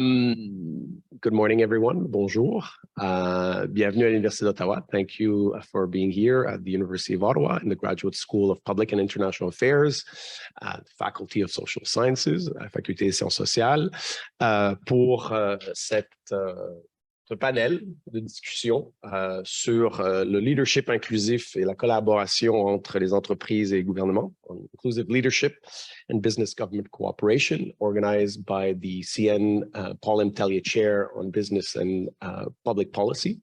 Good morning, everyone. Bonjour. Bienvenue à l'Université d'Ottawa. Thank you for being here at the University of Ottawa in the Graduate School of Public and International Affairs, Faculty of Social Sciences, Faculté des Sciences sociales, pour ce panel de discussion sur le leadership inclusif et la collaboration entre les entreprises et les gouvernements, Inclusive Leadership and Business Government Cooperation, organized by the CN-Tellier Chair on Business and Public Policy.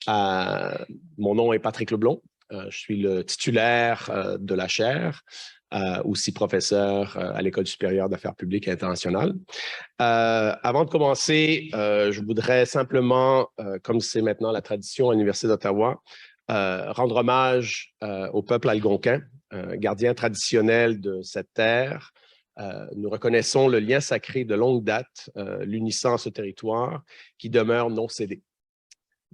Mon nom est Patrick Leblond. Je suis le titulaire de la chaire, aussi professeur à l'École supérieure d'affaires publiques et internationales. Avant de commencer, je voudrais simplement, comme c'est maintenant la tradition à l'Université d'Ottawa, rendre hommage au peuple algonquin, gardien traditionnel de cette terre. Nous reconnaissons le lien sacré de longue date, l'unissant ce territoire qui demeure non cédé.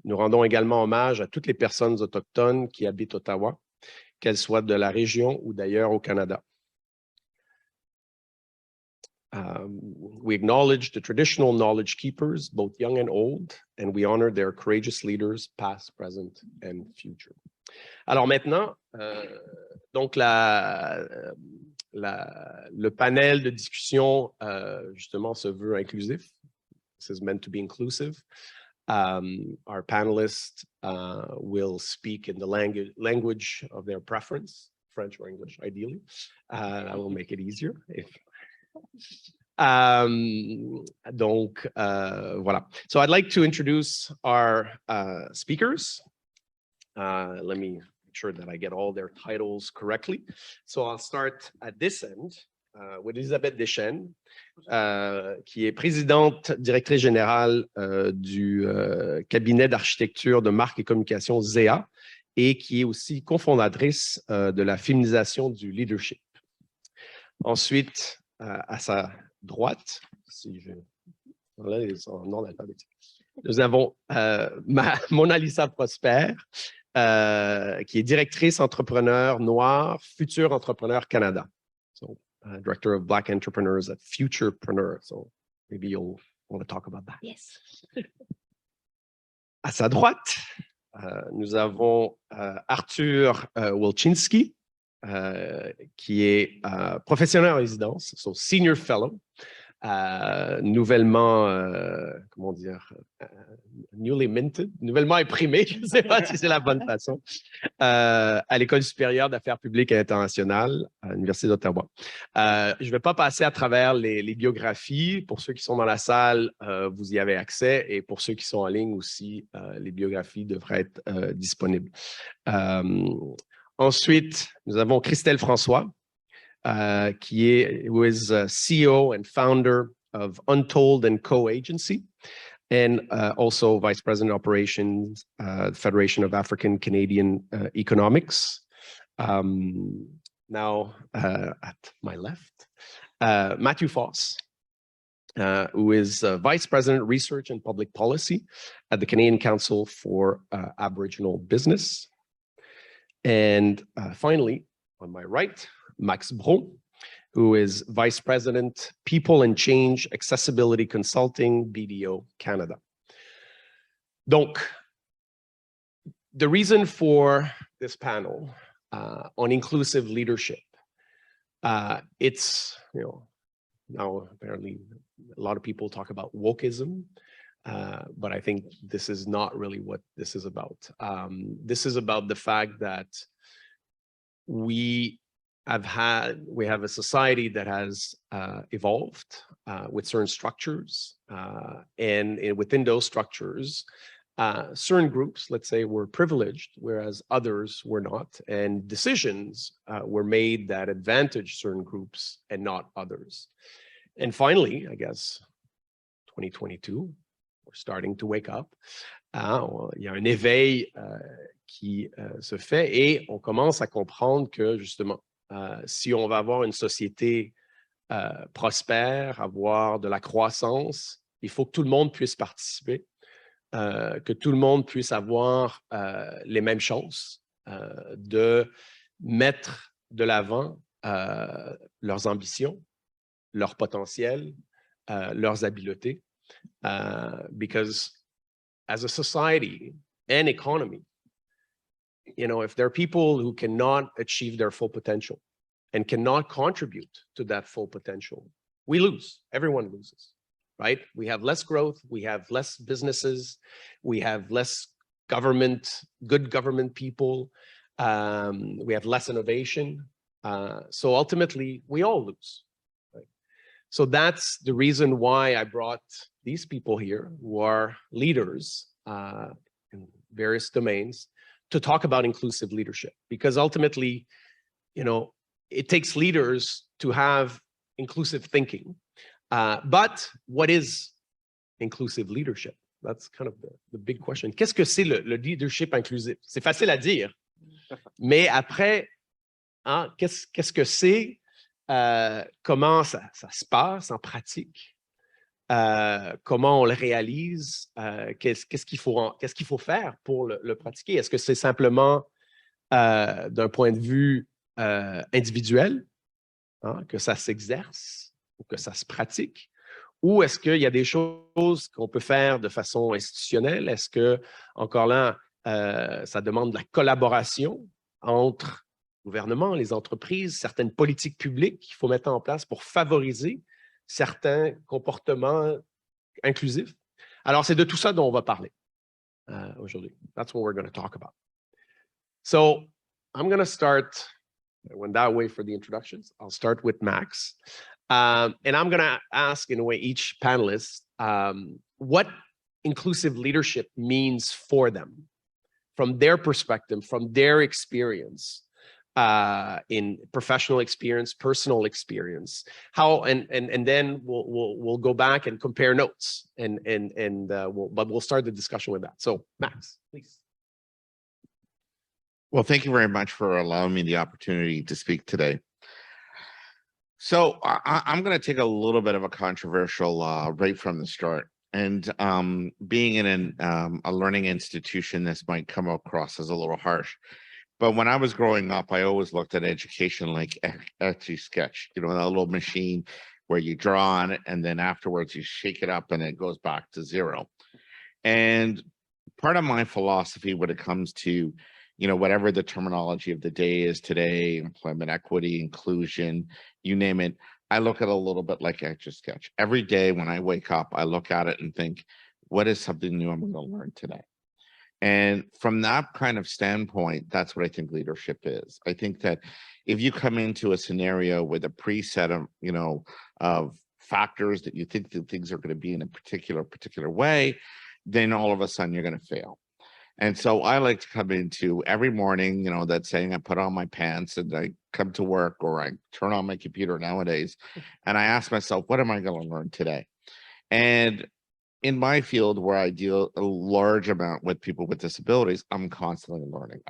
Nous rendons également hommage à toutes les personnes autochtones qui habitent Ottawa, qu'elles soient de la région ou d'ailleurs au Canada. We acknowledge the traditional knowledge keepers, both young and old, and we honor their courageous leaders, past, present, and future. Alors maintenant, donc le panel de discussion, justement, se veut inclusif. This is meant to be inclusive. Our panelists will speak in the language of their preference, French or English, ideally. That will make it easier. Donc, voilà. So I'd like to introduce our speakers. Let me make sure that I get all their titles correctly. So I'll start at this end with Elisabeth Deschênes, qui est présidente, directrice générale du cabinet d'architecture de marque et communication ZEA et qui est aussi cofondatrice de la féminisation du leadership. Ensuite, à sa droite, si je... Là, non, nous avons Mona Lisa Prosper, qui est directrice entrepreneur noire, Futur Entrepreneur Canada. So, Director of Black Entrepreneurs at Futurepreneur. So maybe you'll want to talk about that. Yes. À sa droite, nous avons Arthur Wilczynski, qui est professionnel en résidence, so Senior Fellow, nouvellement, comment dire, newly minted, nouvellement imprimé, je ne sais pas si c'est la bonne façon, à l'École supérieure d'affaires publiques et internationales à l'Université d'Ottawa. Je ne vais pas passer à travers les biographies. Pour ceux qui sont dans la salle, vous y avez accès, et pour ceux qui sont en ligne aussi, les biographies devraient être disponibles. Ensuite, nous avons Christelle François, who is CEO and founder of Untold & Co. Agency, and also Vice President of Operations, Federation of African Canadian Economics. Now, at my left, Matthew Foss, who is Vice President, Research and Public Policy at the Canadian Council for Aboriginal Business. And finally, on my right, Max Bron, who is Vice President, People and Change Accessibility Consulting, BDO Canada. Donc, the reason for this panel on inclusive leadership, it's, now apparently a lot of people talk about wokeism, but I think this is not really what this is about. This is about the fact that we have a society that has evolved with certain structures, and within those structures, certain groups, let's say, were privileged, whereas others were not, and decisions were made that advantage certain groups and not others. And finally, I guess, 2022, we're starting to wake up. Il y a un éveil qui se fait, et on commence à comprendre que, justement, si on va avoir une société prospère, avoir de la croissance, il faut que tout le monde puisse participer, que tout le monde puisse avoir les mêmes chances de mettre de l'avant leurs ambitions, leur potentiel, leurs habiletés, because as a society and economy, if there are people who cannot achieve their full potential and cannot contribute to that full potential, we lose. Everyone loses, right? We have less growth, we have less businesses, we have less good government people, we have less innovation. So ultimately, we all lose. Right? So that's the reason why I brought these people here who are leaders in various domains to talk about inclusive leadership, because ultimately, it takes leaders to have inclusive thinking. But what is inclusive leadership? That's kind of the big question. Qu'est-ce que c'est le leadership inclusif? C'est facile à dire, mais après, qu'est-ce que c'est? Comment ça se passe en pratique? Comment on le réalise? Qu'est-ce qu'il faut faire pour le pratiquer? Est-ce que c'est simplement d'un point de vue individuel, que ça s'exerce ou que ça se pratique? Ou est-ce qu'il y a des choses qu'on peut faire de façon institutionnelle? Est-ce que, encore là, ça demande de la collaboration entre le gouvernement, les entreprises, certaines politiques publiques qu'il faut mettre en place pour favoriser certains comportements inclusifs? Alors, c'est de tout ça dont on va parler aujourd'hui. That's what we're going to talk about. So, I'm going to start, I went that way for the introductions. I'll start with Max. And I'm going to ask, in a way, each panelist what inclusive leadership means for them, from their perspective, from their experience, in professional experience, personal experience. How and then we'll go back and compare notes, but we'll start the discussion with that. So, Max, please. Well, thank you very much for allowing me the opportunity to speak today. So I'm going to take a little bit of a controversial right from the start. And being in a learning institution, this might come across as a little harsh. But when I was growing up, I always looked at education like Etch-a-Sketch, that little machine where you draw on it and then afterwards you shake it up and it goes back to zero. And part of my philosophy when it comes to whatever the terminology of the day is today, employment equity, inclusion, you name it, I look at it a little bit like Etch-a-Sketch. Every day when I wake up, I look at it and think, what is something new I'm going to learn today? And from that kind of standpoint, that's what I think leadership is. I think that if you come into a scenario with a preset of factors that you think that things are going to be in a particular way, then all of a sudden you're going to fail. And so I like to come into every morning, that saying I put on my pants and I come to work, or I turn on my computer nowadays, and I ask myself, what am I going to learn today? And in my field where I deal a large amount with people with disabilities, I'm constantly learning.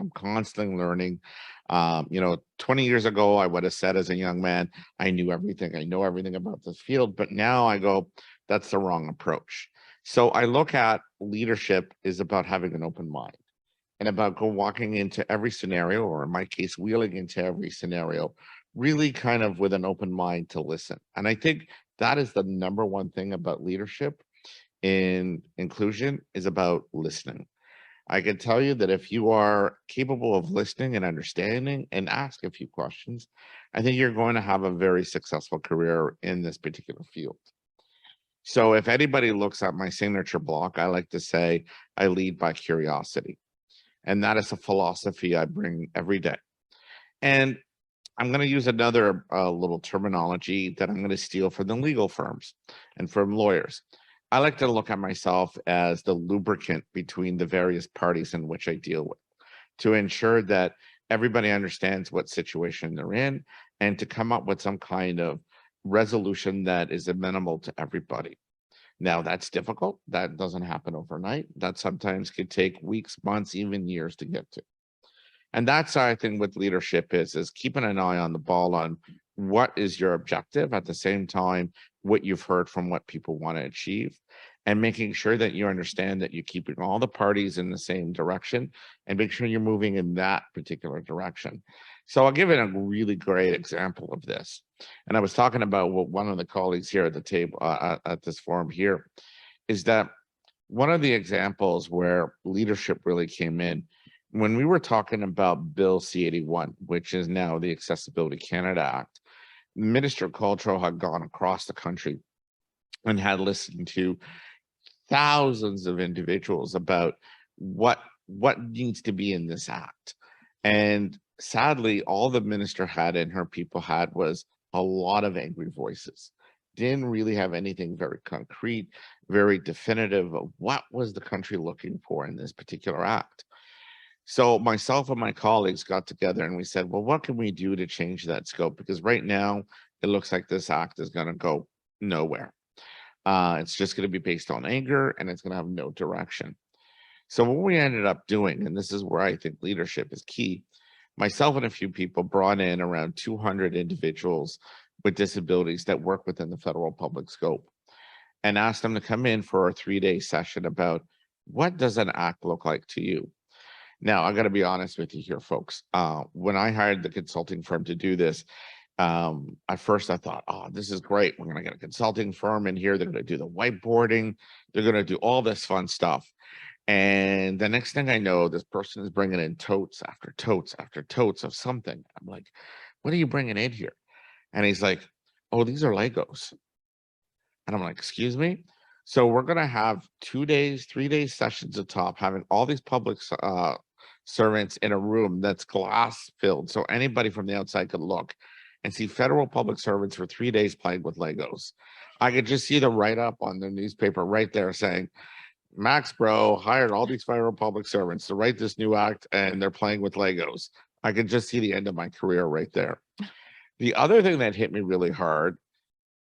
20 years ago, I would have said as a young man, I knew everything. I know everything about this field. But now I go, that's the wrong approach. So I look at leadership is about having an open mind and about walking into every scenario, or in my case, wheeling into every scenario, really kind of with an open mind to listen. And I think that is the number one thing about leadership in inclusion, is about listening. I can tell you that if you are capable of listening and understanding and ask a few questions, I think you're going to have a very successful career in this particular field. So if anybody looks at my signature block, I like to say I lead by curiosity. And that is a philosophy I bring every day. And I'm going to use another little terminology that I'm going to steal from the legal firms and from lawyers. I like to look at myself as the lubricant between the various parties in which I deal with, to ensure that everybody understands what situation they're in and to come up with some kind of resolution that is amenable to everybody. Now, that's difficult. That doesn't happen overnight. That sometimes could take weeks, months, even years to get to. And that's, I think, what leadership is keeping an eye on the ball on what is your objective, at the same time, what you've heard from what people want to achieve, and making sure that you understand that you're keeping all the parties in the same direction and make sure you're moving in that particular direction. So I'll give it a really great example of this. And I was talking about what one of the colleagues here at the table at this forum here, is that one of the examples where leadership really came in when we were talking about Bill C-81, which is now the Accessibility Canada Act. Minister of Culture had gone across the country and had listened to thousands of individuals about what needs to be in this act. And sadly, all the minister had and her people had was a lot of angry voices. Didn't really have anything very concrete, very definitive of what was the country looking for in this particular act. So myself and my colleagues got together and we said, well, what can we do to change that scope? Because right now it looks like this act is going to go nowhere. It's just going to be based on anger and it's going to have no direction. So what we ended up doing, and this is where I think leadership is key, myself and a few people brought in around 200 individuals with disabilities that work within the federal public scope and asked them to come in for a 3-day session about what does an act look like to you? Now, I got to be honest with you here, folks. When I hired the consulting firm to do this, at first I thought, oh, this is great. We're going to get a consulting firm in here. They're going to do the whiteboarding. They're going to do all this fun stuff. And the next thing I know, this person is bringing in totes after totes after totes of something. I'm like, what are you bringing in here? And he's like, oh, these are Legos. And I'm like, excuse me? So we're going to have 2 days, 3 days sessions at top, having all these public servants in a room that's glass filled. So anybody from the outside could look and see federal public servants for 3 days playing with Legos. I could just see the write-up on the newspaper right there saying, Max Bro hired all these federal public servants to write this new act and they're playing with Legos. I could just see the end of my career right there. The other thing that hit me really hard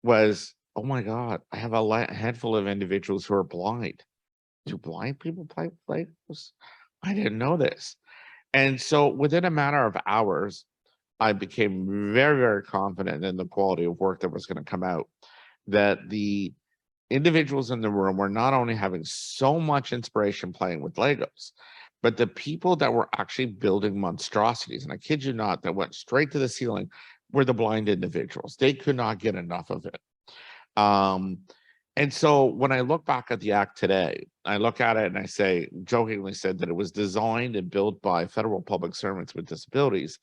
was, oh my God, I have a handful of individuals who are blind. Do blind people play with Legos? I didn't know this. And so within a matter of hours, I became very, very confident in the quality of work that was going to come out, that the individuals in the room were not only having so much inspiration playing with Legos, but the people that were actually building monstrosities, and I kid you not, that went straight to the ceiling, were the blind individuals. They could not get enough of it. And so when I look back at the act today, I look at it and I say, jokingly said that it was designed and built by federal public servants with disabilities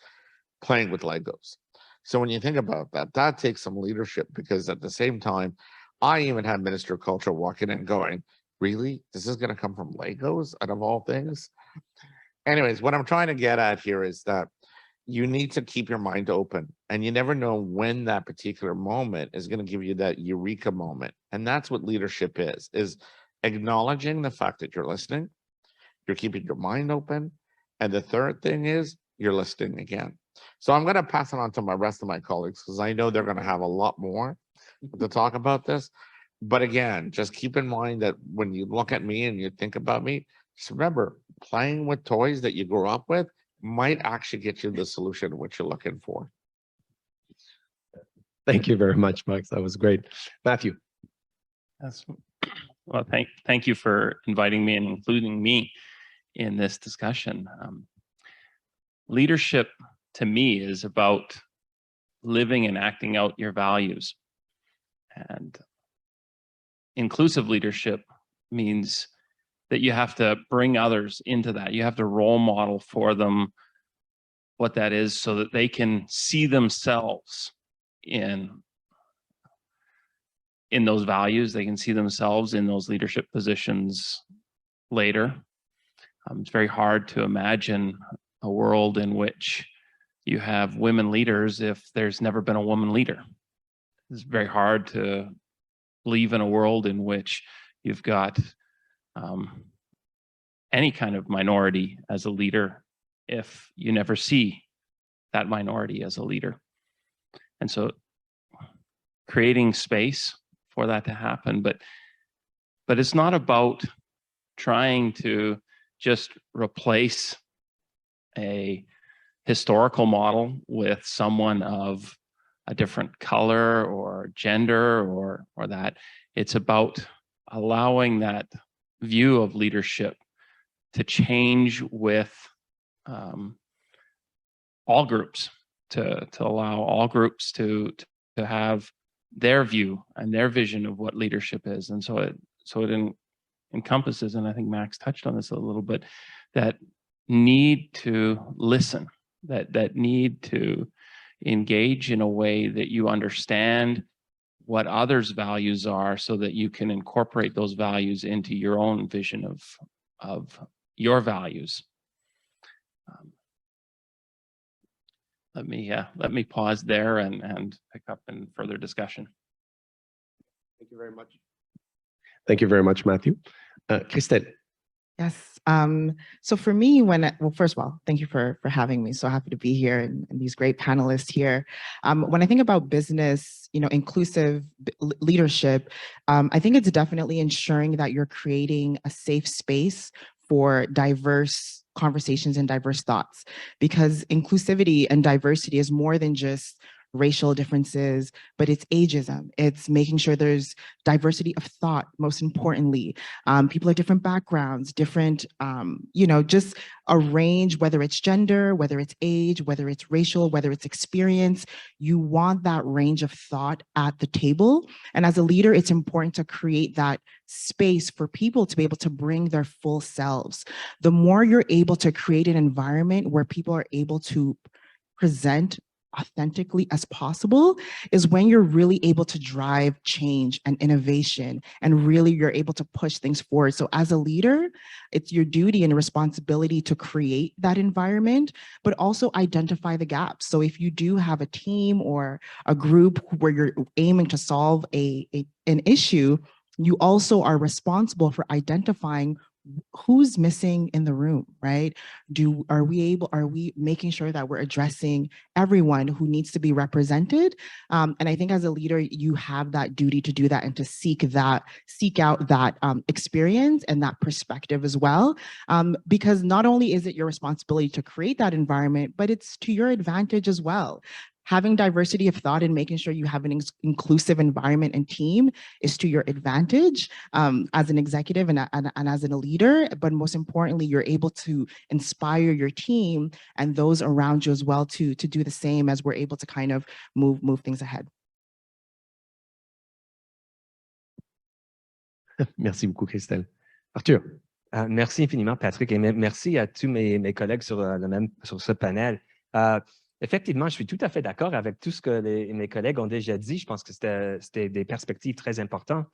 playing with Legos. So when you think about that, that takes some leadership, because at the same time, I even had Minister of Culture walking in going, really? This is going to come from Legos out of all things? Anyways, what I'm trying to get at here is that you need to keep your mind open, and you never know when that particular moment is going to give you that eureka moment. And that's what leadership is acknowledging the fact that you're listening, you're keeping your mind open. And the third thing is you're listening again. So I'm going to pass it on to my rest of my colleagues, because I know they're going to have a lot more to talk about this. But again, just keep in mind that when you look at me and you think about me, just remember, playing with toys that you grew up with might actually get you the solution what you're looking for. Thank you very much, Max. That was great. Matthew. Yes. Well, thank you for inviting me and including me in this discussion. Leadership to me is about living and acting out your values. And inclusive leadership means that you have to bring others into that. You have to role model for them what that is, so that they can see themselves in those values. They can see themselves in those leadership positions later. It's very hard to imagine a world in which you have women leaders if there's never been a woman leader. It's very hard to believe in a world in which you've got any kind of minority as a leader if you never see that minority as a leader. And so creating space for that to happen, but it's not about trying to just replace a historical model with someone of a different color or gender or that. It's about allowing that view of leadership to change with all groups, to allow all groups to have their view and their vision of what leadership is. And so so it encompasses, and I think Max touched on this a little bit, that need to listen, that need to engage in a way that you understand what others' values are so that you can incorporate those values into your own vision of your values. Let me pause there and pick up in further discussion. Thank you very much. Thank you very much, Matthew. Christelle. Yes. So for me, well, first of all, thank you for having me. So happy to be here and these great panelists here. When I think about business, inclusive leadership, I think it's definitely ensuring that you're creating a safe space for diverse conversations and diverse thoughts, because inclusivity and diversity is more than just racial differences, but it's ageism. It's making sure there's diversity of thought, most importantly. People of different backgrounds, different, just a range, whether it's gender, whether it's age, whether it's racial, whether it's experience. You want that range of thought at the table. And as a leader, it's important to create that space for people to be able to bring their full selves. The more you're able to create an environment where people are able to present authentically as possible is when you're really able to drive change and innovation, and really you're able to push things forward. So as a leader, it's your duty and responsibility to create that environment, but also identify the gaps. So if you do have a team or a group where you're aiming to solve an issue, you also are responsible for identifying who's missing in the room, right? Are we making sure that we're addressing everyone who needs to be represented? And I think as a leader, you have that duty to do that and to seek out that experience and that perspective as well. Because not only is it your responsibility to create that environment, but it's to your advantage as well. Having diversity of thought and making sure you have an inclusive environment and team is to your advantage as an executive and as a leader, but most importantly, you're able to inspire your team and those around you as well to do the same, as we're able to kind of move things ahead. Merci beaucoup, Christelle. Arthur. Merci infiniment, Patrick, et merci à tous mes collègues sur ce panel. Effectivement, je suis tout à fait d'accord avec tout ce que mes collègues ont déjà dit. Je pense que c'était des perspectives très importantes.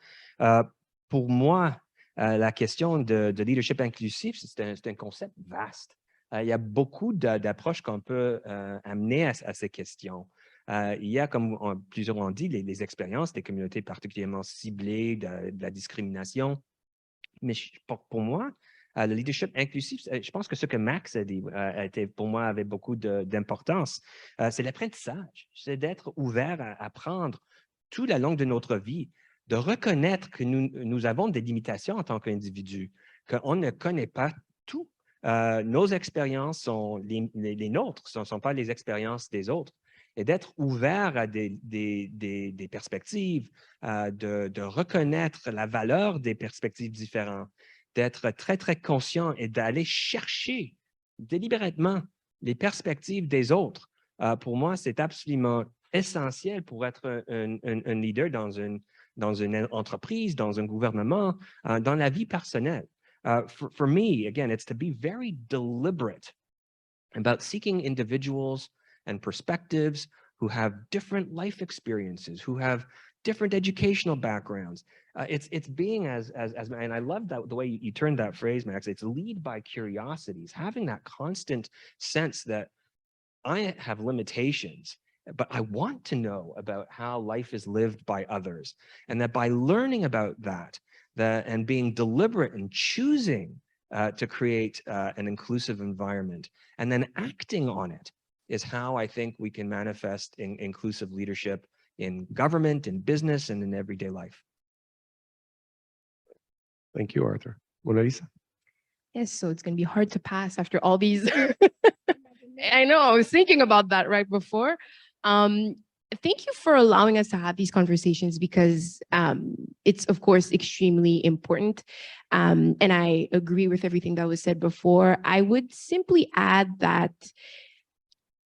Pour moi, la question de leadership inclusif, c'est un concept vaste. Il y a beaucoup d'approches qu'on peut amener à ces questions. Il y a, comme plusieurs ont dit, les expériences des communautés particulièrement ciblées, de la discrimination. Mais pour moi, le leadership inclusif, je pense que ce que Max a dit pour moi avait beaucoup d'importance. C'est l'apprentissage, c'est d'être ouvert à apprendre tout la longue de notre vie, de reconnaître que nous avons des limitations en tant qu'individus, qu'on ne connaît pas tout. Nos expériences sont les nôtres, ce ne sont pas les expériences des autres. Et d'être ouvert à des perspectives, de reconnaître la valeur des perspectives différentes, d'être très, très conscient et d'aller chercher délibérément les perspectives des autres. Pour moi, c'est absolument essentiel pour être un leader dans une entreprise, dans un gouvernement, dans la vie personnelle. For me, again, it's to be very deliberate about seeking individuals and perspectives who have different life experiences, who have different educational backgrounds. It's being as and I love that the way you turned that phrase, Max. It's lead by curiosities, having that constant sense that I have limitations, but I want to know about how life is lived by others, and that by learning about that and being deliberate and choosing to create an inclusive environment, and then acting on it, is how I think we can manifest inclusive leadership in government, in business, and in everyday life. Thank you, Arthur. Mona Lisa? Yes, so it's going to be hard to pass after all these. I know, I was thinking about that right before. Thank you for allowing us to have these conversations, because it's, of course, extremely important. And I agree with everything that was said before. I would simply add that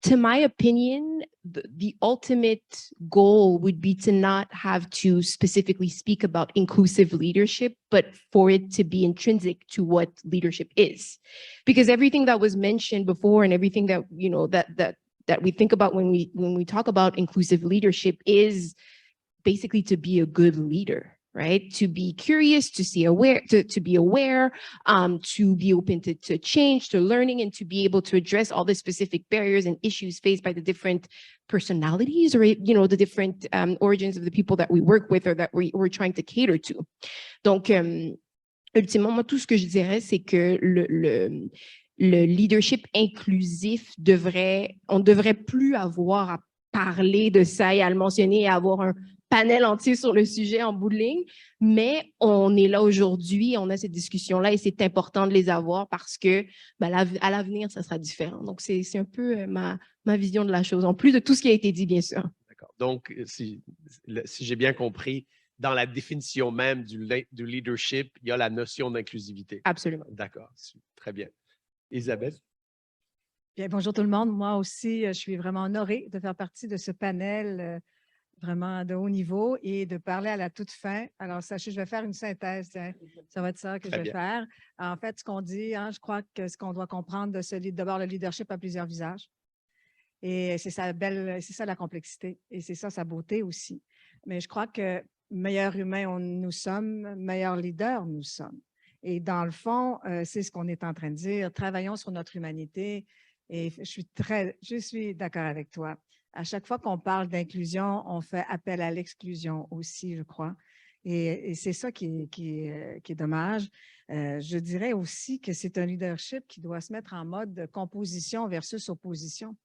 to my opinion, the ultimate goal would be to not have to specifically speak about inclusive leadership, but for it to be intrinsic to what leadership is. Because everything that was mentioned before and everything that, you know, that we think about when we talk about inclusive leadership is basically to be a good leader, right? To be curious, to be aware, to be open to change, to learning, and to be able to address all the specific barriers and issues faced by the different personalities or, you know, the different origins of the people that we work with or that we're trying to cater to. Donc, ultimement, moi, tout ce que je dirais, c'est que le leadership inclusif on devrait plus avoir à parler de ça et à le mentionner et à avoir un panel entier sur le sujet en bout de ligne, mais on est là aujourd'hui, on a ces discussions-là et c'est important de les avoir parce que ben, à l'avenir, ça sera différent. Donc, c'est un peu ma vision de la chose, en plus de tout ce qui a été dit, bien sûr. D'accord. Donc, si j'ai bien compris, dans la définition même du leadership, il y a la notion d'inclusivité. Absolument. D'accord, très bien. Isabelle? Bien, bonjour tout le monde. Moi aussi, je suis vraiment honorée de faire partie de ce panel vraiment de haut niveau et de parler à la toute fin. Alors, sachez, je vais faire une synthèse. Tiens. Ça va être ça que je vais faire. En fait, ce qu'on dit, hein, je crois que ce qu'on doit comprendre de ce d'abord, le leadership a plusieurs visages. Et c'est ça la complexité. Et c'est ça sa beauté aussi. Mais je crois que meilleur humain nous sommes, meilleur leader nous sommes. Et dans le fond, c'est ce qu'on est en train de dire. Travaillons sur notre humanité. Et je suis d'accord avec toi. À chaque fois qu'on parle d'inclusion, on fait appel à l'exclusion aussi, je crois. Et c'est ça qui est dommage. Je dirais aussi que c'est un leadership qui doit se mettre en mode composition versus opposition.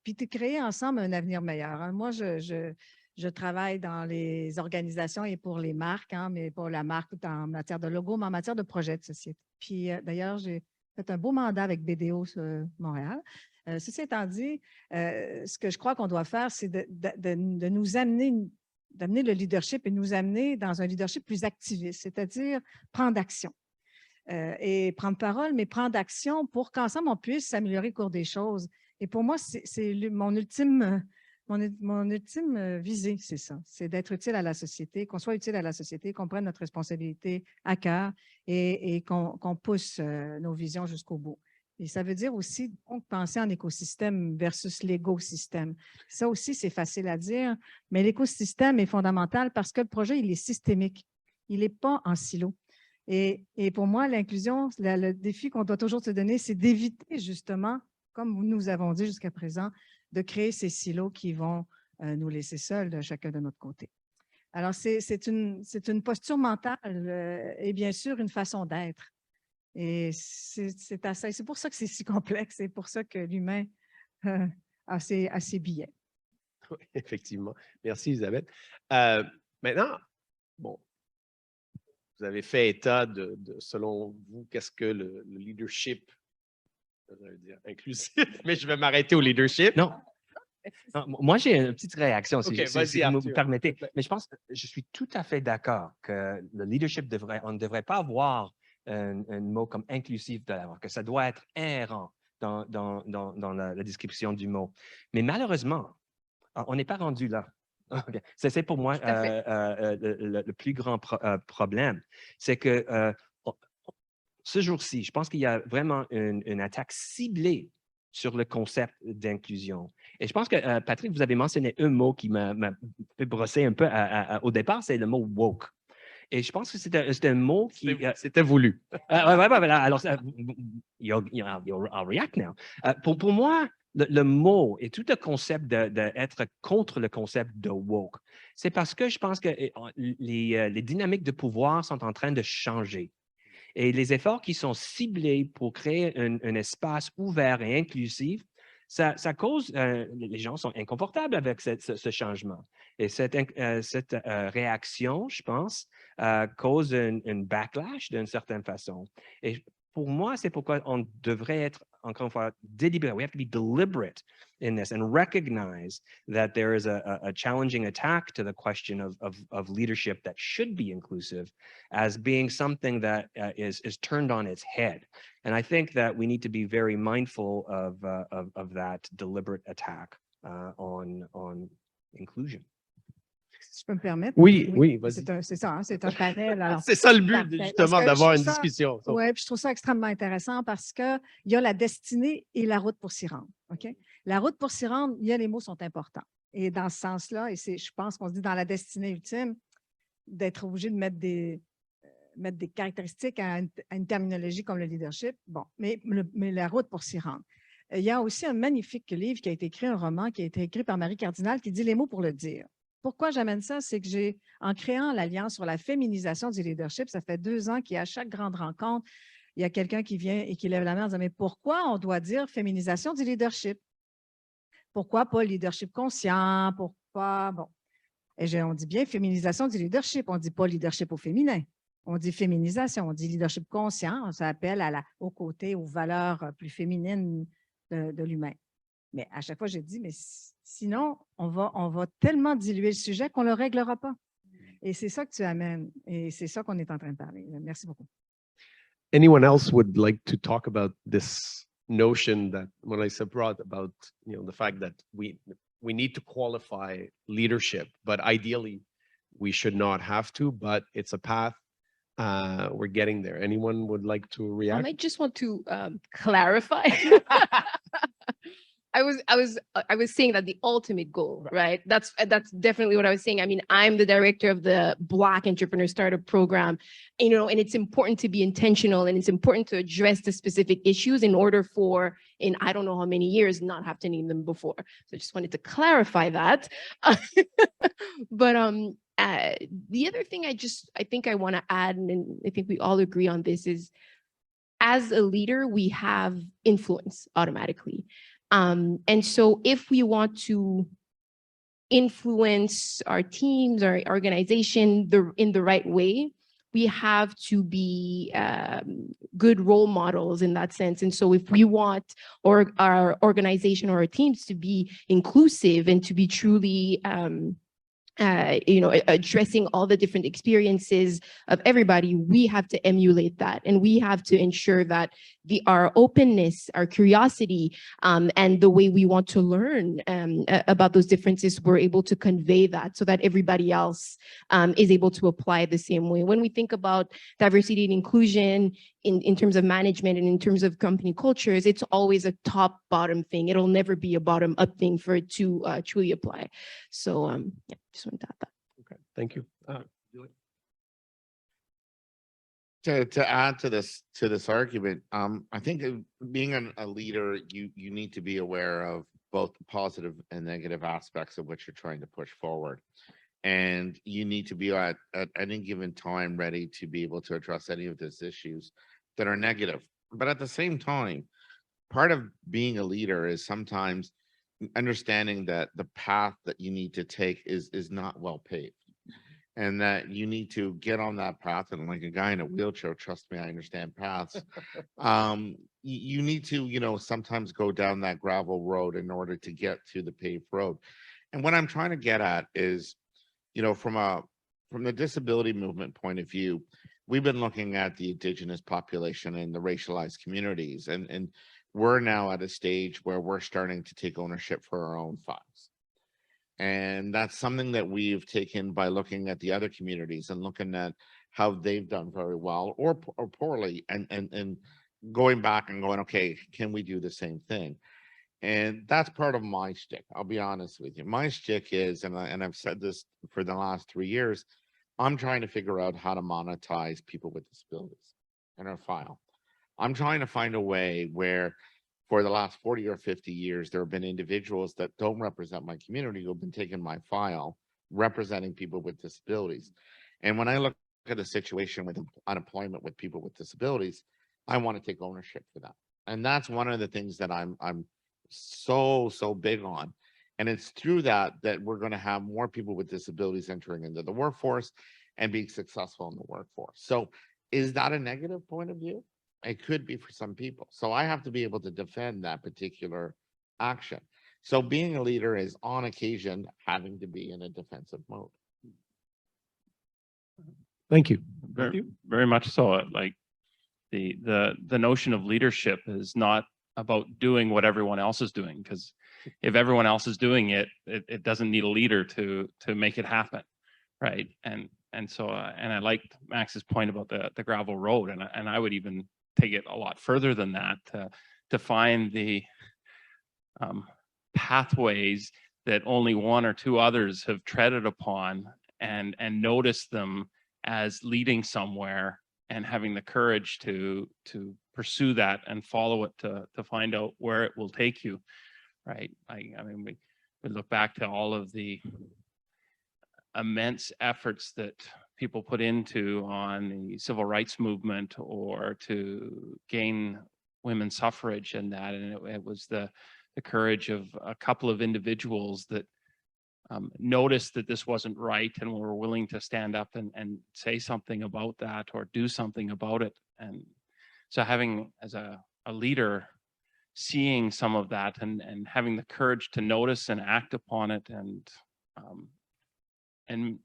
Puis de créer ensemble un avenir meilleur. Hein. Moi, je travaille dans les organisations et pour les marques, hein, mais pour la marque en matière de logo, mais en matière de projet de société. Puis d'ailleurs, j'ai fait un beau mandat avec BDO Montréal. Ceci étant dit, ce que je crois qu'on doit faire, c'est de nous amener, d'amener le leadership et nous amener dans un leadership plus activiste, c'est-à-dire prendre action. Et prendre parole, mais prendre action pour qu'ensemble, on puisse s'améliorer au cours des choses. Et pour moi, c'est mon ultime visée, c'est ça. C'est d'être utile à la société, qu'on soit utile à la société, qu'on prenne notre responsabilité à cœur et qu'on pousse nos visions jusqu'au bout. Et ça veut dire aussi donc, penser en écosystème versus l'écosystème. Ça aussi, c'est facile à dire, mais l'écosystème est fondamental parce que le projet, il est systémique. Il n'est pas en silo. Et pour moi, l'inclusion, le défi qu'on doit toujours se donner, c'est d'éviter justement, comme nous avons dit jusqu'à présent, de créer ces silos qui vont nous laisser seuls de chacun de notre côté. Alors, c'est une posture mentale et bien sûr une façon d'être. Et c'est pour ça que c'est si complexe, c'est pour ça que l'humain a ses billets. Oui, effectivement. Merci Isabelle. Maintenant, bon, vous avez fait état de selon vous, qu'est-ce que le leadership, je vais dire inclusif, mais je vais m'arrêter au leadership. Non. Moi, j'ai une petite réaction, si vas-y, vous me permettez. Mais je pense que je suis tout à fait d'accord que le leadership on ne devrait pas avoir un mot comme inclusif de l'avant, que ça doit être inhérent dans la description du mot. Mais malheureusement, on n'est pas rendu là. C'est pour moi le plus grand problème. C'est que ce jour-ci, je pense qu'il y a vraiment une attaque ciblée sur le concept d'inclusion. Et je pense que, Patrick, vous avez mentionné un mot qui m'a fait brosser un peu au départ, c'est le mot « woke ». Et je pense que c'est un mot qui… C'était voulu. Voilà. Alors, I'll react now. Pour moi, le mot et tout le concept d'être contre le concept de woke, c'est parce que je pense que les dynamiques de pouvoir sont en train de changer. Et les efforts qui sont ciblés pour créer un espace ouvert et inclusif, ça cause, les gens sont inconfortables avec ce changement. Et cette réaction, je pense, cause une backlash d'une certaine façon. Et pour moi, c'est pourquoi on devrait être, encore une fois, délibéré. We have to be deliberate in this and recognize that there is a challenging attack to the question of leadership that should be inclusive as being something that is turned on its head. And I think that we need to be very mindful of that deliberate attack on inclusion. Si je peux me permettre. Oui, vas-y. C'est ça, hein, c'est un panel. Alors, C'est ça le but, parfait. justement, Parce que d'avoir je une trouve ça- discussion. Oui, puis je trouve ça extrêmement intéressant parce qu'il y a la destinée et la route pour s'y rendre. OK? La route pour s'y rendre, les mots sont importants. Et dans ce sens-là, et je pense qu'on se dit dans la destinée ultime, d'être obligé de mettre des caractéristiques à une terminologie comme le leadership. Bon, mais la route pour s'y rendre. Il y a aussi un magnifique livre qui a été écrit, un roman qui a été écrit par Marie Cardinal qui dit les mots pour le dire. Pourquoi j'amène ça? C'est que en créant l'Alliance sur la féminisation du leadership, ça fait 2 ans qu'à chaque grande rencontre, il y a quelqu'un qui vient et qui lève la main en disant, mais pourquoi on doit dire féminisation du leadership? Pourquoi pas leadership conscient? Pourquoi? Bon. Et on dit bien féminisation du leadership. On ne dit pas leadership au féminin. On dit féminisation. On dit leadership conscient. Ça appelle aux côtés, aux valeurs plus féminines de l'humain. Mais à chaque fois, je dis, mais sinon, on va tellement diluer le sujet qu'on ne le réglera pas. Et c'est ça que tu amènes. Et c'est ça qu'on est en train de parler. Merci beaucoup. Anyone else would like to talk about this notion that Melissa brought about, the fact that we need to qualify leadership, but ideally we should not have to, but it's a path. We're getting there. Anyone would like to react? I just want to clarify. I was saying that the ultimate goal, right? That's definitely what I was saying. I mean, I'm the director of the Black Entrepreneur Startup Program, and it's important to be intentional, and it's important to address the specific issues in order for, in I don't know how many years, not have to name them before. So I just wanted to clarify that. But the other thing I think I want to add, and I think we all agree on this, is as a leader, we have influence automatically. And so if we want to influence our teams, our organization in the right way, we have to be good role models in that sense. And so if we want our organization or our teams to be inclusive and to be truly addressing all the different experiences of everybody, we have to emulate that. And we have to ensure that our openness, our curiosity, and the way we want to learn about those differences, we're able to convey that so that everybody else is able to apply the same way. When we think about diversity and inclusion in terms of management and in terms of company cultures, it's always a top-bottom thing. It'll never be a bottom-up thing for it to truly apply. So yeah, just wanted to add that. Okay, thank you. To add to this argument, I think being a leader, you need to be aware of both the positive and negative aspects of what you're trying to push forward. And you need to be at any given time ready to be able to address any of those issues that are negative. But at the same time, part of being a leader is sometimes understanding that the path that you need to take is not well paved. And that you need to get on that path. And like a guy in a wheelchair, trust me, I understand paths. You need to, sometimes go down that gravel road in order to get to the paved road. And what I'm trying to get at is, from the disability movement point of view, we've been looking at the Indigenous population and the racialized communities. And we're now at a stage where we're starting to take ownership for our own files. And that's something that we've taken by looking at the other communities and looking at how they've done very well or poorly, and going back and going, okay, can we do the same thing? And that's part of my shtick. I'll be honest with you. My shtick is, and I've said this for the last 3 years, I'm trying to figure out how to monetize people with disabilities in our file. I'm trying to find a way where, for the last 40 or 50 years, there have been individuals that don't represent my community who have been taking my file representing people with disabilities. And when I look at a situation with unemployment with people with disabilities, I want to take ownership for that. And that's one of the things that I'm so big on. And it's through that we're going to have more people with disabilities entering into the workforce and being successful in the workforce. So is that a negative point of view? It could be for some people. So I have to be able to defend that particular action. So being a leader is on occasion having to be in a defensive mode. Thank you. Very, very much so. Like the notion of leadership is not about doing what everyone else is doing, because if everyone else is doing it, it doesn't need a leader to make it happen, right? And so and I liked Max's point about the gravel road, and I would even take it a lot further than that to find the pathways that only one or two others have treaded upon, and notice them as leading somewhere, and having the courage to pursue that and follow it to find out where it will take you, right? I mean, we look back to all of the immense efforts that people put into on the civil rights movement or to gain women's suffrage and that, and it was the courage of a couple of individuals that noticed that this wasn't right and were willing to stand up and say something about that or do something about it. And so having, as a leader, seeing some of that and having the courage to notice and act upon it and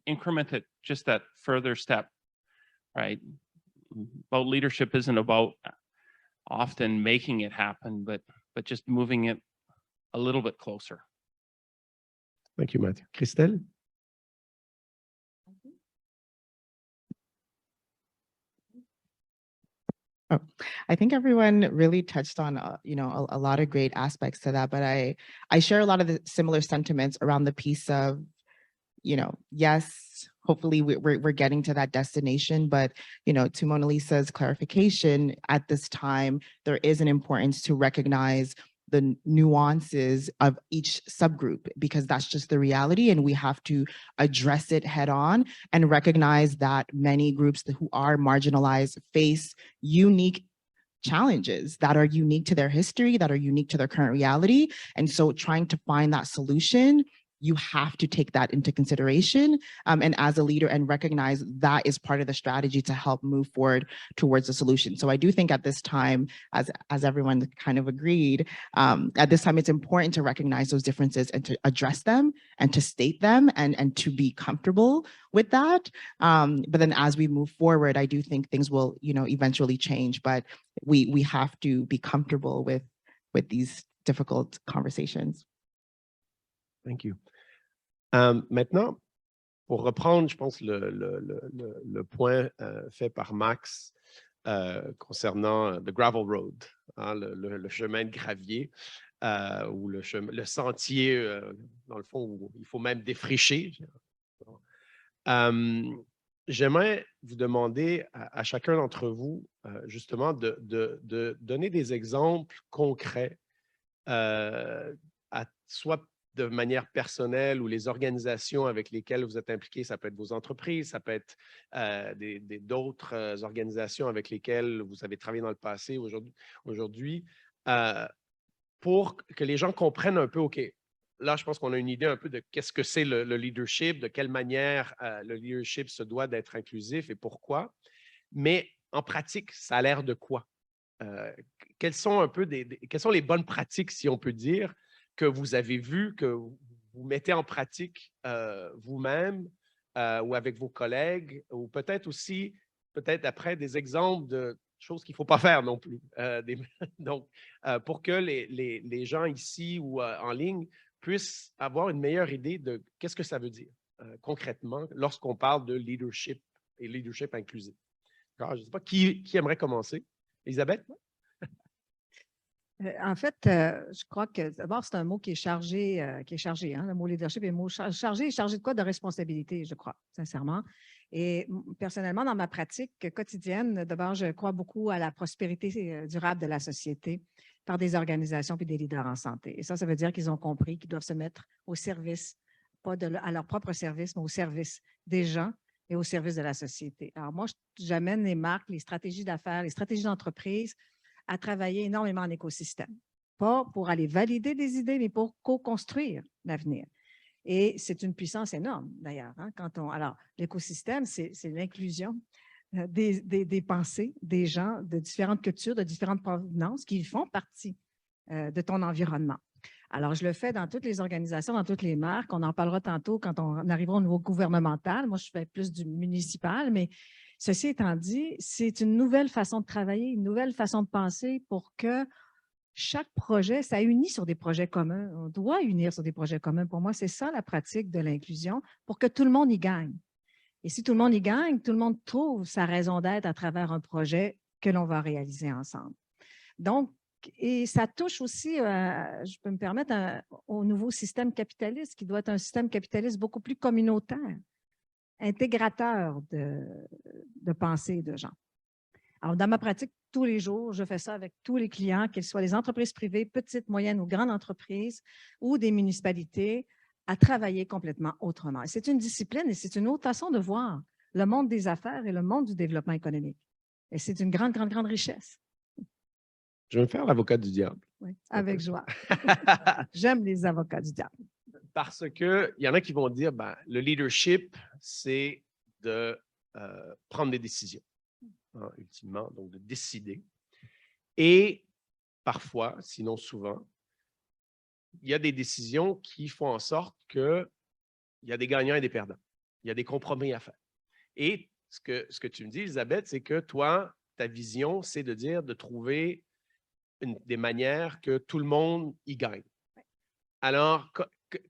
increment it just that further step, right? About leadership isn't about often making it happen, but just moving it a little bit closer. Thank you, Matthew. Christelle? Oh, I think everyone really touched on, a lot of great aspects to that, but I share a lot of the similar sentiments around the piece of, yes, hopefully we're getting to that destination, but, to Mona Lisa's clarification, at this time, there is an importance to recognize the nuances of each subgroup, because that's just the reality, and we have to address it head on and recognize that many groups who are marginalized face unique challenges that are unique to their history, that are unique to their current reality. And so trying to find that solution, you have to take that into consideration, and as a leader, and recognize that is part of the strategy to help move forward towards a solution. So I do think at this time, as everyone kind of agreed, at this time it's important to recognize those differences and to address them and to state them and to be comfortable with that. But then as we move forward, I do think things will, eventually change, but we have to be comfortable with these difficult conversations. Thank you. Maintenant, pour reprendre, je pense, le point fait par Max concernant the gravel road, hein, le chemin de gravier, ou le sentier, dans le fond, où il faut même défricher. J'aimerais vous demander à chacun d'entre vous, justement, de donner des exemples concrets, soit de manière personnelle ou les organisations avec lesquelles vous êtes impliqués, ça peut être vos entreprises, ça peut être d'autres organisations avec lesquelles vous avez travaillé dans le passé aujourd'hui, pour que les gens comprennent un peu, OK, là, je pense qu'on a une idée un peu de qu'est-ce que c'est le leadership, de quelle manière le leadership se doit d'être inclusif et pourquoi. Mais en pratique, ça a l'air de quoi? Quelles sont les bonnes pratiques, si on peut dire, que vous avez vu, que vous mettez en pratique vous-même ou avec vos collègues, ou peut-être aussi, après, des exemples de choses qu'il ne faut pas faire non plus. Donc, pour que les gens ici ou en ligne puissent avoir une meilleure idée de qu'est-ce que ça veut dire concrètement lorsqu'on parle de leadership et leadership inclusif. Alors, je ne sais pas qui aimerait commencer. Elisabeth? En fait, je crois que d'abord, c'est un mot qui est chargé, hein, le mot leadership est un mot chargé de quoi? De responsabilité, je crois, sincèrement. Et personnellement, dans ma pratique quotidienne, d'abord, je crois beaucoup à la prospérité durable de la société par des organisations puis des leaders en santé. Et ça veut dire qu'ils ont compris qu'ils doivent se mettre au service, pas à leur propre service, mais au service des gens et au service de la société. Alors moi, j'amène les marques, les stratégies d'affaires, les stratégies d'entreprise à travailler énormément en écosystème. Pas pour aller valider des idées, mais pour co-construire l'avenir. Et c'est une puissance énorme, d'ailleurs. Hein, alors, l'écosystème, c'est l'inclusion des pensées, des gens de différentes cultures, de différentes provenances qui font partie de ton environnement. Alors, je le fais dans toutes les organisations, dans toutes les marques. On en parlera tantôt quand on arrivera au niveau gouvernemental. Moi, je fais plus du municipal, mais ceci étant dit, c'est une nouvelle façon de travailler, une nouvelle façon de penser pour que chaque projet, ça unit sur des projets communs. On doit unir sur des projets communs. Pour moi, c'est ça la pratique de l'inclusion pour que tout le monde y gagne. Et si tout le monde y gagne, tout le monde trouve sa raison d'être à travers un projet que l'on va réaliser ensemble. Donc, et ça touche aussi, je peux me permettre, au nouveau système capitaliste qui doit être un système capitaliste beaucoup plus communautaire, intégrateur de pensée de gens. Alors, dans ma pratique, tous les jours, je fais ça avec tous les clients, qu'ils soient les entreprises privées, petites, moyennes ou grandes entreprises, ou des municipalités, à travailler complètement autrement. C'est une discipline et c'est une autre façon de voir le monde des affaires et le monde du développement économique. Et c'est une grande, grande, grande richesse. Je vais me faire l'avocat du diable. Oui, avec joie. J'aime les avocats du diable. Parce qu'il y en a qui vont dire, ben, le leadership, c'est de prendre des décisions, hein, ultimement, donc de décider. Et parfois, sinon souvent, il y a des décisions qui font en sorte qu'il y a des gagnants et des perdants. Il y a des compromis à faire. Et ce que tu me dis, Elisabeth, c'est que toi, ta vision, c'est de dire, de trouver des manières que tout le monde y gagne. Alors,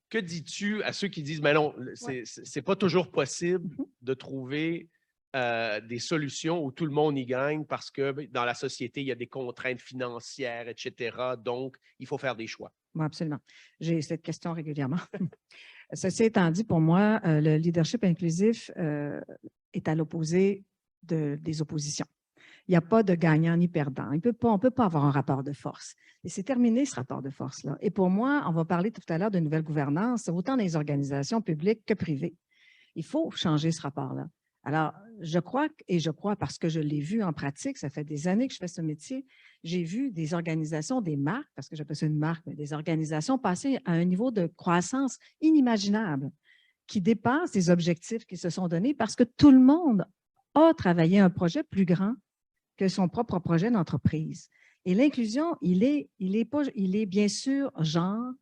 que dis-tu à ceux qui disent, mais non, c'est pas toujours possible de trouver des solutions où tout le monde y gagne parce que dans la société, il y a des contraintes financières, etc. Donc, il faut faire des choix. Oui, absolument. J'ai cette question régulièrement. Ceci étant dit, pour moi, le leadership inclusif est à l'opposé des oppositions. Il n'y a pas de gagnant ni perdant. On ne peut pas avoir un rapport de force. Et c'est terminé, ce rapport de force-là. Et pour moi, on va parler tout à l'heure de nouvelle gouvernance, autant dans les organisations publiques que privées. Il faut changer ce rapport-là. Alors, je crois parce que je l'ai vu en pratique, ça fait des années que je fais ce métier, j'ai vu des organisations, des marques, parce que j'appelle ça une marque, mais des organisations passer à un niveau de croissance inimaginable qui dépasse les objectifs qui se sont donnés parce que tout le monde a travaillé un projet plus grand que son propre projet d'entreprise. Et l'inclusion, il est bien sûr genre,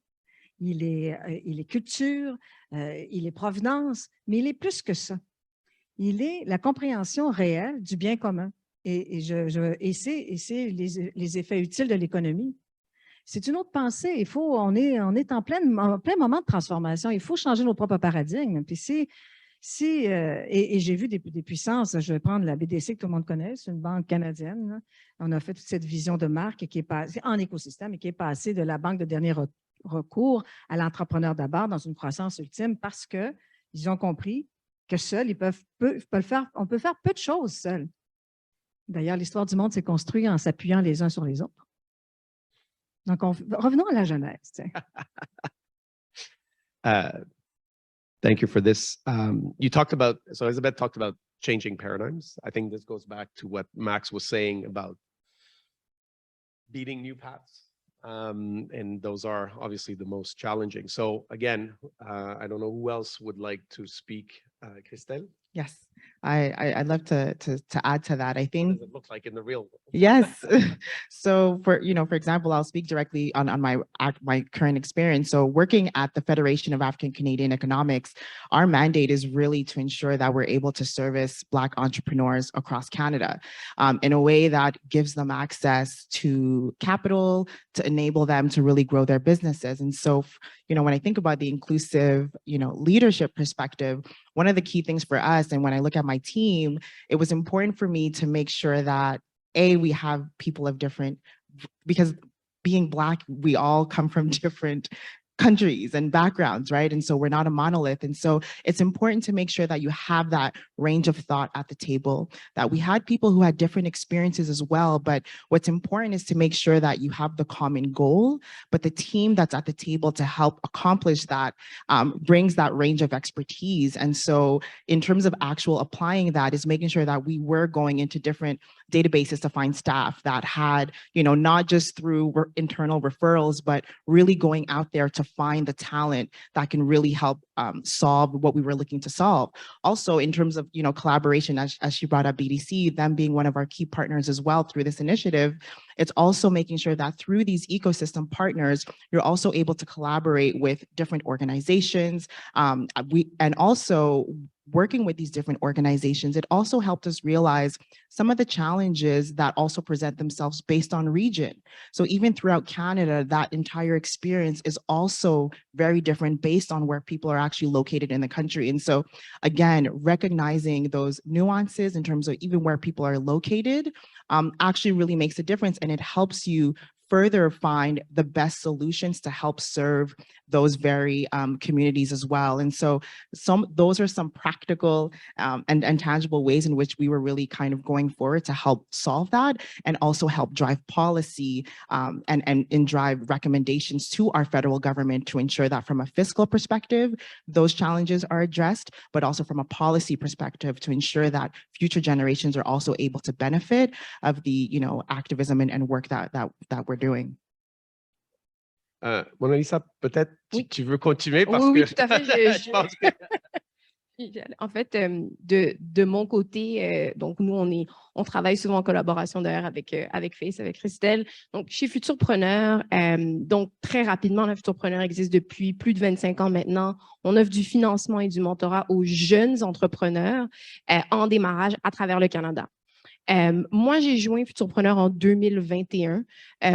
il est culture, il est provenance, mais il est plus que ça. Il est la compréhension réelle du bien commun et c'est les effets utiles de l'économie. C'est une autre pensée. On est en plein moment de transformation. Il faut changer nos propres paradigmes. Puis et j'ai vu des puissances, je vais prendre la BDC que tout le monde connaît, c'est une banque canadienne. Là. On a fait toute cette vision de marque qui est passée en écosystème et qui est passée de la banque de dernier recours à l'entrepreneur d'abord dans une croissance ultime parce qu'ils ont compris que seuls, on peut faire peu de choses seuls. D'ailleurs, l'histoire du monde s'est construite en s'appuyant les uns sur les autres. Donc, revenons à la Genèse. Thank you for this. You talked about, so Elizabeth talked about changing paradigms. I think this goes back to what Max was saying about beating new paths. And those are obviously the most challenging. So again, I don't know who else would like to speak. Christelle? Yes, I'd love to add to that. I think What does it look like in the real world? yes. So for example, I'll speak directly on my current experience. So working at the Federation of African Canadian Economics, our mandate is really to ensure that we're able to service Black entrepreneurs across Canada in a way that gives them access to capital to enable them to really grow their businesses. And so, when I think about the inclusive, leadership perspective, one of the key things for us, and when I look at my team, it was important for me to make sure that we have people of different, because being Black, we all come from different countries and backgrounds, right? And so we're not a monolith. And so it's important to make sure that you have that range of thought at the table, that we had people who had different experiences as well. But what's important is to make sure that you have the common goal, but the team that's at the table to help accomplish that brings that range of expertise. And so in terms of actual applying that is making sure that we were going into different databases to find staff that had, not just through internal referrals, but really going out there to find the talent that can really help solve what we were looking to solve. Also, in terms of, collaboration, as she brought up BDC, them being one of our key partners as well through this initiative, it's also making sure that through these ecosystem partners, you're also able to collaborate with different organizations. And also working with these different organizations, it also helped us realize some of the challenges that also present themselves based on region. So even throughout Canada, that entire experience is also very different based on where people are actually located in the country. And so again, recognizing those nuances in terms of even where people are located actually really makes a difference, and it helps you further find the best solutions to help serve those very communities as well. And so those are some practical and tangible ways in which we were really kind of going forward to help solve that, and also help drive policy and drive recommendations to our federal government to ensure that from a fiscal perspective, those challenges are addressed, but also from a policy perspective to ensure that future generations are also able to benefit of the activism and work that we're doing. Mona Lisa, peut-être Oui. tu veux continuer parce Oui, que tout à fait. je pense que En fait, de mon côté, donc nous, on travaille souvent en collaboration d'ailleurs avec Face, avec Christelle. Donc, chez Futurpreneur, donc très rapidement, la Futurpreneur existe depuis plus de 25 ans maintenant. On offre du financement et du mentorat aux jeunes entrepreneurs en démarrage à travers le Canada. Moi, j'ai joint Futurpreneur en 2021,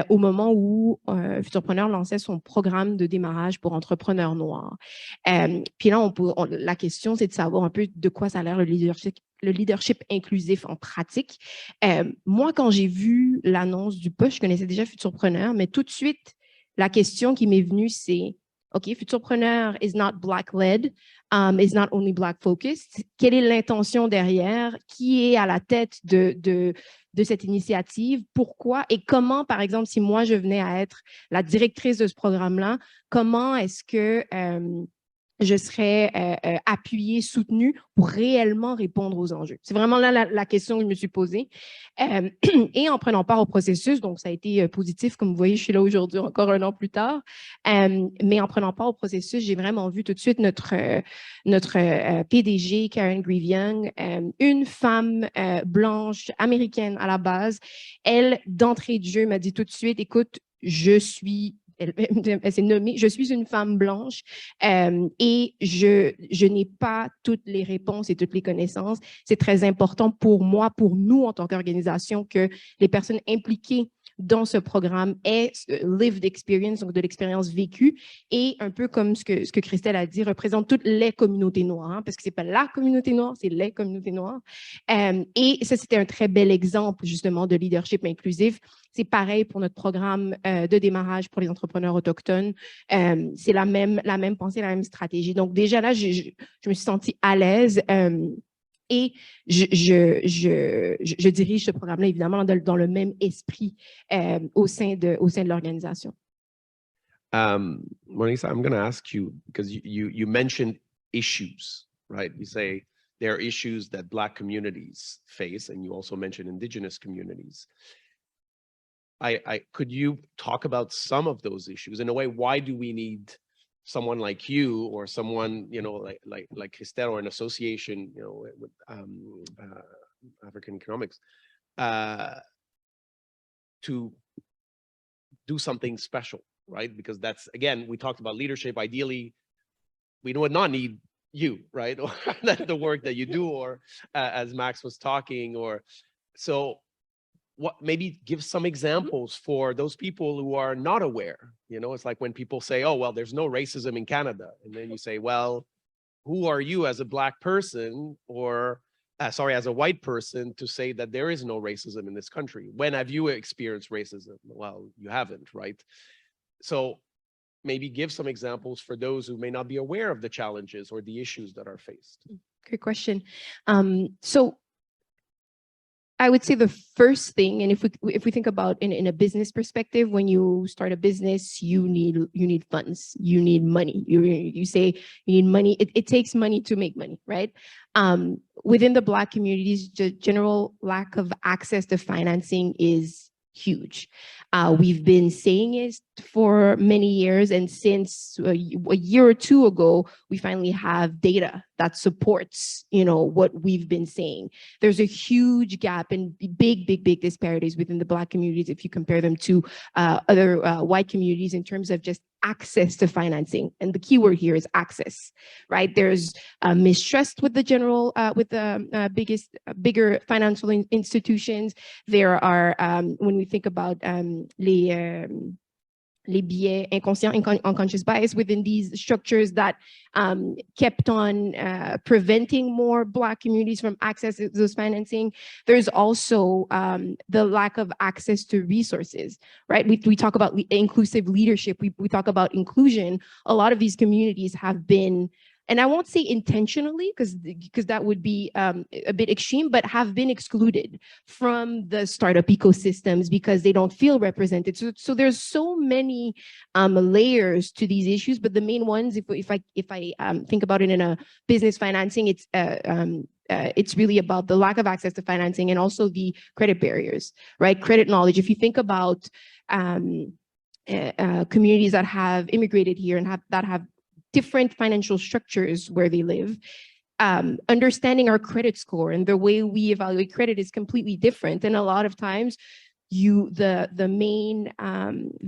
au moment où Futurpreneur lançait son programme de démarrage pour entrepreneurs noirs. Puis là, la question, c'est de savoir un peu de quoi ça a l'air le leadership inclusif en pratique. Moi, quand j'ai vu l'annonce du poste, je connaissais déjà Futurpreneur, mais tout de suite, la question qui m'est venue, c'est OK, Futurpreneur is not Black-led, is not only Black-focused. Quelle est l'intention derrière? Qui est à la tête de cette initiative? Pourquoi? Et comment, par exemple, si moi, je venais à être la directrice de ce programme-là, comment est-ce que je serais appuyée, soutenue pour réellement répondre aux enjeux? C'est vraiment là la question que je me suis posée. Et en prenant part au processus, donc ça a été positif, comme vous voyez, je suis là aujourd'hui encore un an plus tard, mais en prenant part au processus, j'ai vraiment vu tout de suite notre PDG, Karen Grieve-Young, une femme blanche, américaine à la base. Elle, d'entrée de jeu, m'a dit tout de suite, écoute, elle s'est nommée, je suis une femme blanche et je n'ai pas toutes les réponses et toutes les connaissances. C'est très important pour moi, pour nous en tant qu'organisation, que les personnes impliquées dans ce programme aient lived experience, donc de l'expérience vécue, et un peu comme ce que Christelle a dit, représente toutes les communautés noires, hein, parce que c'est pas la communauté noire, c'est les communautés noires. Et ça, c'était un très bel exemple justement de leadership inclusif. C'est pareil pour notre programme de démarrage pour les entrepreneurs autochtones. C'est la même pensée, la même stratégie. Donc déjà là, je me suis sentie à l'aise. Et je dirige ce programme-là, évidemment, dans le même esprit au sein de l'organisation. Monisa, I'm going to ask you, because you mentioned issues, right? You say there are issues that Black communities face, and you also mentioned Indigenous communities. Could you talk about some of those issues? In a way, why do we need someone like you, or someone, like Christelle, or an association, with African economics, to do something special, right? Because that's, again, we talked about leadership. Ideally, we would not need you, right? Or the work that you do, or as Max was talking, or so. Maybe give some examples for those people who are not aware. It's like when people say, oh, well, there's no racism in Canada. And then you say, well, who are you as a Black person, or as a white person, to say that there is no racism in this country? When have you experienced racism? Well, you haven't, right? So maybe give some examples for those who may not be aware of the challenges or the issues that are faced. Good question. So I would say the first thing, and if we think about in a business perspective, when you start a business, you need funds, you need money. You say you need money. It takes money to make money, right? Within the Black communities, the general lack of access to financing is huge. We've been saying it for many years, and since a year or two ago, we finally have data that supports, what we've been saying. There's a huge gap and big disparities within the Black communities if you compare them to other white communities in terms of just access to financing. And the key word here is access, right? There's mistrust with the general, with the bigger financial institutions. There are, when we think about les biais inconscient, unconscious bias within these structures that kept on preventing more Black communities from accessing those financing. There's also the lack of access to resources, right? We talk about inclusive leadership. We talk about inclusion. A lot of these communities have been, and I won't say intentionally because that would be a bit extreme, but have been excluded from the startup ecosystems because they don't feel represented. So there's so many layers to these issues, but the main ones, if I think about it in a business financing, it's really about the lack of access to financing and also the credit barriers, right? Credit knowledge. If you think about communities that have immigrated here and have different financial structures where they live, understanding our credit score and the way we evaluate credit is completely different. And a lot of times the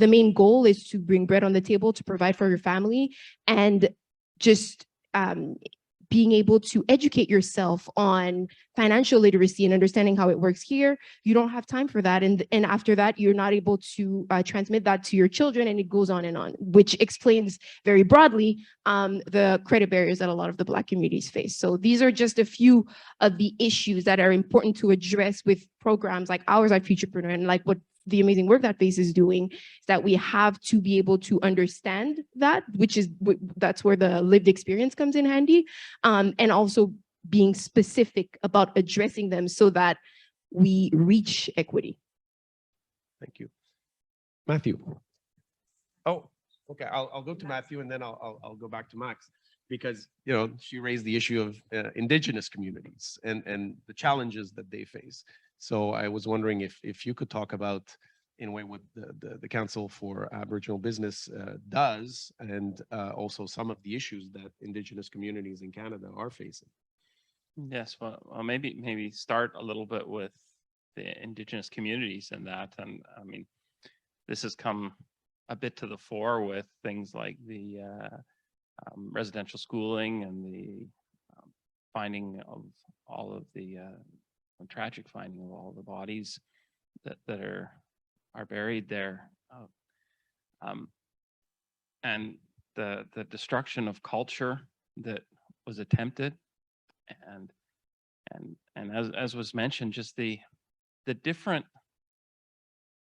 main goal is to bring bread on the table, to provide for your family, and just being able to educate yourself on financial literacy and understanding how it works here. You don't have time for that. And after that, you're not able to transmit that to your children, and it goes on, which explains very broadly the credit barriers that a lot of the Black communities face. So these are just a few of the issues that are important to address with programs like ours at Futurepreneur, and like what the amazing work that FACE is doing, is that we have to be able to understand that, that's where the lived experience comes in handy, and also being specific about addressing them so that we reach equity. Thank you. Matthew. Oh, okay. I'll go to Matthew and then I'll go back to Max, because she raised the issue of Indigenous communities and the challenges that they face. So I was wondering if you could talk about, in a way, what the Council for Aboriginal Business does, and also some of the issues that Indigenous communities in Canada are facing. Yes, well, maybe start a little bit with the Indigenous communities and that. And I mean, this has come a bit to the fore with things like the residential schooling and the finding of all of the tragic finding of all the bodies that are buried there, and the destruction of culture that was attempted, and as was mentioned, just the different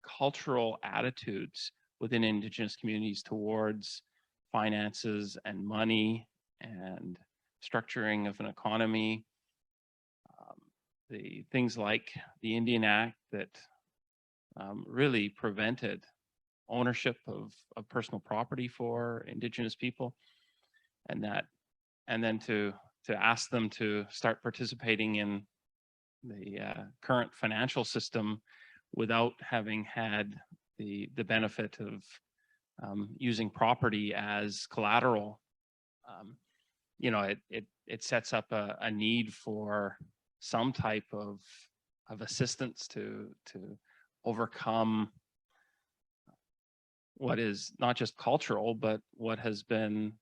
cultural attitudes within Indigenous communities towards finances and money and structuring of an economy. The things like the Indian Act that really prevented ownership of personal property for Indigenous people, and then to ask them to start participating in the current financial system without having had the benefit of using property as collateral. It sets up a need for some type of assistance to overcome what is not just cultural, but what has been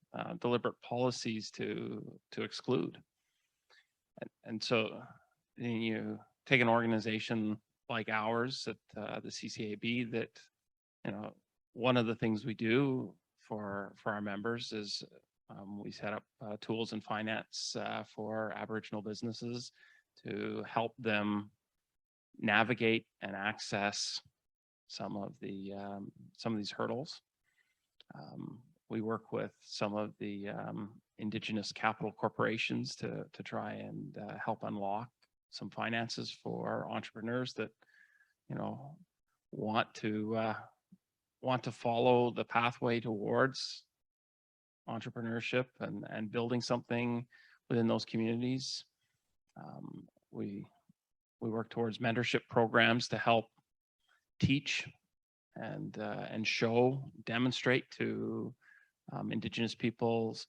deliberate policies to exclude. And so you take an organization like ours at the CCAB, that one of the things we do for our members is we set up tools and finance for Aboriginal businesses to help them navigate and access some of these hurdles. We work with some of the Indigenous capital corporations to try and help unlock some finances for entrepreneurs that want to follow the pathway towards entrepreneurship and building something within those communities. We work towards mentorship programs to help teach and show, demonstrate to Indigenous peoples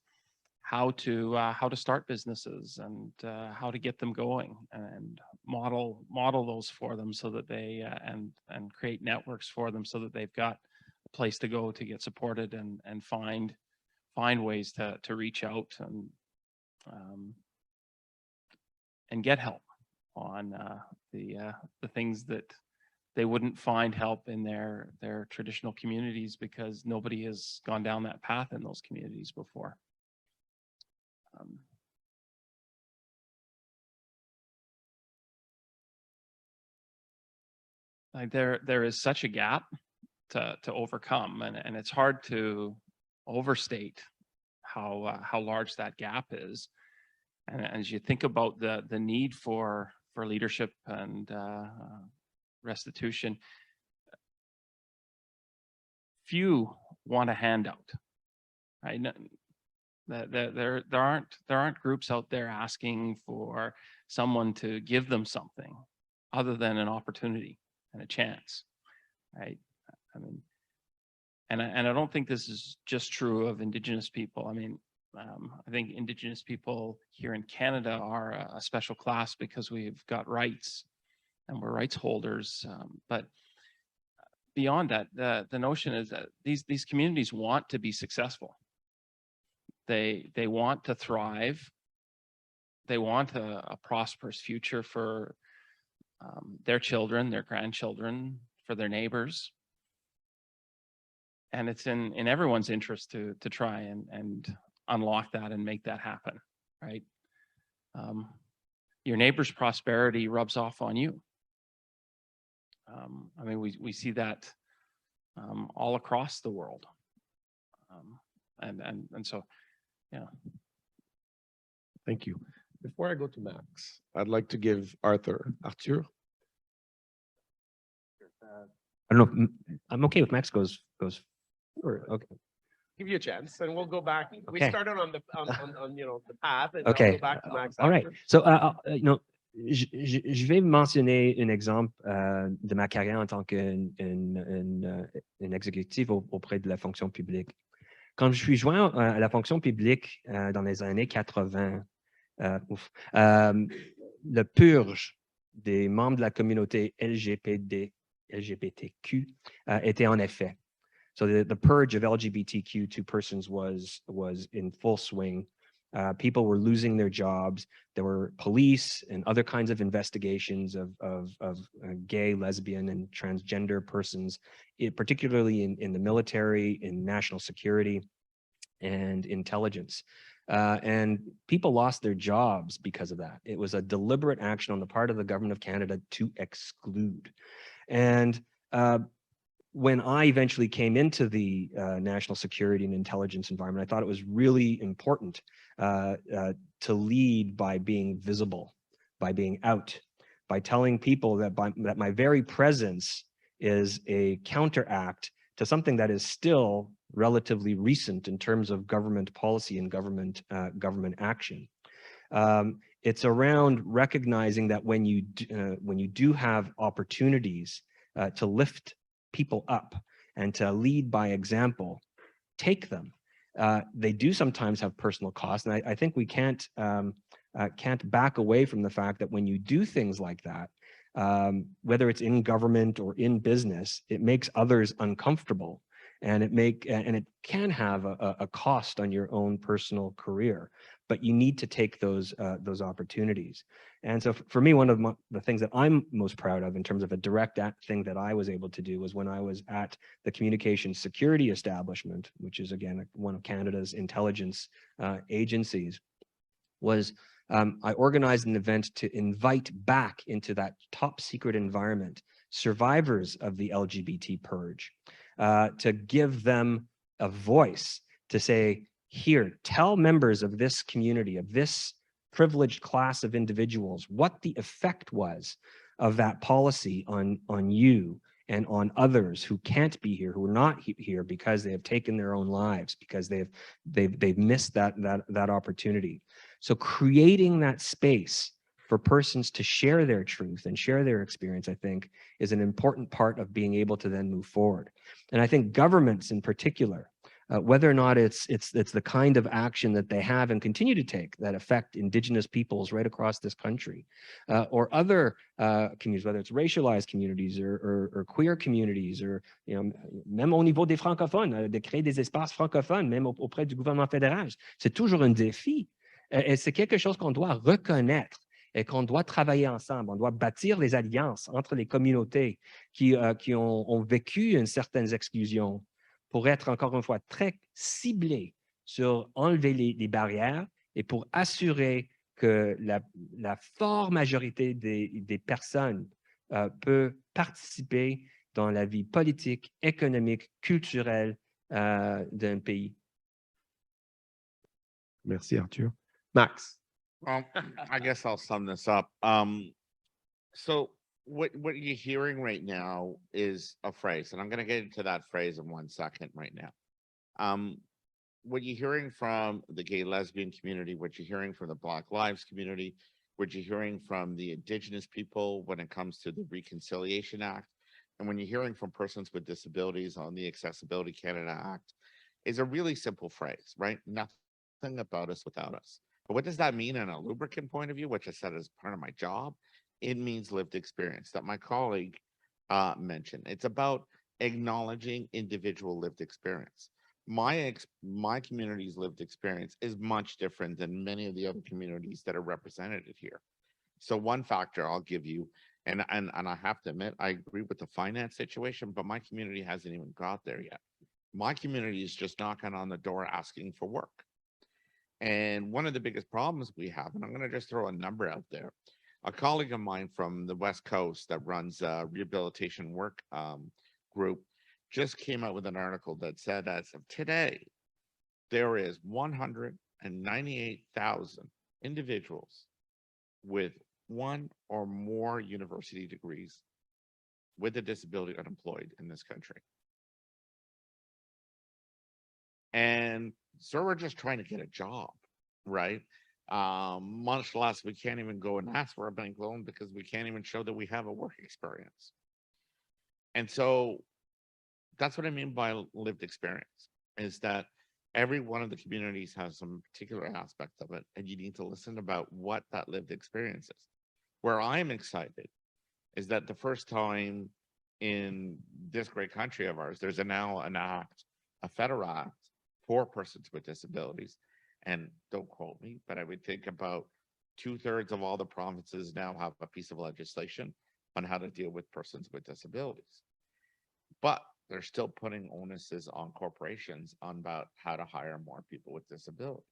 how to start businesses and how to get them going, and model those for them so that they and create networks for them so that they've got a place to go to get supported and find ways to reach out and get help on the things that they wouldn't find help in their traditional communities because nobody has gone down that path in those communities before. Like there is such a gap to overcome, and it's hard to overstate how large that gap is. And as you think about the need for leadership and restitution, few want a handout. Right? There aren't groups out there asking for someone to give them something other than an opportunity and a chance, right? I mean, and I don't think this is just true of Indigenous people. I mean, I think Indigenous people here in Canada are a special class because we've got rights and we're rights holders. But beyond that, the notion is that these communities want to be successful. They want to thrive. They want a prosperous future for their children, their grandchildren, for their neighbors. And it's in everyone's interest to try and unlock that and make that happen, right? Your neighbor's prosperity rubs off on you. I mean, we see that all across the world. And so, yeah. Thank you. Before I go to Max, I'd like to give Arthur. I don't know. I'm okay with Max goes. Okay. Give you a chance, and we'll go back. We Okay. started on the the path, and Okay. I'll go back to Max. All right. after. So, je vais mentionner un exemple de ma carrière en tant qu'un exécutif auprès de la fonction publique. Quand je suis joint à la fonction publique dans les années 80, le purge des membres de la communauté LGBTQ était en effet. So the purge of LGBTQ2 persons was in full swing. People were losing their jobs. There were police and other kinds of investigations of gay, lesbian, and transgender persons, particularly in the military, in national security, and intelligence. And people lost their jobs because of that. It was a deliberate action on the part of the government of Canada to exclude. And when I eventually came into the national security and intelligence environment, I thought it was really important to lead by being visible, by being out, by telling people that that my very presence is a counteract to something that is still relatively recent in terms of government policy and government action. It's around recognizing that when you do have opportunities to lift people up and to lead by example, take them. They do sometimes have personal costs, and I think we can't back away from the fact that when you do things like that, whether it's in government or in business, it makes others uncomfortable, and it can have a cost on your own personal career. But you need to take those opportunities. And so for me, one of the things that I'm most proud of in terms of a direct thing that I was able to do was when I was at the Communications Security Establishment, which is again one of Canada's intelligence agencies, was I organized an event to invite back into that top secret environment survivors of the LGBT purge, to give them a voice, to say, here, tell members of this community, of this privileged class of individuals, what the effect was of that policy on you and on others who can't be here, who are not here because they have taken their own lives, because they've missed that opportunity. So creating that space for persons to share their truth and share their experience, I think, is an important part of being able to then move forward. And I think governments in particular, whether or not it's the kind of action that they have and continue to take that affect Indigenous peoples right across this country, or other communities, whether it's racialized communities or queer communities, or même au niveau des francophones, de créer des espaces francophones, même auprès du gouvernement fédéral, c'est toujours un défi. Et c'est quelque chose qu'on doit reconnaître et qu'on doit travailler ensemble. On doit bâtir les alliances entre les communautés qui ont vécu une certaine exclusion, pour être, encore une fois, très ciblé sur enlever les barrières et pour assurer que la forte majorité des personnes peut participer dans la vie politique, économique, culturelle d'un pays. Merci, Arthur. Max. Well, I guess I'll sum this up. So what you're hearing right now is a phrase, and I'm going to get into that phrase in 1 second right now. What you're hearing from the gay lesbian community, what you're hearing from the Black Lives community, what you're hearing from the Indigenous people when it comes to the Reconciliation Act, and when you're hearing from persons with disabilities on the Accessibility Canada Act, is a really simple phrase, right? Nothing about us without us. But what does that mean in a lubricant point of view, which I said is part of my job? It means lived experience that my colleague mentioned. It's about acknowledging individual lived experience. My community's lived experience is much different than many of the other communities that are represented here. So one factor I'll give you, and I have to admit, I agree with the finance situation, but my community hasn't even got there yet. My community is just knocking on the door asking for work. And one of the biggest problems we have, and I'm going to just throw a number out there, a colleague of mine from the West Coast that runs a rehabilitation work group just came out with an article that said as of today, there is 198,000 individuals with one or more university degrees with a disability unemployed in this country. And so we're just trying to get a job, right? Much less we can't even go and ask for a bank loan because we can't even show that we have a work experience. And so that's what I mean by lived experience, is that every one of the communities has some particular aspect of it, and you need to listen about what that lived experience is. Where I'm excited is that the first time in this great country of ours, there's now an act, a federal act for persons with disabilities. And don't quote me, but I would think about 2/3 of all the provinces now have a piece of legislation on how to deal with persons with disabilities. But they're still putting onuses on corporations on about how to hire more people with disabilities.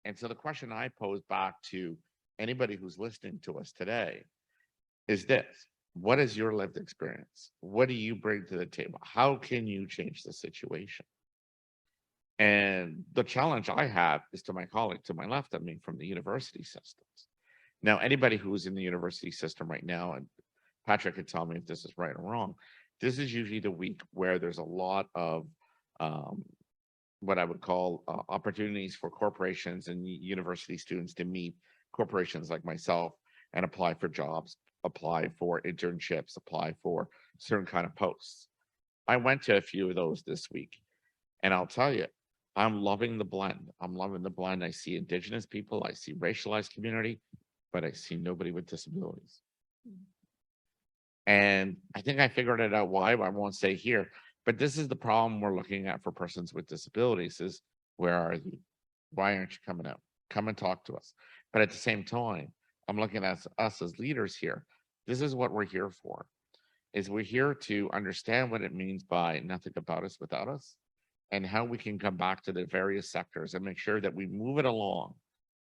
And so the question I pose back to anybody who's listening to us today is this: what is your lived experience? What do you bring to the table? How can you change the situation? And the challenge I have is to my colleague to my left of me from the university systems. Now, anybody who's in the university system right now, and Patrick could tell me if this is right or wrong, this is usually the week where there's a lot of what I would call opportunities for corporations and university students to meet corporations like myself and apply for jobs, apply for internships, apply for certain kind of posts. I went to a few of those this week, and I'll tell you, I'm loving the blend. I'm loving the blend. I see Indigenous people, I see racialized community, but I see nobody with disabilities. And I think I figured it out why, but I won't say here. But this is the problem we're looking at for persons with disabilities is, where are you? Why aren't you coming out? Come and talk to us. But at the same time, I'm looking at us as leaders here. This is what we're here for, is we're here to understand what it means by nothing about us without us, and how we can come back to the various sectors and make sure that we move it along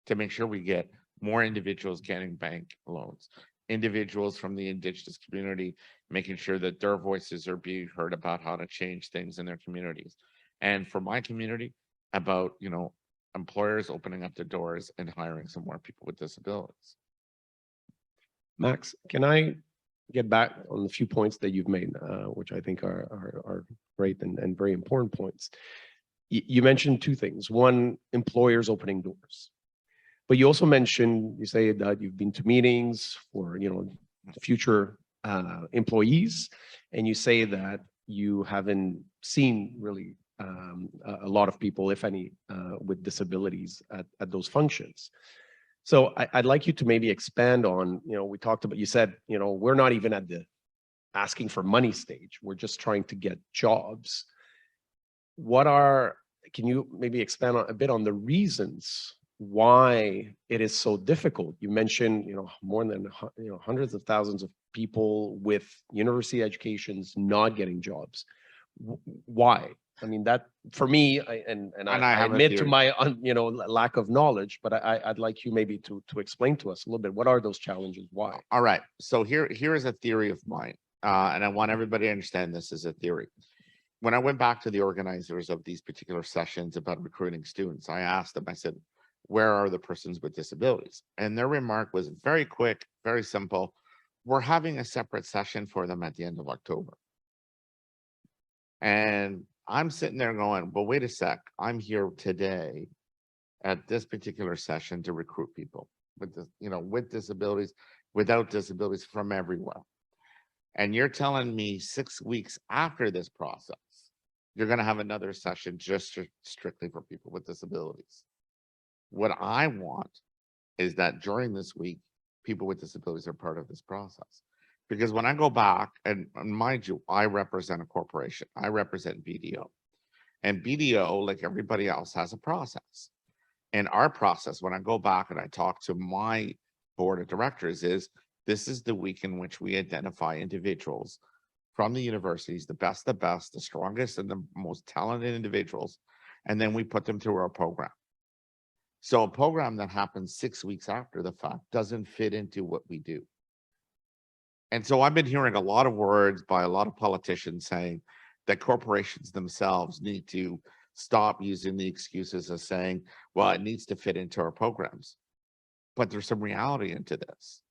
to make sure we get more individuals getting bank loans, individuals from the Indigenous community, making sure that their voices are being heard about how to change things in their communities. And for my community, about, employers opening up their doors and hiring some more people with disabilities. Max, can I get back on the few points that you've made, which I think are great and very important points. You mentioned two things. One, employers opening doors. But you also mentioned, you say that you've been to meetings for, future employees, and you say that you haven't seen really a lot of people, if any, with disabilities at those functions. So I'd like you to maybe expand on, we talked about, you said, we're not even at the asking for money stage. We're just trying to get jobs. Can you maybe expand a bit on the reasons why it is so difficult? You mentioned, more than, hundreds of thousands of people with university educations not getting jobs. Why? I mean, that for me, I admit to my lack of knowledge, but I'd like you maybe to explain to us a little bit, what are those challenges? Why? All right. So here is a theory of mine, and I want everybody to understand this as a theory. When I went back to the organizers of these particular sessions about recruiting students, I asked them, I said, where are the persons with disabilities? And their remark was very quick, very simple. We're having a separate session for them at the end of October. And I'm sitting there going, well, wait a sec. I'm here today at this particular session to recruit people with with disabilities, without disabilities, from everywhere. And you're telling me 6 weeks after this process, you're going to have another session just strictly for people with disabilities. What I want is that during this week, people with disabilities are part of this process. Because when I go back, and mind you, I represent a corporation. I represent BDO. And BDO, like everybody else, has a process. And our process, when I go back and I talk to my board of directors, is this is the week in which we identify individuals from the universities, the strongest and the most talented individuals, and then we put them through our program. So a program that happens 6 weeks after the fact doesn't fit into what we do. And so I've been hearing a lot of words by a lot of politicians saying that corporations themselves need to stop using the excuses of saying, well, it needs to fit into our programs. But there's some reality into this.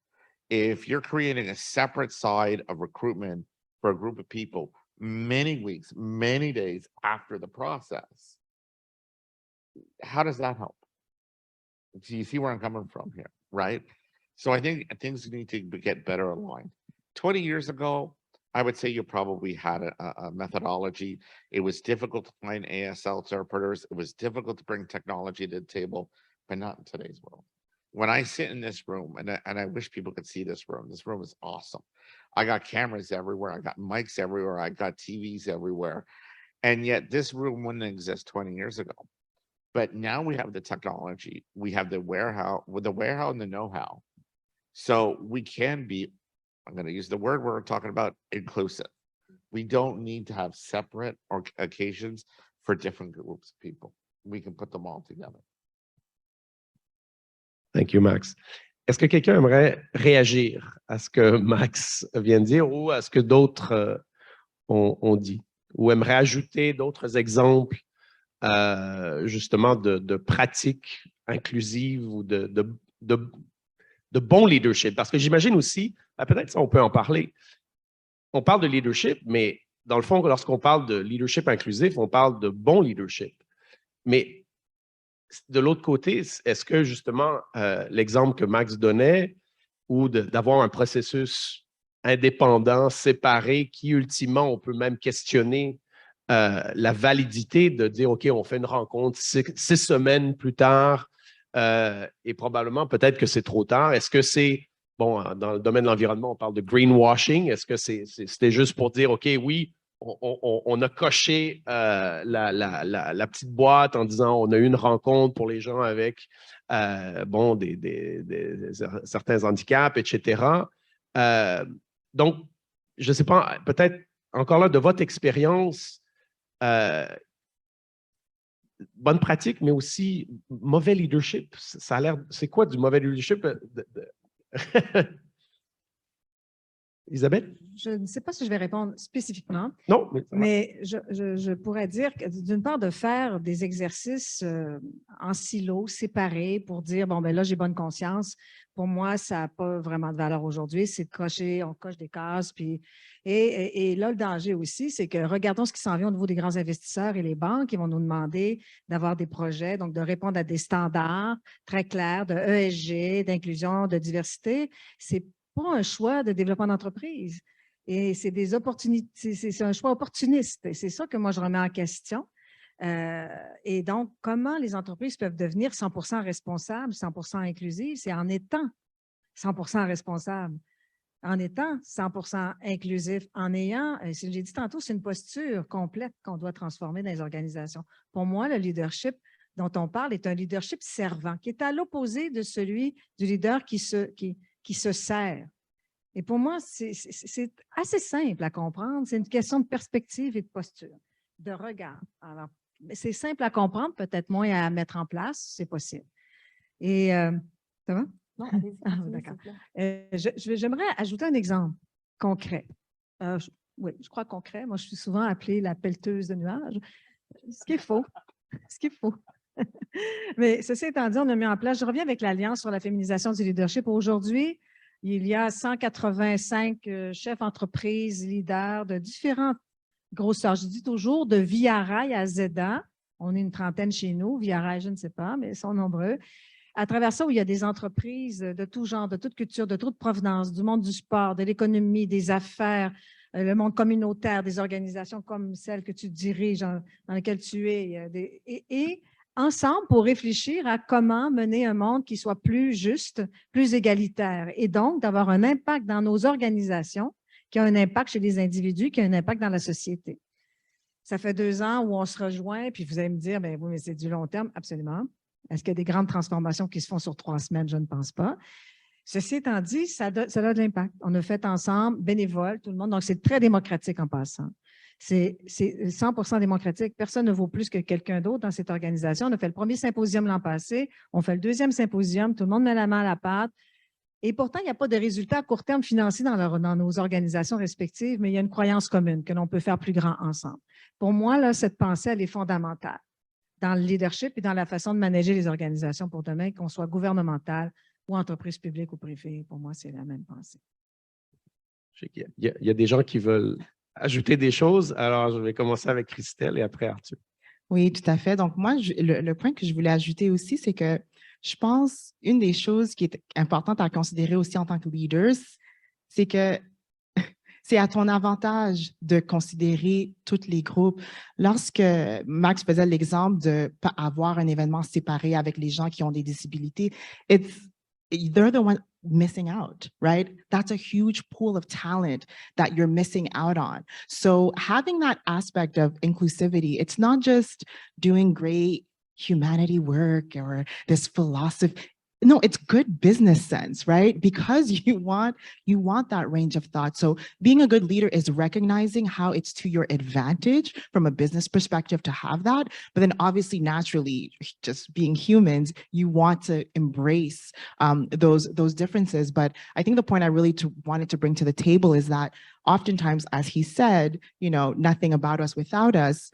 If you're creating a separate side of recruitment for a group of people many weeks, many days after the process, how does that help? Do you see where I'm coming from here, right? So I think things need to get better aligned. 20 years ago, I would say you probably had a methodology. It was difficult to find ASL interpreters. It was difficult to bring technology to the table, but not in today's world. When I sit in this room, and I wish people could see this room is awesome. I got cameras everywhere. I got mics everywhere. I got TVs everywhere. And yet this room wouldn't exist 20 years ago. But now we have the technology. We have the warehouse and the know-how. So we can be, I'm going to use the word we're talking about, inclusive. We don't need to have separate occasions for different groups of people. We can put them all together. Thank you, Max. Est-ce que quelqu'un aimerait réagir à ce que Max vient de dire ou à ce que d'autres ont dit, ou aimerait ajouter d'autres exemples justement de pratiques inclusives ou de bon leadership? Parce que j'imagine aussi, peut-être ça on peut en parler, on parle de leadership, mais dans le fond, lorsqu'on parle de leadership inclusif, on parle de bon leadership. Mais de l'autre côté, est-ce que justement l'exemple que Max donnait, ou d'avoir un processus indépendant, séparé, qui ultimement on peut même questionner la validité de dire, OK, on fait une rencontre 6 semaines plus tard et probablement peut-être que c'est trop tard. Est-ce que c'est, bon, dans le domaine de l'environnement, on parle de greenwashing. Est-ce que c'était juste pour dire, OK, oui, on a coché la petite boîte en disant on a eu une rencontre pour les gens avec bon, certains handicaps, etc. Donc, je ne sais pas, peut-être encore là, de votre expérience, bonne pratique, mais aussi mauvais leadership. Ça a l'air, c'est quoi du mauvais leadership? Isabelle? Je ne sais pas si je vais répondre spécifiquement, Non, mais je pourrais dire que d'une part, de faire des exercices en silo, séparés, pour dire, bon, ben là, j'ai bonne conscience. Pour moi, ça n'a pas vraiment de valeur aujourd'hui. C'est de cocher, on coche des cases. Puis, et là, le danger aussi, c'est que regardons ce qui s'en vient au niveau des grands investisseurs et les banques qui vont nous demander d'avoir des projets, donc de répondre à des standards très clairs de ESG, d'inclusion, de diversité. C'est pas un choix de développement d'entreprise. Et c'est des opportunités, c'est un choix opportuniste. Et c'est ça que moi, je remets en question. Et donc, comment les entreprises peuvent devenir 100% responsables, 100% inclusives? C'est en étant 100% responsables, en étant 100% inclusif, en ayant, j'ai dit tantôt, c'est une posture complète qu'on doit transformer dans les organisations. Pour moi, le leadership dont on parle est un leadership servant, qui est à l'opposé de celui du leader qui se sert. Et pour moi, c'est assez simple à comprendre. C'est une question de perspective et de posture, de regard. Alors, c'est simple à comprendre, peut-être moins à mettre en place, c'est possible. Et ça va? Non, d'accord. J'aimerais ajouter un exemple concret. Oui, je crois concret. Moi, je suis souvent appelée la pelleteuse de nuages, ce qui est faux. Ce qui est faux. Mais ceci étant dit, on a mis en place, je reviens avec l'Alliance sur la féminisation du leadership. Aujourd'hui, il y a 185 chefs d'entreprise, leaders de différentes grosseurs. Je dis toujours de Via Rail à Zeda. On est une trentaine chez nous. Via Rail, je ne sais pas, mais ils sont nombreux. À travers ça, où il y a des entreprises de tout genre, de toute culture, de toute provenance, du monde du sport, de l'économie, des affaires, le monde communautaire, des organisations comme celle que tu diriges, dans laquelle tu es, et ensemble pour réfléchir à comment mener un monde qui soit plus juste, plus égalitaire, et donc d'avoir un impact dans nos organisations, qui a un impact chez les individus, qui a un impact dans la société. Ça fait 2 ans où on se rejoint, puis vous allez me dire, bien oui, mais c'est du long terme, absolument. Est-ce qu'il y a des grandes transformations qui se font sur 3 semaines? Je ne pense pas. Ceci étant dit, ça a de l'impact. On a fait ensemble, bénévoles, tout le monde, donc c'est très démocratique en passant. C'est 100% démocratique. Personne ne vaut plus que quelqu'un d'autre dans cette organisation. On a fait le premier symposium l'an passé, on fait le deuxième symposium, tout le monde met la main à la pâte. Et pourtant, il n'y a pas de résultats à court terme financiers dans nos organisations respectives, mais il y a une croyance commune que l'on peut faire plus grand ensemble. Pour moi, là, cette pensée, elle est fondamentale dans le leadership et dans la façon de manager les organisations pour demain, qu'on soit gouvernemental ou entreprise publique ou privée. Pour moi, c'est la même pensée. Il y a des gens qui veulent ajouter des choses. Alors, je vais commencer avec Christelle et après Arthur. Oui, tout à fait. Donc, moi, le point que je voulais ajouter aussi, c'est que je pense une des choses qui est importante à considérer aussi en tant que leaders, c'est que c'est à ton avantage de considérer tous les groupes. Lorsque Max faisait l'exemple de pas avoir un événement séparé avec les gens qui ont des disabilités, they're the one missing out, right? That's a huge pool of talent that you're missing out on. So having that aspect of inclusivity, it's not just doing great humanity work or this philosophy. No, it's good business sense, right? Because you want that range of thought. So being a good leader is recognizing how it's to your advantage from a business perspective to have that. But then obviously, naturally, just being humans, you want to embrace those differences. But I think the point I really wanted to bring to the table is that oftentimes, as he said, nothing about us without us.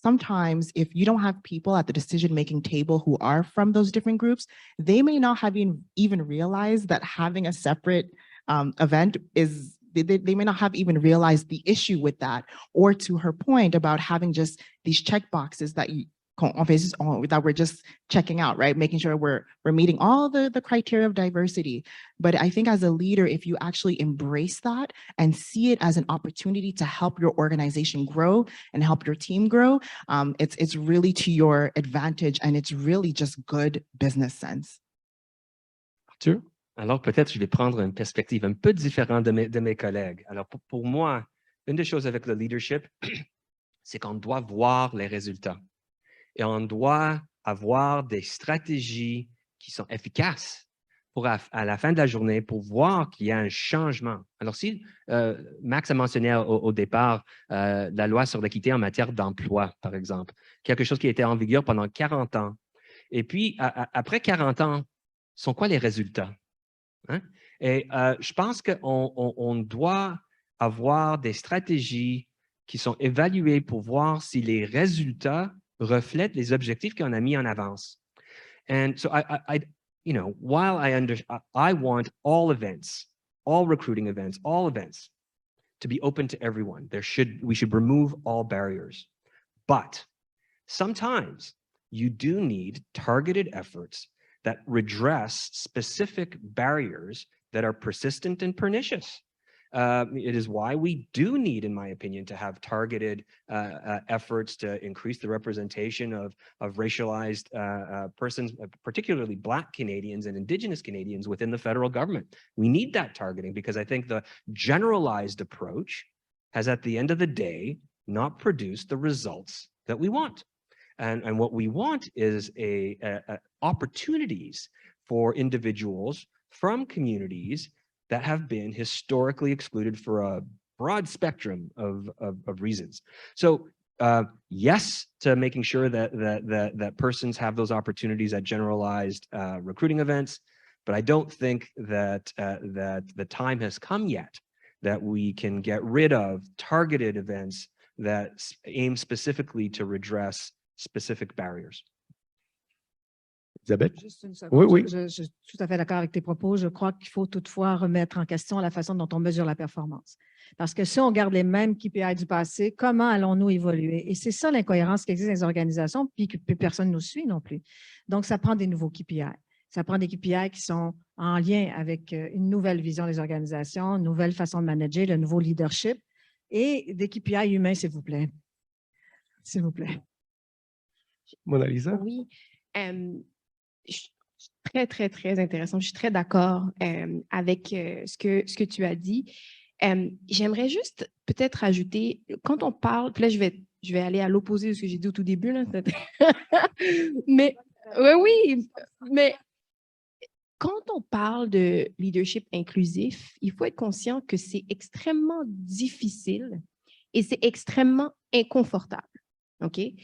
Sometimes if you don't have people at the decision-making table who are from those different groups, they may not have even realized that having a separate event is, they may not have even realized the issue with that, or to her point about having just these check boxes that that we're just checking out, right? Making sure we're meeting all the criteria of diversity. But I think as a leader, if you actually embrace that and see it as an opportunity to help your organization grow and help your team grow, it's really to your advantage and it's really just good business sense. Arthur? Alors peut-être je vais prendre une perspective un peu différente de mes collègues. Alors pour moi, une des choses avec le leadership, c'est qu'on doit voir les résultats. Et on doit avoir des stratégies qui sont efficaces pour, à la fin de la journée, pour voir qu'il y a un changement. Alors, si Max a mentionné au départ la loi sur l'équité en matière d'emploi, par exemple, quelque chose qui était en vigueur pendant 40 ans. Et puis, après 40 ans, sont quoi les résultats? Hein? Et je pense qu'on doit avoir des stratégies qui sont évaluées pour voir si les résultats reflètent les objectifs qu'on a mis en avance. And so while I want all events, all recruiting events, all events to be open to everyone. We should remove all barriers. But sometimes you do need targeted efforts that redress specific barriers that are persistent and pernicious. It is why we do need, in my opinion, to have targeted efforts to increase the representation of racialized persons, particularly Black Canadians and Indigenous Canadians within the federal government. We need that targeting because I think the generalized approach has, at the end of the day, not produced the results that we want. And what we want is opportunities for individuals from communities that have been historically excluded for a broad spectrum of reasons. So yes, to making sure that persons have those opportunities at generalized recruiting events, but I don't think that the time has come yet that we can get rid of targeted events that aim specifically to redress specific barriers. Isabelle? Juste une Oui, seconde. oui. Je suis tout à fait d'accord avec tes propos. Je crois qu'il faut toutefois remettre en question la façon dont on mesure la performance. Parce que si on garde les mêmes KPI du passé, comment allons-nous évoluer? Et c'est ça l'incohérence qui existe dans les organisations, puis que personne ne nous suit non plus. Donc, ça prend des nouveaux KPI. Ça prend des KPI qui sont en lien avec une nouvelle vision des organisations, une nouvelle façon de manager, le nouveau leadership et des KPI humains, s'il vous plaît. S'il vous plaît. Mona Lisa? Oui. Très, très, très intéressant. Je suis très d'accord avec ce que tu as dit. J'aimerais juste peut-être ajouter, quand on parle, puis là, je vais aller à l'opposé de ce que j'ai dit au tout début, là. Mais, oui, mais quand on parle de leadership inclusif, il faut être conscient que c'est extrêmement difficile et c'est extrêmement inconfortable. OK? Puis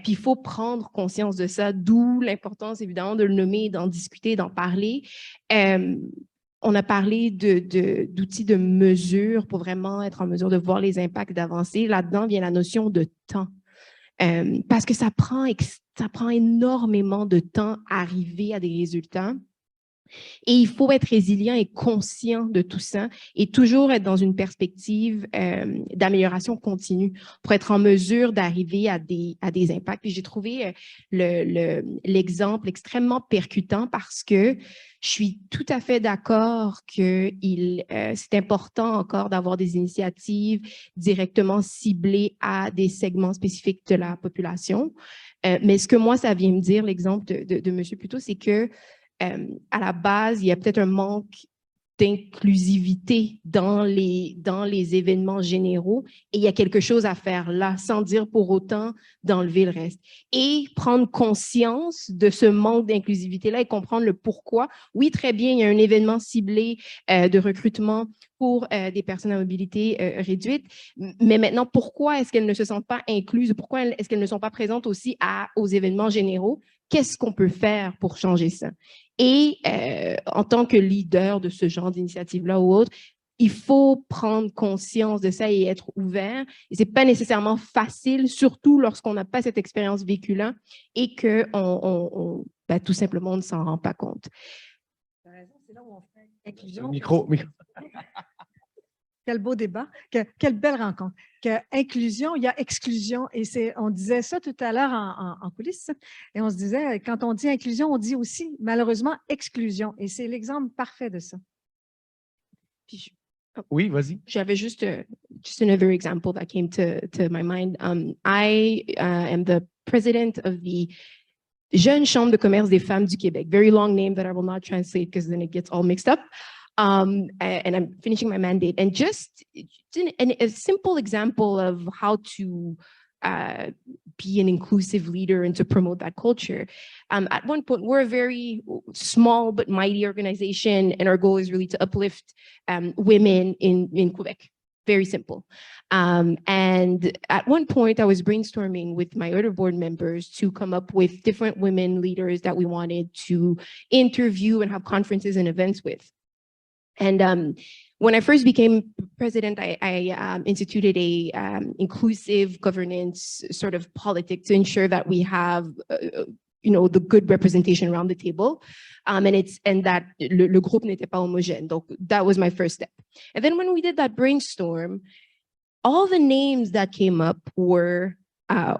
il faut prendre conscience de ça, d'où l'importance, évidemment, de le nommer, d'en discuter, d'en parler. On a parlé d'outils de mesure pour vraiment être en mesure de voir les impacts, d'avancer. Là-dedans vient la notion de temps. Parce que ça prend énormément de temps à arriver à des résultats. Et il faut être résilient et conscient de tout ça et toujours être dans une perspective d'amélioration continue pour être en mesure d'arriver à des impacts. Puis j'ai trouvé l'exemple extrêmement percutant parce que je suis tout à fait d'accord que c'est important encore d'avoir des initiatives directement ciblées à des segments spécifiques de la population. Mais ce que moi, ça vient me dire, l'exemple de monsieur Puteaux, c'est que à la base, il y a peut-être un manque d'inclusivité dans les événements généraux et il y a quelque chose à faire là, sans dire pour autant d'enlever le reste. Et prendre conscience de ce manque d'inclusivité-là et comprendre le pourquoi. Oui, très bien, il y a un événement ciblé de recrutement pour des personnes à mobilité réduite, mais maintenant, pourquoi est-ce qu'elles ne se sentent pas incluses? Pourquoi est-ce qu'elles ne sont pas présentes aussi aux événements généraux? Qu'est-ce qu'on peut faire pour changer ça? Et en tant que leader de ce genre d'initiative-là ou autre, il faut prendre conscience de ça et être ouvert. Et ce n'est pas nécessairement facile, surtout lorsqu'on n'a pas cette expérience vécue-là et que tout simplement, on ne s'en rend pas compte. Tu as raison, c'est là où on fait inclusion. Micro. Quel beau débat, quelle belle rencontre. Inclusion, il y a exclusion. Et on disait ça tout à l'heure en coulisses. Et on se disait, quand on dit inclusion, on dit aussi malheureusement exclusion. Et c'est l'exemple parfait de ça. Oui, vas-y. J'avais just another example that came to my mind. I am the president of the Jeune Chambre de commerce des femmes du Québec. Very long name that I will not translate because then it gets all mixed up. And I'm finishing my mandate. And just a simple example of how to be an inclusive leader and to promote that culture. At one point, we're a very small but mighty organization, and our goal is really to uplift women in Quebec. Very simple. And at one point, I was brainstorming with my other board members to come up with different women leaders that we wanted to interview and have conferences and events with. And when I first became president, I instituted a inclusive governance sort of politic to ensure that we have, the good representation around the table, and that le groupe n'était pas homogène. Donc that was my first step. And then when we did that brainstorm, all the names that came up were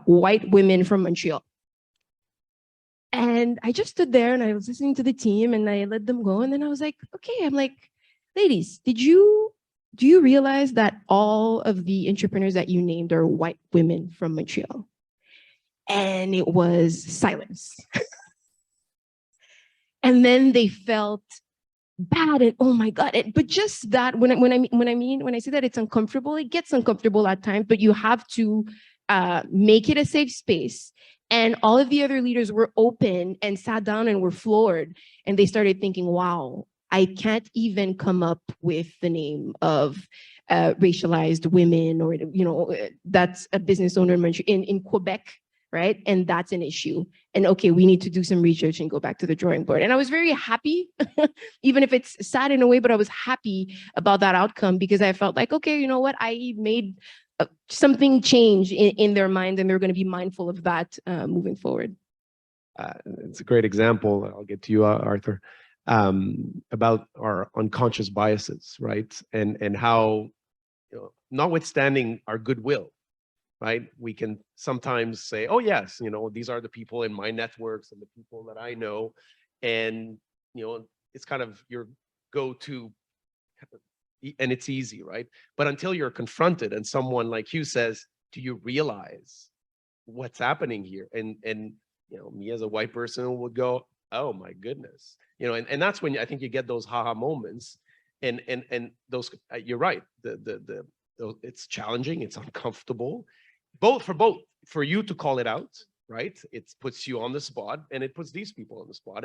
white women from Montreal. And I just stood there and I was listening to the team and I let them go. And then I was like, okay, I'm like, ladies, do you realize that all of the entrepreneurs that you named are white women from Montreal? And it was silence. And then they felt bad and oh my God. But just that when I say that it's uncomfortable, it gets uncomfortable at times, but you have to make it a safe space. And all of the other leaders were open and sat down and were floored. And they started thinking, wow, I can't even come up with the name of racialized women, or, that's a business owner in Quebec, right? And that's an issue. And okay, we need to do some research and go back to the drawing board. And I was very happy, even if it's sad in a way, but I was happy about that outcome because I felt like, okay, you know what? I made something change in their mind, and they're going to be mindful of that moving forward. It's a great example. I'll get to you, Arthur, about our unconscious biases, right? And how, notwithstanding our goodwill, right? We can sometimes say, oh yes, these are the people in my networks and the people that I know. And, it's kind of your go-to, and it's easy, right? But until you're confronted and someone like you says, do you realize what's happening here? And me as a white person would go, oh my goodness, and that's when I think you get those haha moments, and those, you're right, it's challenging, it's uncomfortable, both for you to call it out, right? It puts you on the spot, and it puts these people on the spot,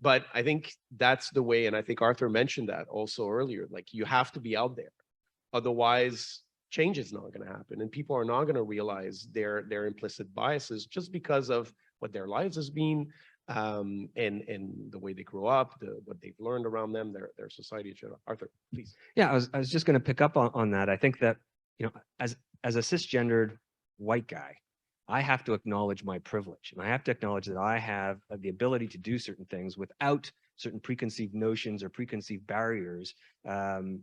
but I think that's the way, and I think Arthur mentioned that also earlier, like you have to be out there, otherwise change is not going to happen, and people are not going to realize their implicit biases just because of what their lives has been, and the way they grow up, what they've learned around them, their society, etc. Arthur, please. Yeah, I was just going to pick up on that. I think that, as a cisgendered white guy, I have to acknowledge my privilege, and I have to acknowledge that I have the ability to do certain things without certain preconceived notions or preconceived barriers, and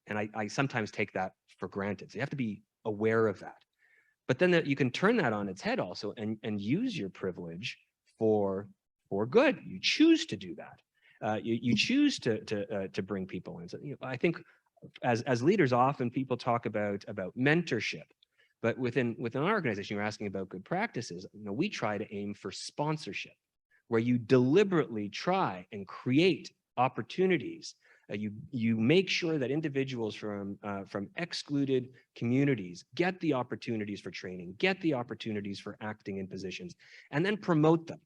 I sometimes take that for granted. So you have to be aware of that. But then you can turn that on its head also and use your privilege for good. You choose to do that. You choose to bring people in. So, I think as leaders, often people talk about mentorship, but within our organization, you're asking about good practices. We try to aim for sponsorship, where you deliberately try and create opportunities. You make sure that individuals from excluded communities get the opportunities for training, get the opportunities for acting in positions, and then promote them.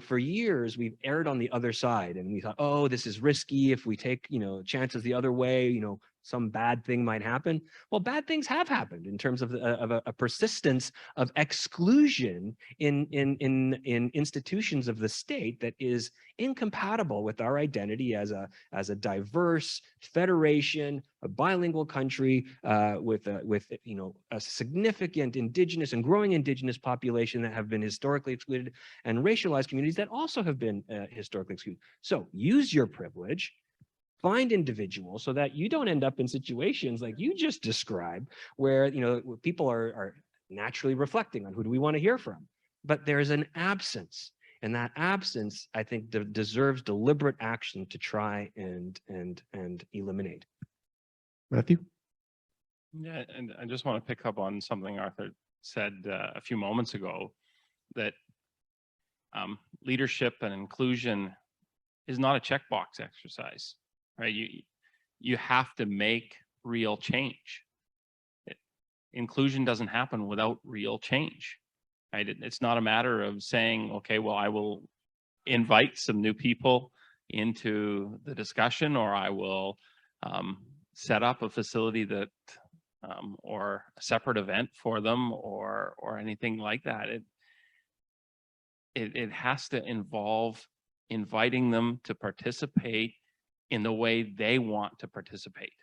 For years, we've erred on the other side, and we thought, oh, this is risky. If we take, chances the other way, some bad thing might happen. Well, bad things have happened in terms of a persistence of exclusion in institutions of the state that is incompatible with our identity as a diverse federation, a bilingual country with a significant indigenous and growing indigenous population that have been historically excluded, and racialized communities that also have been historically excluded. So use your privilege. Find individuals so that you don't end up in situations like you just described, where people are naturally reflecting on who do we want to hear from, but there's an absence, and that absence, I think, deserves deliberate action to try and eliminate. Matthew? Yeah, and I just want to pick up on something Arthur said a few moments ago, that leadership and inclusion is not a checkbox exercise. Right, you have to make real change. Inclusion doesn't happen without real change. Right, it's not a matter of saying, okay, well, I will invite some new people into the discussion, or I will set up a facility that or a separate event for them, or anything like that. It has to involve inviting them to participate in the way they want to participate,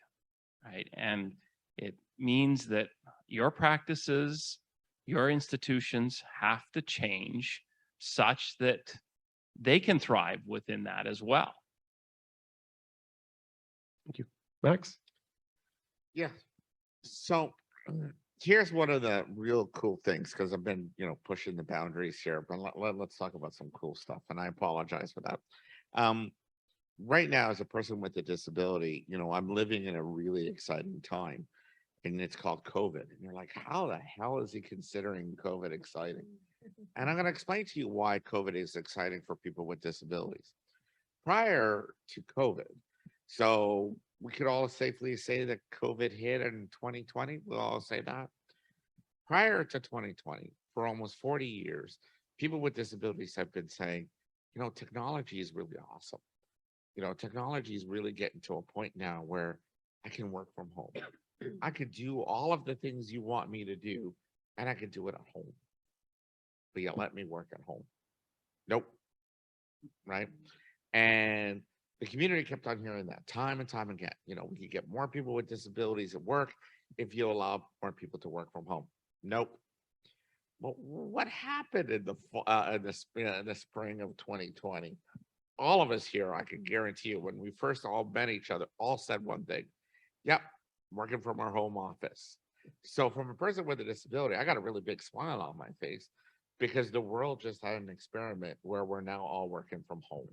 right? And it means that your practices, your institutions have to change such that they can thrive within that as well. Thank you. Max? Yeah. So here's one of the real cool things, because I've been, pushing the boundaries here, but let's talk about some cool stuff. And I apologize for that. Right now, as a person with a disability, I'm living in a really exciting time, and it's called COVID. And you're like, how the hell is he considering COVID exciting? And I'm going to explain to you why COVID is exciting for people with disabilities. Prior to COVID, so we could all safely say that COVID hit in 2020. We'll all say that. Prior to 2020, for almost 40 years, people with disabilities have been saying, technology is really awesome. Technology is really getting to a point now where I can work from home. I could do all of the things you want me to do, and I could do it at home. But you let me work at home. Nope. Right. And the community kept on hearing that time and time again. We could get more people with disabilities at work if you allow more people to work from home. Nope. Well, what happened in the spring of 2020? All of us here, I can guarantee you, when we first all met each other, all said one thing. Yep, working from our home office. So from a person with a disability, I got a really big smile on my face, because the world just had an experiment where we're now all working from home.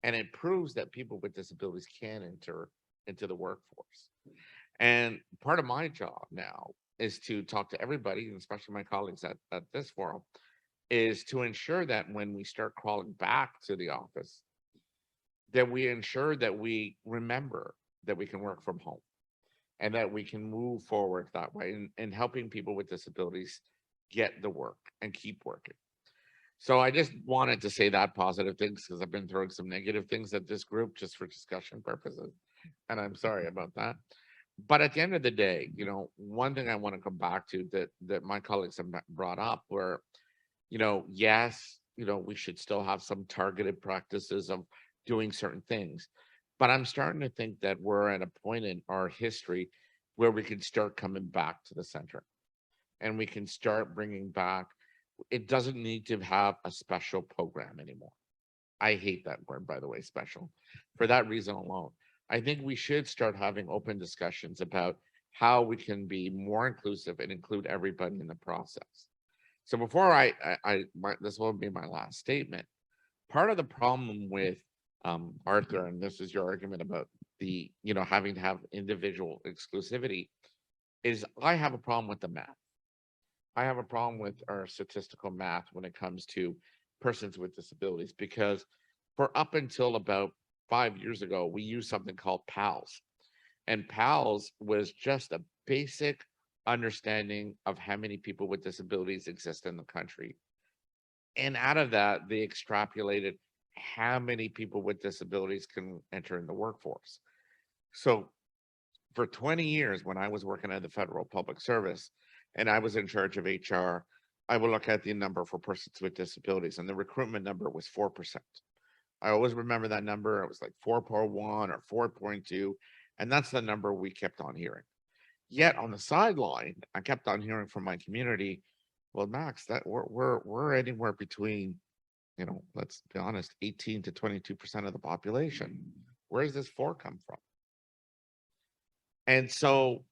And it proves that people with disabilities can enter into the workforce. And part of my job now is to talk to everybody, and especially my colleagues at this forum, is to ensure that when we start crawling back to the office, that we ensure that we remember that we can work from home and that we can move forward that way, and helping people with disabilities get the work and keep working. So I just wanted to say that positive things, because I've been throwing some negative things at this group just for discussion purposes. And I'm sorry about that. But at the end of the day, one thing I want to come back to that my colleagues have brought up were, yes, we should still have some targeted practices of doing certain things. But I'm starting to think that we're at a point in our history where we can start coming back to the center, and we can start bringing back. It doesn't need to have a special program anymore. I hate that word, by the way, special, for that reason alone. I think we should start having open discussions about how we can be more inclusive and include everybody in the process. So before this will be my last statement. Part of the problem with Arthur, and this is your argument about the, having to have individual exclusivity, is I have a problem with the math. I have a problem with our statistical math when it comes to persons with disabilities, because for up until about 5 years ago, we used something called PALS. And PALS was just a basic understanding of how many people with disabilities exist in the country. And out of that, they extrapolated how many people with disabilities can enter in the workforce. So for 20 years, when I was working at the Federal Public Service and I was in charge of HR, I would look at the number for persons with disabilities, and the recruitment number was 4%. I always remember that number. It was like 4.1 or 4.2, and that's the number we kept on hearing. Yet on the sideline, I kept on hearing from my community, well, Max, that we're anywhere between, let's be honest, 18 to 22% of the population. Where does this 4 come from? And so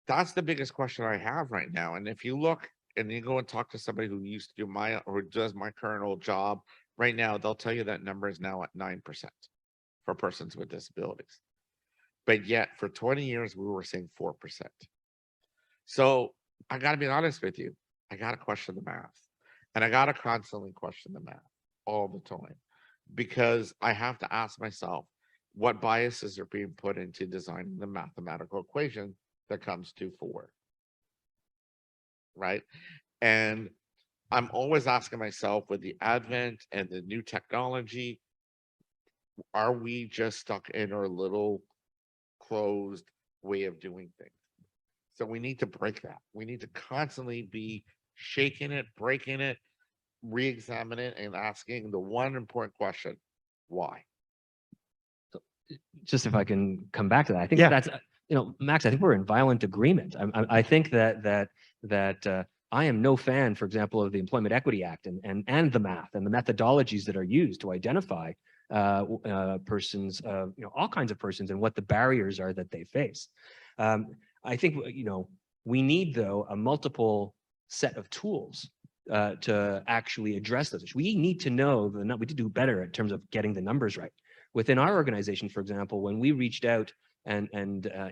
that's the biggest question I have right now. And if you look and you go and talk to somebody who used to do or does my current old job right now, they'll tell you that number is now at 9% for persons with disabilities. But yet for 20 years, we were saying 4%. So I got to be honest with you. I got to question the math, and I got to constantly question the math all the time, because I have to ask myself, what biases are being put into designing the mathematical equation that comes to 4, right? And I'm always asking myself, with the advent and the new technology, are we just stuck in our little closed way of doing things? So we need to break that. We need to constantly be shaking it, breaking it, re-examine it, and asking the one important question: why? just if I can come back to that, I think Yeah. that's, Max, I think we're in violent agreement. I think that I am no fan, for example, of the Employment Equity Act and the math and the methodologies that are used to identify persons, all kinds of persons and what the barriers are that they face. I think, we need, though, a multiple set of tools to actually address those issues. We need to know, we need to do better in terms of getting the numbers right. Within our organization, for example, when we reached out and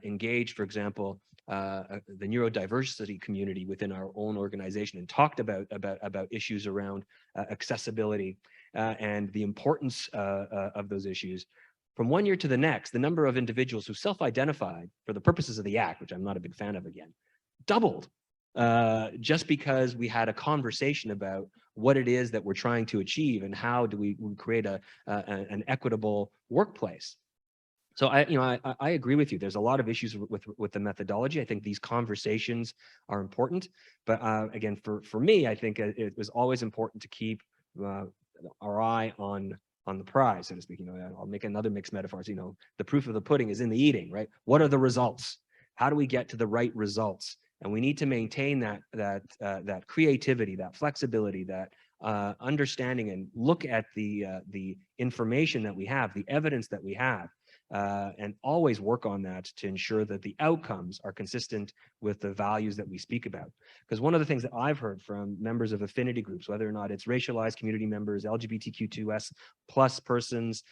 engaged, for example, the neurodiversity community within our own organization and talked about issues around accessibility and the importance of those issues, from one year to the next, the number of individuals who self-identified for the purposes of the Act, which I'm not a big fan of again, doubled just because we had a conversation about what it is that we're trying to achieve and how do we create an equitable workplace. So I agree with you. There's a lot of issues with the methodology. I think these conversations are important, but again, for me, I think it was always important to keep our eye on the prize, so to speak. I'll make another mixed metaphors. The proof of the pudding is in the eating, right? What are the results? How do we get to the right results? And we need to maintain that creativity, that flexibility, that understanding, and look at the information that we have, the evidence that we have, and always work on that to ensure that the outcomes are consistent with the values that we speak about. Because one of the things that I've heard from members of affinity groups, whether or not it's racialized community members, LGBTQ2S plus persons,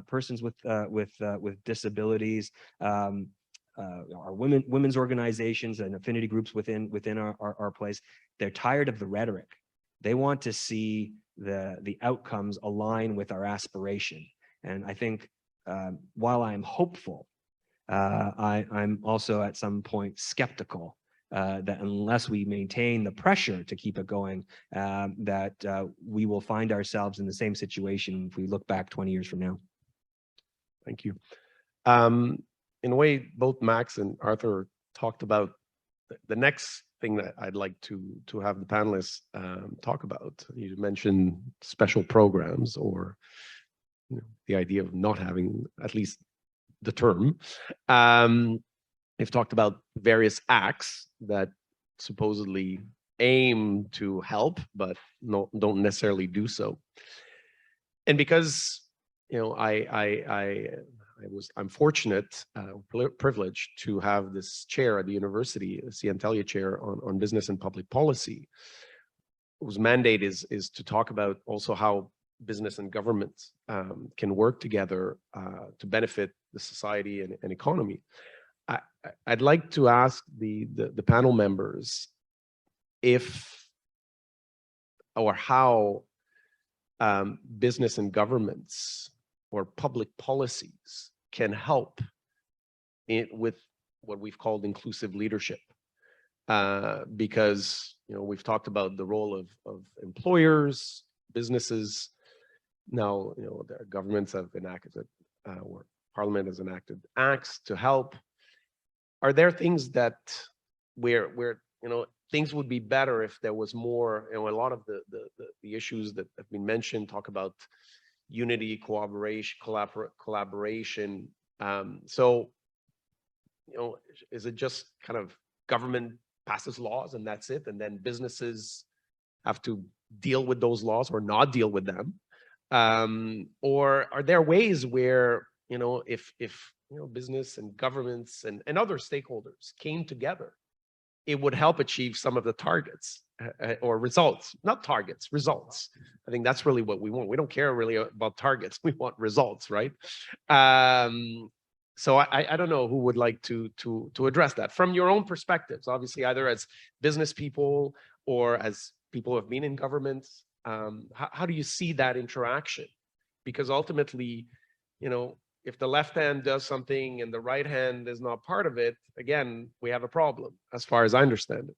persons with disabilities, our women's organizations and affinity groups within our place, they're tired of the rhetoric. They want to see the outcomes align with our aspiration. And I think while I'm hopeful, I'm also at some point skeptical that unless we maintain the pressure to keep it going, that we will find ourselves in the same situation if we look back 20 years from now. Thank you. In a way, both Max and Arthur talked about the next thing that I'd like to have the panelists talk about. You mentioned special programs, or the idea of not having at least the term. They've talked about various acts that supposedly aim to help, but don't necessarily do so. And because I'm fortunate, privileged to have this chair at the university, the CN-Tellier chair on business and public policy, whose mandate is to talk about also how business and government can work together to benefit the society and economy. I'd like to ask the panel members if or how business and governments or public policies can help with what we've called inclusive leadership. Because we've talked about the role of employers, businesses. Now the governments have enacted or Parliament has enacted acts to help. Are there things that where things would be better if there was more? A lot of the issues that have been mentioned talk about unity, collaboration. So is it just kind of government passes laws and that's it, and then businesses have to deal with those laws or not deal with them? Or are there ways where if business and governments and other stakeholders came together, it would help achieve some of the targets or results? Not targets, results. I think that's really what we want. We don't care really about targets. We want results, right? So I don't know who would like to address that from your own perspectives, obviously, either as business people or as people who have been in government. How do you see that interaction? Because ultimately, if the left hand does something and the right hand is not part of it, again, we have a problem, as far as I understand it.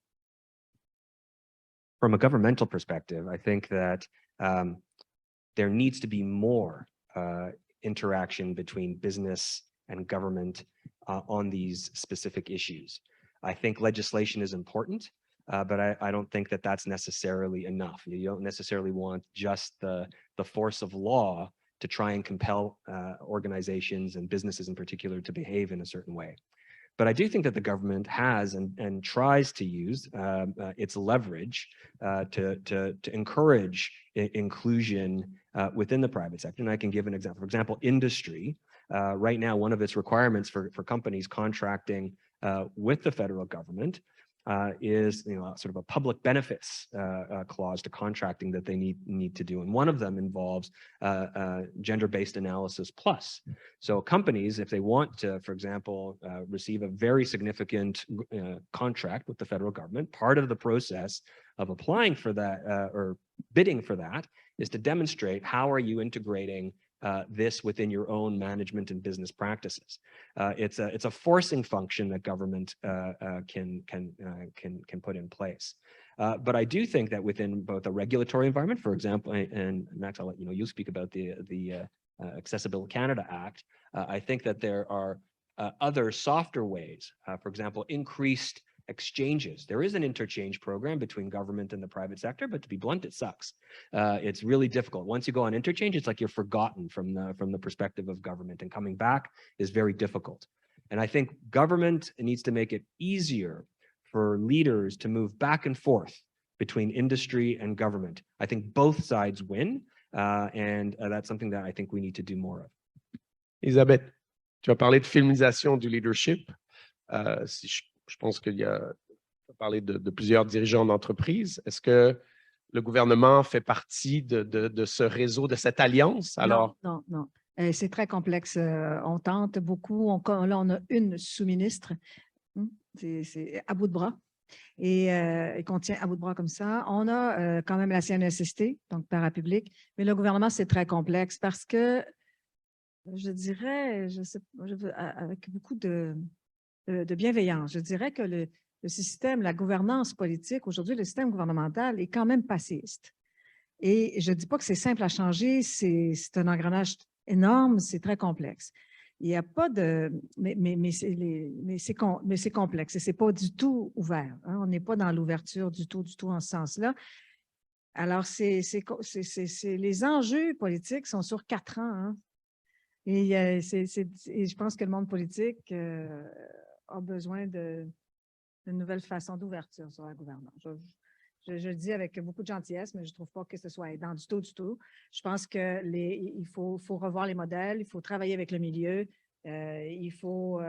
From a governmental perspective, I think that there needs to be more interaction between business and government on these specific issues. I think legislation is important, but I don't think that that's necessarily enough. You don't necessarily want just the force of law to try and compel organizations and businesses in particular to behave in a certain way. But I do think that the government has and tries to use its leverage to encourage inclusion within the private sector. And I can give an example. For example, industry. Right now, one of its requirements for companies contracting with the federal government is sort of a public benefits clause to contracting that they need to do. And one of them involves gender-based analysis plus. So companies, if they want to, for example, receive a very significant contract with the federal government, part of the process of applying for that or bidding for that is to demonstrate how are you integrating this within your own management and business practices. It's a forcing function that government can put in place. But I do think that within both a regulatory environment, for example, and Max, I'll let you speak about the Accessibility Canada Act. I think that there are other softer ways, for example, increased exchanges. There is an interchange program between government and the private sector, but to be blunt, it sucks. It's really difficult. Once you go on interchange, it's like you're forgotten from the perspective of government, and coming back is very difficult. And I think government needs to make it easier for leaders to move back and forth between industry and government. I think both sides win, and that's something that I think we need to do more of. Elisabeth, tu as parlé de féminisation du leadership. Je pense qu'il y a parlé de plusieurs dirigeants d'entreprise. Est-ce que le gouvernement fait partie de ce réseau, de cette alliance? Alors... Non. C'est très complexe. On tente beaucoup. Là, on a une sous-ministre. C'est à bout de bras. Et qu'on tient à bout de bras comme ça. On a quand même la CNSST, donc parapublic. Mais le gouvernement, c'est très complexe parce que, je dirais, avec beaucoup de bienveillance. Je dirais que le système, la gouvernance politique, aujourd'hui, le système gouvernemental est quand même passiste. Et je ne dis pas que c'est simple à changer, c'est un engrenage énorme, c'est très complexe. Il n'y a pas de... Mais c'est complexe et ce n'est pas du tout ouvert. Hein? On n'est pas dans l'ouverture du tout en ce sens-là. Alors, les enjeux politiques sont sur 4 ans. Hein? Et je pense que le monde politique... a besoin d'une nouvelle façon d'ouverture sur la gouvernance. Je le dis avec beaucoup de gentillesse, mais je ne trouve pas que ce soit aidant du tout. Je pense qu'il faut revoir les modèles, il faut travailler avec le milieu, il faut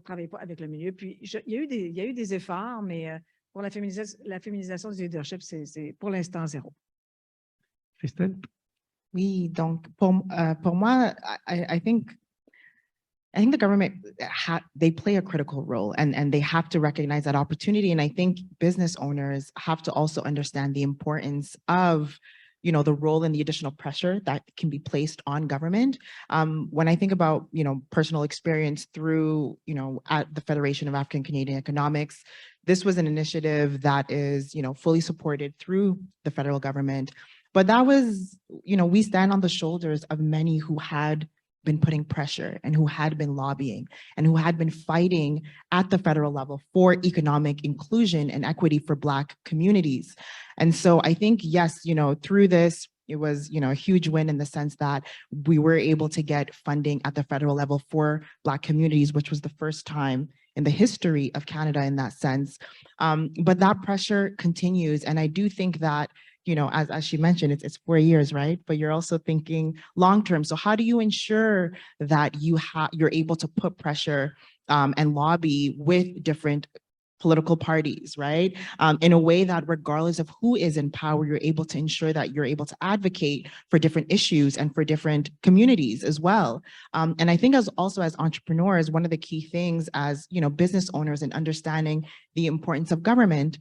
travailler avec le milieu. Puis, il y a eu des efforts, mais pour la féminisation du leadership, c'est pour l'instant 0. Christelle? Oui, donc pour moi, I think the government, they play a critical role and they have to recognize that opportunity. And I think business owners have to also understand the importance of, the role and the additional pressure that can be placed on government. When I think about, personal experience through, at the Federation of African Canadian Economics, this was an initiative that is, fully supported through the federal government. But that was, we stand on the shoulders of many who had been putting pressure and who had been lobbying and who had been fighting at the federal level for economic inclusion and equity for Black communities. And so I think, yes, through this, it was, a huge win in the sense that we were able to get funding at the federal level for Black communities, which was the first time in the history of Canada in that sense. But that pressure continues. And I do think that, as she mentioned, it's 4 years, right? But you're also thinking long-term. So how do you ensure that you're able to put pressure and lobby with different political parties, right? In a way that regardless of who is in power, you're able to ensure that you're able to advocate for different issues and for different communities as well. And I think as entrepreneurs, one of the key things as, business owners and understanding the importance of government,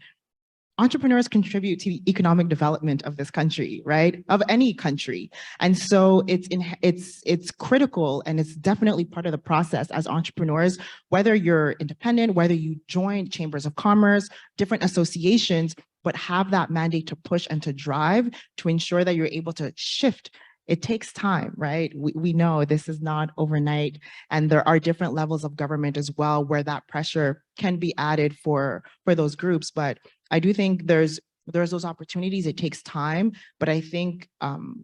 entrepreneurs contribute to the economic development of this country, right? Of any country. And so it's critical, and it's definitely part of the process as entrepreneurs, whether you're independent, whether you join chambers of commerce, different associations, but have that mandate to push and to drive to ensure that you're able to shift. It takes time, right? We know this is not overnight, and there are different levels of government as well where that pressure can be added for those groups. But I do think there's there's those opportunities. It takes time, but I think,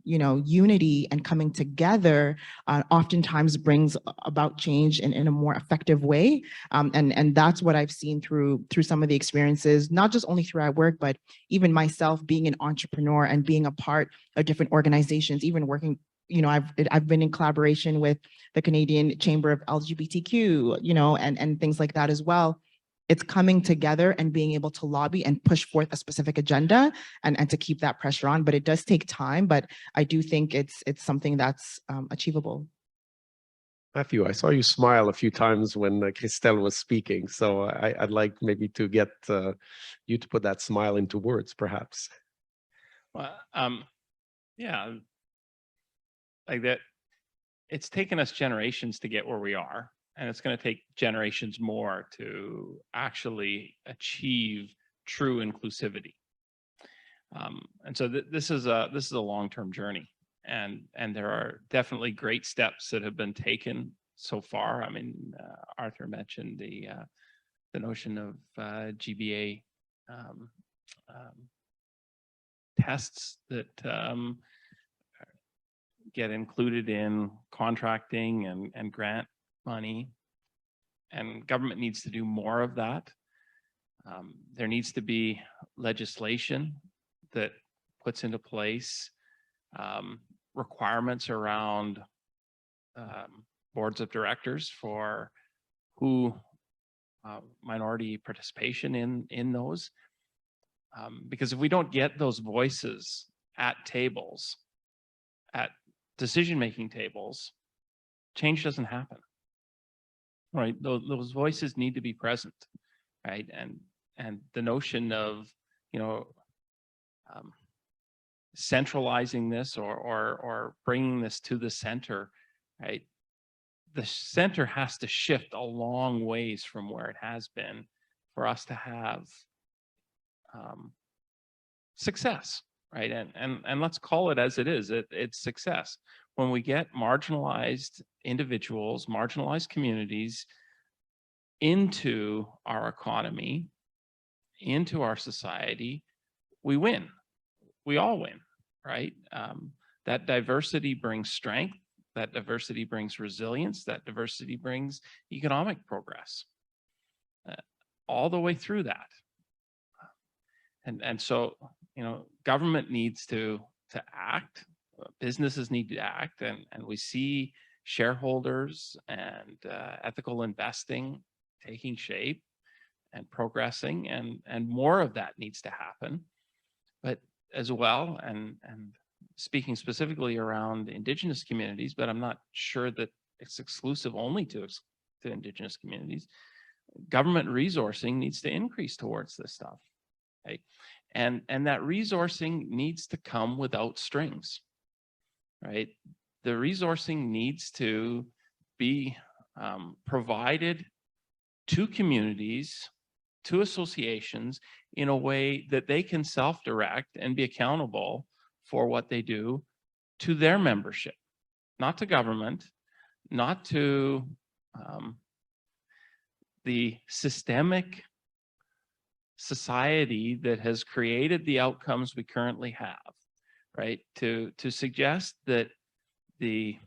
you know, unity and coming together oftentimes brings about change in a more effective way. And that's what I've seen through some of the experiences, not just only through our work, but even myself being an entrepreneur and being a part of different organizations, even working, you know, I've been in collaboration with the Canadian Chamber of LGBTQ, you know, and things like that as well. It's coming together and being able to lobby and push forth a specific agenda and to keep that pressure on. But it does take time, but I do think it's something that's achievable. Matthew, I saw you smile a few times when Christelle was speaking, so I'd like maybe to get you to put that smile into words, perhaps. Well, yeah, like that. It's taken us generations to get where we are, and it's going to take generations more to actually achieve true inclusivity. And so this is a long-term journey, and there are definitely great steps that have been taken so far. I mean, Arthur mentioned the notion of GBA tests that get included in contracting and grant money, and government needs to do more of that. There needs to be legislation that puts into place requirements around boards of directors for who minority participation in those. Because if we don't get those voices at tables, at decision-making tables, change doesn't happen, right? Those voices need to be present, right? And the notion of, you know, centralizing this or bringing this to the center, right? The center has to shift a long ways from where it has been for us to have success, right? And let's call it as it is. It's success. When we get marginalized individuals, marginalized communities into our economy, into our society, we win. We all win, right? That diversity brings strength. That diversity brings resilience. That diversity brings economic progress. All the way through that. And so, you know, government needs to act, businesses need to act, and we see shareholders and ethical investing taking shape and progressing, and more of that needs to happen. But as well, and speaking specifically around Indigenous communities, but I'm not sure that it's exclusive only to Indigenous communities, government resourcing needs to increase towards this stuff. Right? And that resourcing needs to come without strings, right? The resourcing needs to be provided to communities, to associations in a way that they can self-direct and be accountable for what they do to their membership, not to government, not to the systemic society that has created the outcomes we currently have, right? To suggest that the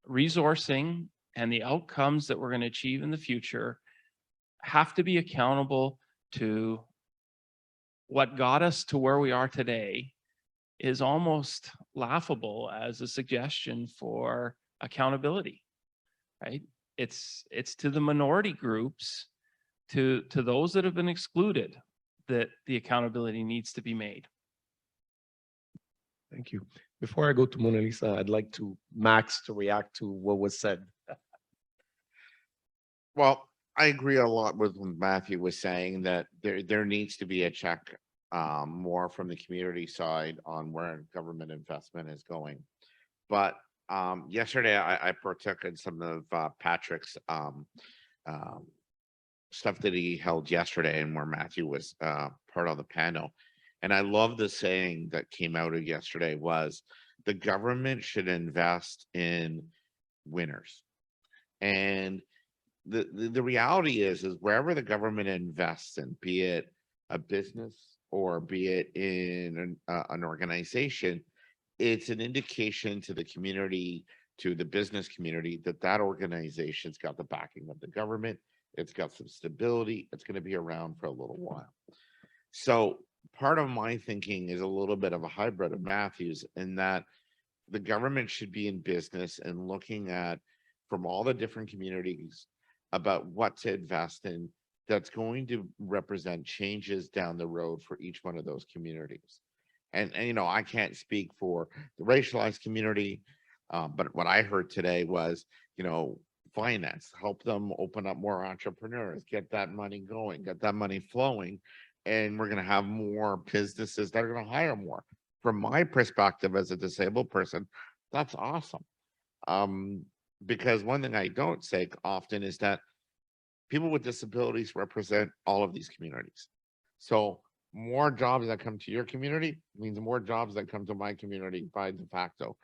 resourcing and the outcomes that we're going to achieve in the future have to be accountable to what got us to where we are today is almost laughable as a suggestion for accountability, right? It's to the minority groups, to those that have been excluded, that the accountability needs to be made. Thank you. Before I go to Mona Lisa, I'd like Max to react to what was said. Well, I agree a lot with what Matthew was saying, that there needs to be a check more from the community side on where government investment is going. But yesterday I partook in some of Patrick's stuff that he held yesterday, and where Matthew was part of the panel. And I love the saying that came out of yesterday was, the government should invest in winners. And the reality is wherever the government invests in, be it a business or be it in an organization, it's an indication to the community, to the business community, that that organization's got the backing of the government. It's got some stability. It's going to be around for a little while. So part of my thinking is a little bit of a hybrid of Matthew's, in that the government should be in business and looking at, from all the different communities, about what to invest in that's going to represent changes down the road for each one of those communities. And you know, I can't speak for the racialized community, but what I heard today was, you know, finance, help them open up more entrepreneurs, get that money going, get that money flowing, and we're going to have more businesses that are going to hire more. From my perspective as a disabled person, that's awesome. Because one thing I don't say often is that people with disabilities represent all of these communities. So more jobs that come to your community means more jobs that come to my community by de facto.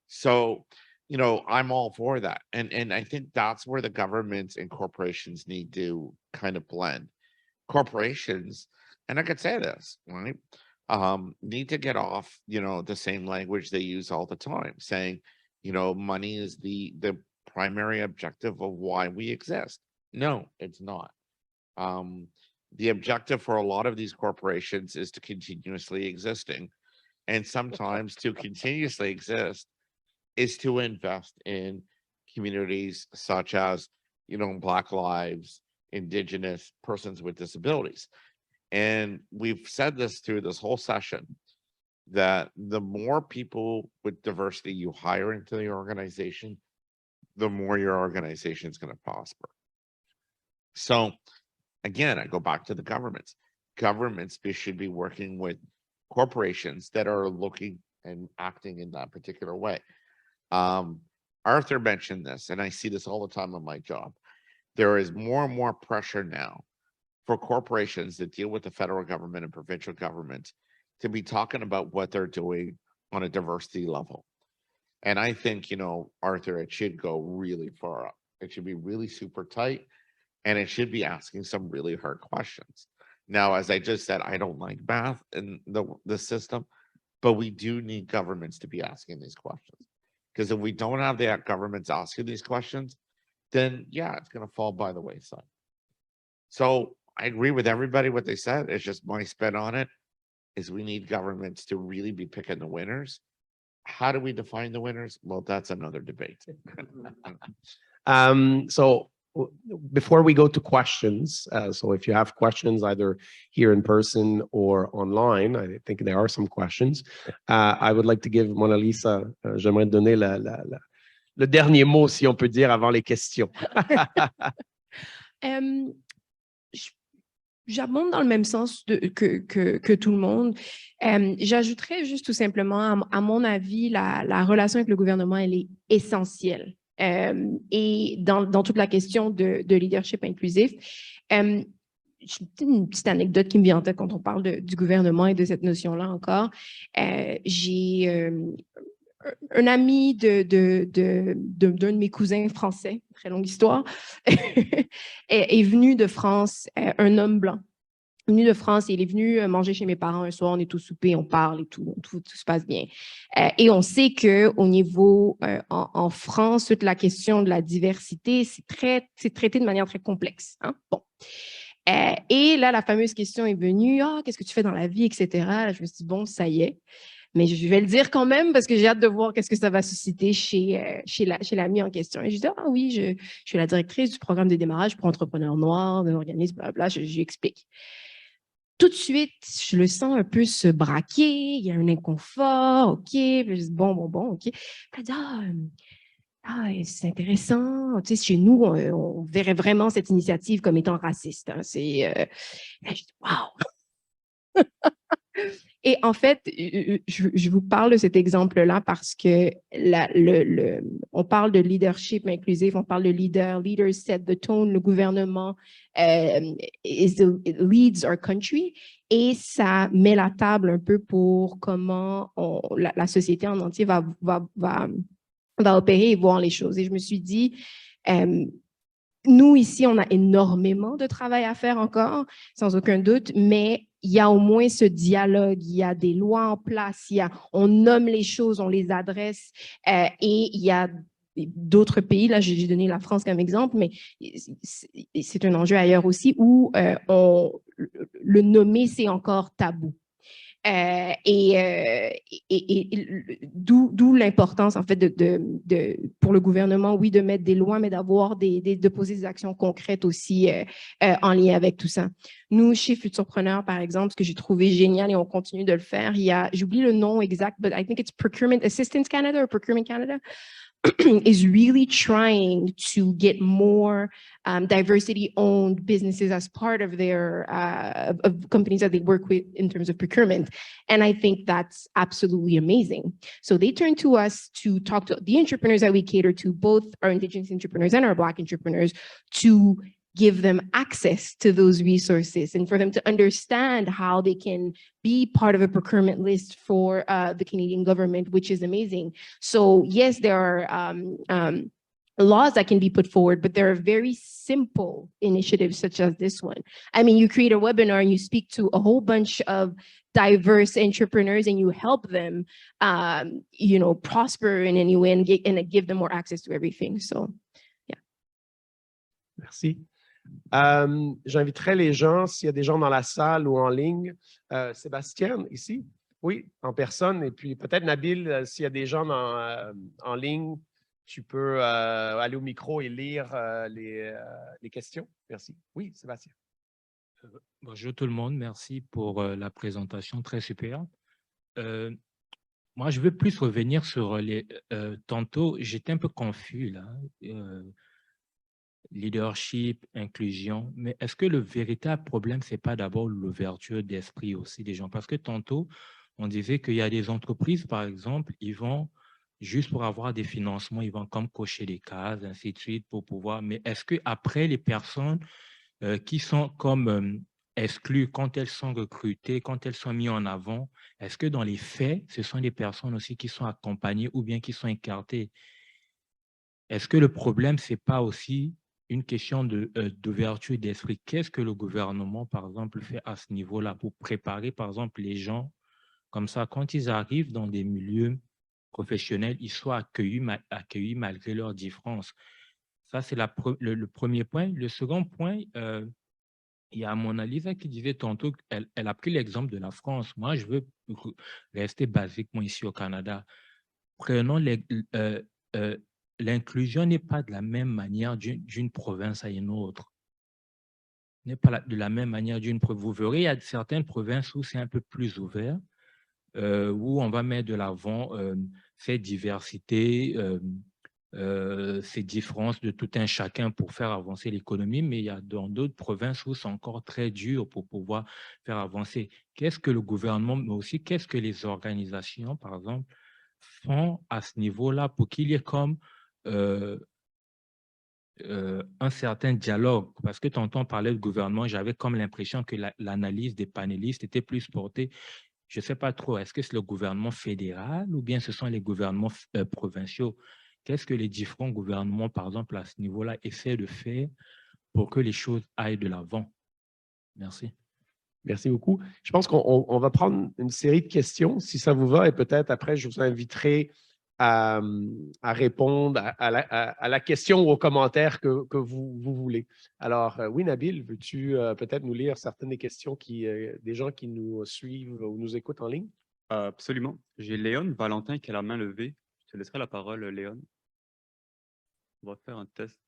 So, you know, I'm all for that. And I think that's where the governments and corporations need to kind of blend. Corporations, and I could say this, right? Need to get off, you know, the same language they use all the time, saying, you know, money is the primary objective of why we exist. No, it's not. The objective for a lot of these corporations is to continuously existing. And sometimes to continuously exist is to invest in communities such as, you know, Black lives, Indigenous, persons with disabilities. And we've said this through this whole session, that the more people with diversity you hire into the organization, the more your organization is going to prosper. So again, I go back to the governments. Governments should be working with corporations that are looking and acting in that particular way. Arthur mentioned this, and I see this all the time on my job. There is more and more pressure now for corporations that deal with the federal government and provincial government to be talking about what they're doing on a diversity level. And I think, you know, Arthur, it should go really far up. It should be really super tight, and it should be asking some really hard questions. Now, as I just said, I don't like math in the system, but we do need governments to be asking these questions. Because if we don't have the governments asking these questions, then yeah, it's going to fall by the wayside. So I agree with everybody what they said. It's just my spin on it is we need governments to really be picking the winners. How do we define the winners? Well, that's another debate. So before we go to questions, so if you have questions either here in person or online, I think there are some questions. I would like to give Mona Lisa, j'aimerais donner le dernier mot, si on peut dire, avant les questions. J'abonde dans le même sens que tout le monde. J'ajouterais juste tout simplement, à mon avis, la relation avec le gouvernement, elle est essentielle. Et dans toute la question de leadership inclusif, une petite anecdote qui me vient en tête quand on parle du gouvernement et de cette notion-là encore. J'ai un ami d'un de mes cousins français, très longue histoire, est venu de France, un homme blanc. Venu de France, il est venu manger chez mes parents un soir, on est au souper, on parle et tout se passe bien. Et on sait qu'au niveau, en France, toute la question de la diversité, c'est traité de manière très complexe. Hein? Bon. Et là, la fameuse question est venue, qu'est-ce que tu fais dans la vie, etc. Là, je me suis dit, bon, ça y est. Mais je vais le dire quand même parce que j'ai hâte de voir qu'est-ce que ça va susciter chez l'ami en question. Et je dis, oui, je suis la directrice du programme de démarrage pour entrepreneurs noirs, d'un organisme, blablabla, je lui explique. Tout de suite, je le sens un peu se braquer, il y a un inconfort, OK. Puis je dis, bon, OK. Elle dit, c'est intéressant. Tu sais, chez nous, on verrait vraiment cette initiative comme étant raciste. Hein. Je dis, wow! Et en fait, je vous parle de cet exemple-là parce que on parle de leadership inclusif, on parle de leaders set the tone, le gouvernement leads our country, et ça met la table un peu pour comment la société en entier va opérer et voir les choses. Et je me suis dit, nous ici, on a énormément de travail à faire encore, sans aucun doute, mais il y a au moins ce dialogue, il y a des lois en place, on nomme les choses, on les adresse, et il y a d'autres pays, là j'ai donné la France comme exemple, mais c'est un enjeu ailleurs aussi où le nommer, c'est encore tabou. D'où l'importance en fait pour le gouvernement, oui, de mettre des lois, mais d'avoir de poser des actions concrètes aussi en lien avec tout ça. Nous, chez Futurpreneur, par exemple, ce que j'ai trouvé génial et on continue de le faire, j'oublie le nom exact, but I think it's Procurement Assistance Canada or Procurement Canada. Is really trying to get more diversity-owned businesses as part of their of companies that they work with in terms of procurement. And I think that's absolutely amazing. So they turn to us to talk to the entrepreneurs that we cater to, both our Indigenous entrepreneurs and our Black entrepreneurs, to give them access to those resources and for them to understand how they can be part of a procurement list for the Canadian government, which is amazing. So yes, there are laws that can be put forward, but there are very simple initiatives such as this one. I mean, you create a webinar and you speak to a whole bunch of diverse entrepreneurs and you help them, prosper in any way and give them more access to everything. So, yeah. Merci. J'inviterai les gens, s'il y a des gens dans la salle ou en ligne. Sébastien, ici? Oui, en personne. Et puis peut-être Nabil, s'il y a des gens en ligne, tu peux aller au micro et lire les questions. Merci. Oui, Sébastien. Bonjour tout le monde, merci pour la présentation très super. Moi, je veux plus revenir sur tantôt, j'étais un peu confus là. Leadership, inclusion, mais est-ce que le véritable problème, ce n'est pas d'abord l'ouverture d'esprit aussi des gens? Parce que tantôt, on disait qu'il y a des entreprises, par exemple, ils vont, juste pour avoir des financements, ils vont comme cocher des cases, ainsi de suite, pour pouvoir… Mais est-ce qu'après, les personnes qui sont comme exclues, quand elles sont recrutées, quand elles sont mises en avant, est-ce que dans les faits, ce sont des personnes aussi qui sont accompagnées ou bien qui sont écartées? Est-ce que le problème, ce n'est pas aussi une question d'ouverture d'esprit? Qu'est-ce que le gouvernement, par exemple, fait à ce niveau-là pour préparer, par exemple, les gens comme ça, quand ils arrivent dans des milieux professionnels, ils soient accueillis malgré leurs différences? Ça, c'est le premier point. Le second point, il y a Mona Lisa qui disait tantôt qu'elle a pris l'exemple de la France. Moi, je veux rester basiquement ici au Canada. Prenons l'inclusion n'est pas de la même manière d'une province à une autre. N'est pas de la même manière d'une province. Vous verrez, il y a certaines provinces où c'est un peu plus ouvert, où on va mettre de l'avant cette diversité, ces différences de tout un chacun pour faire avancer l'économie, mais il y a dans d'autres provinces où c'est encore très dur pour pouvoir faire avancer. Qu'est-ce que le gouvernement, mais aussi qu'est-ce que les organisations, par exemple, font à ce niveau-là pour qu'il y ait comme un certain dialogue? Parce que tantôt on parlait de gouvernement, j'avais comme l'impression que l'analyse des panélistes était plus portée, je ne sais pas trop, est-ce que c'est le gouvernement fédéral ou bien ce sont les gouvernements provinciaux? Qu'est-ce que les différents gouvernements, par exemple, à ce niveau-là, essaient de faire pour que les choses aillent de l'avant? Merci. Merci beaucoup. Je pense qu'on va prendre une série de questions, si ça vous va, et peut-être après, je vous inviterai à répondre à la question ou aux commentaires que vous voulez. Alors, oui, Nabil, veux-tu peut-être nous lire certaines des questions des gens qui nous suivent ou nous écoutent en ligne? Absolument. J'ai Léon Valentin qui a la main levée. Je te laisserai la parole, Léon. On va faire un test.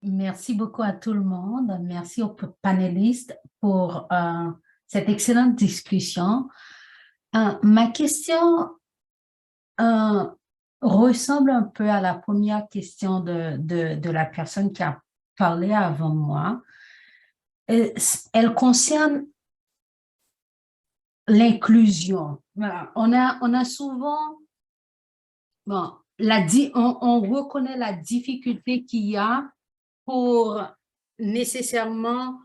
Merci beaucoup à tout le monde. Merci aux panélistes pour cette excellente discussion. Ma question ressemble un peu à la première question de la personne qui a parlé avant moi. Elle concerne l'inclusion. Voilà. On a souvent, bon, on reconnaît la difficulté qu'il y a pour nécessairement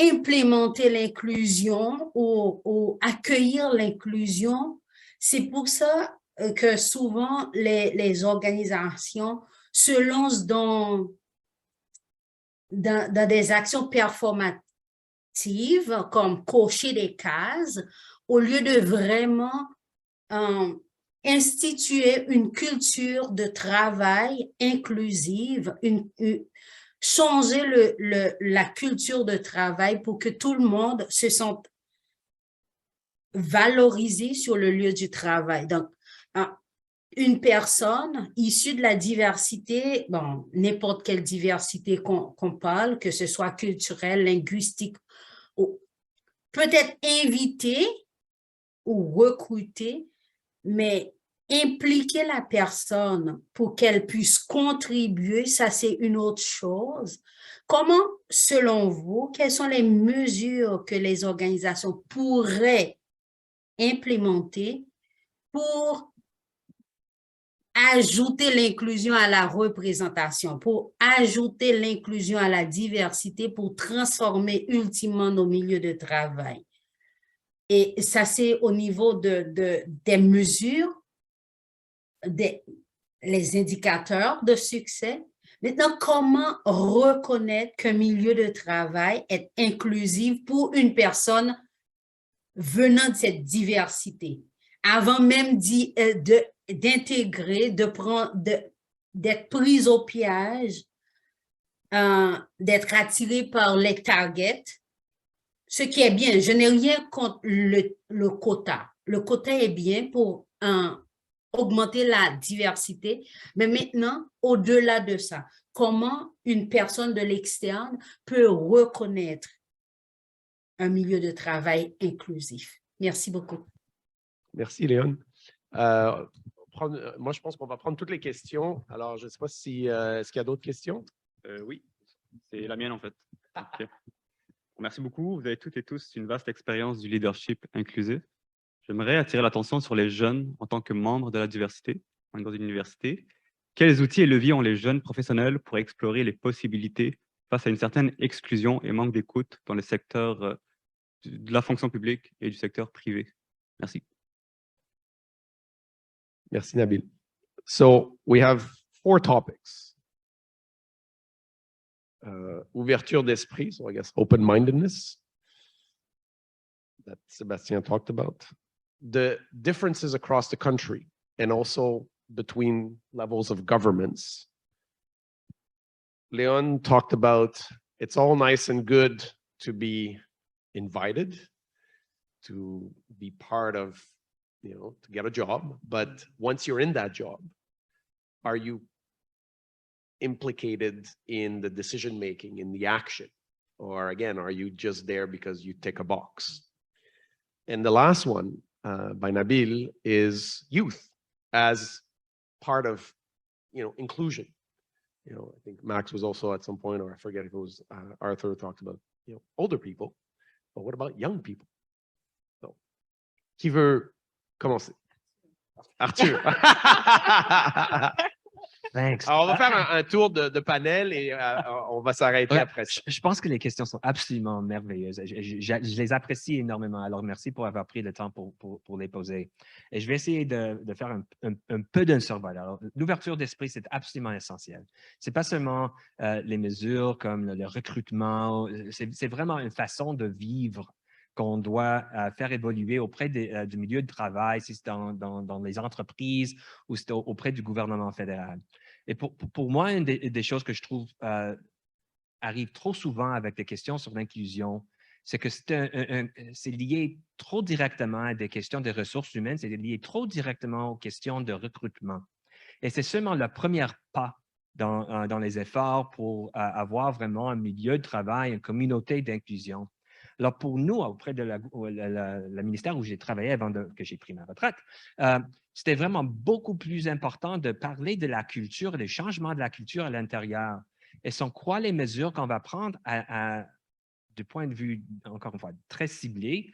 implémenter l'inclusion ou accueillir l'inclusion. C'est pour ça que souvent les organisations se lancent dans des actions performatives comme cocher des cases, au lieu de vraiment instituer une culture de travail inclusive, changer la culture de travail pour que tout le monde se sente valorisé sur le lieu du travail. Donc, une personne issue de la diversité, bon, n'importe quelle diversité qu'on parle, que ce soit culturelle, linguistique, peut-être invitée ou recrutée, mais impliquer la personne pour qu'elle puisse contribuer, ça c'est une autre chose. Comment, selon vous, quelles sont les mesures que les organisations pourraient implémenter pour ajouter l'inclusion à la représentation, pour ajouter l'inclusion à la diversité, pour transformer ultimement nos milieux de travail? Et ça, c'est au niveau des mesures, les indicateurs de succès. Maintenant, comment reconnaître qu'un milieu de travail est inclusif pour une personne venant de cette diversité, avant même d'intégrer, d'être prise au piège, d'être attiré par les targets, ce qui est bien. Je n'ai rien contre le quota. Le quota est bien pour augmenter la diversité, mais maintenant, au-delà de ça, comment une personne de l'externe peut reconnaître un milieu de travail inclusif? Merci beaucoup. Merci, Léon. Moi, je pense qu'on va prendre toutes les questions. Alors, je ne sais pas si est-ce qu'il y a d'autres questions? Oui, c'est la mienne en fait. Okay. Merci beaucoup. Vous avez toutes et tous une vaste expérience du leadership inclusif. J'aimerais attirer l'attention sur les jeunes en tant que membres de la diversité. On est dans une université. Quels outils et leviers ont les jeunes professionnels pour explorer les possibilités face à une certaine exclusion et manque d'écoute dans le secteur de la fonction publique et du secteur privé? Merci. Merci, Nabil. So, we have 4 topics. Ouverture d'esprit, so I guess open-mindedness, that Sebastian talked about. The differences across the country and also between levels of governments. Leon talked about it's all nice and good to be invited, to be part of, to get a job. But once you're in that job, are you implicated in the decision-making, in the action? Or again, are you just there because you tick a box? And the last one by Nabil is youth as part of, inclusion. I think Max was also at some point, or I forget if it was Arthur talked about, older people, but what about young people? So, qui veut commencer? Arthur. Thanks. Alors, on va faire un tour de panel et on va s'arrêter après ça. Je pense que les questions sont absolument merveilleuses. Je les apprécie énormément. Alors, merci pour avoir pris le temps pour les poser. Et je vais essayer de faire un peu d'un survol. Alors, l'ouverture d'esprit, c'est absolument essentiel. Ce n'est pas seulement les mesures comme le recrutement, c'est vraiment une façon de vivre qu'on doit faire évoluer auprès du milieu de travail, si c'est dans les entreprises ou c'est auprès du gouvernement fédéral. Et pour moi, une des choses que je trouve arrive trop souvent avec les questions sur l'inclusion, c'est que c'est lié trop directement à des questions de ressources humaines, c'est lié trop directement aux questions de recrutement. Et c'est seulement le premier pas dans les efforts pour avoir vraiment un milieu de travail, une communauté d'inclusion. Alors, pour nous, auprès de la ministère où j'ai travaillé avant que j'ai pris ma retraite, c'était vraiment beaucoup plus important de parler de la culture, des changements de la culture à l'intérieur. Et sont quoi les mesures qu'on va prendre du point de vue, encore une fois, très ciblé,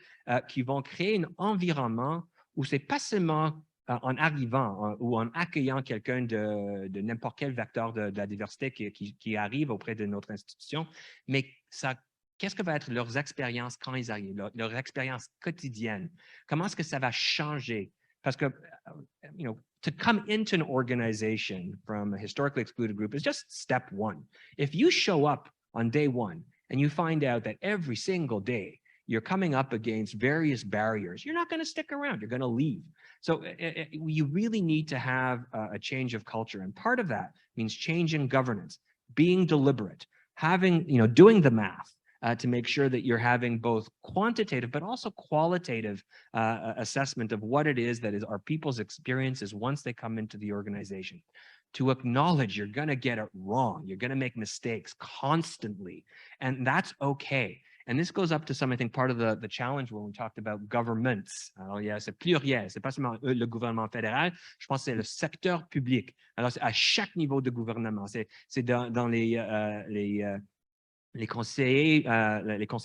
qui vont créer un environnement où ce n'est pas seulement en arrivant ou en accueillant quelqu'un de n'importe quel vecteur de la diversité qui arrive auprès de notre institution, mais qu'est-ce que va être leurs expériences quand ils arrivent, leur expérience quotidienne? Comment est-ce que ça va changer? Parce que, to come into an organization from a historically excluded group is just step one. If you show up on day one and you find out that every single day you're coming up against various barriers, you're not going to stick around, you're going to leave. So you really need to have a change of culture. And part of that means changing governance, being deliberate, having, doing the math to make sure that you're having both quantitative, but also qualitative assessment of what it is that is our people's experiences once they come into the organization. To acknowledge you're going to get it wrong, you're going to make mistakes constantly, and that's okay. And this goes up to some, I think, part of the challenge when we talked about governments. Alors, il y a ce pluriel, c'est pas seulement le gouvernement fédéral, je pense que c'est le secteur public. Alors, c'est à chaque niveau de gouvernement. C'est dans les conseils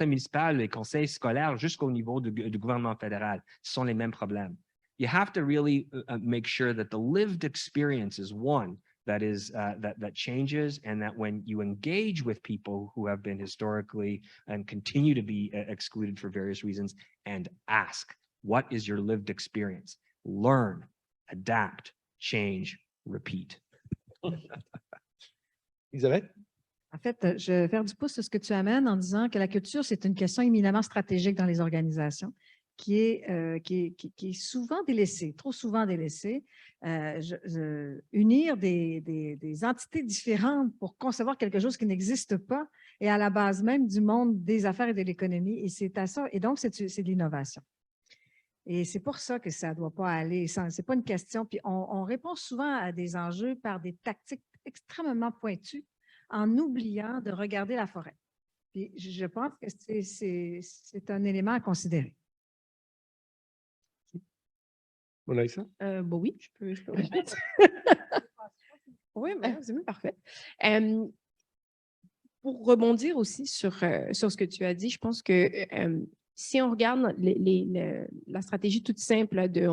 municipaux, les conseils scolaires, jusqu'au niveau du gouvernement fédéral. Ce sont les mêmes problèmes. You have to really make sure that the lived experience is one that is that changes, and that when you engage with people who have been historically and continue to be excluded for various reasons, and ask, what is your lived experience? Learn, adapt, change, repeat. Elisabeth? En fait, je vais faire du pouce sur ce que tu amènes en disant que la culture, c'est une question éminemment stratégique dans les organisations qui est souvent délaissée, trop souvent délaissée. Unir des entités différentes pour concevoir quelque chose qui n'existe pas est à la base même du monde des affaires et de l'économie, et c'est à ça, et donc c'est de l'innovation. Et c'est pour ça que ça ne doit pas aller, ce n'est pas une question, puis on répond souvent à des enjeux par des tactiques extrêmement pointues en oubliant de regarder la forêt. Puis je pense que c'est un élément à considérer. Monaïsa? Oui, je peux répéter. Oui, c'est même parfait. Pour rebondir aussi sur ce que tu as dit, je pense que si on regarde la stratégie toute simple de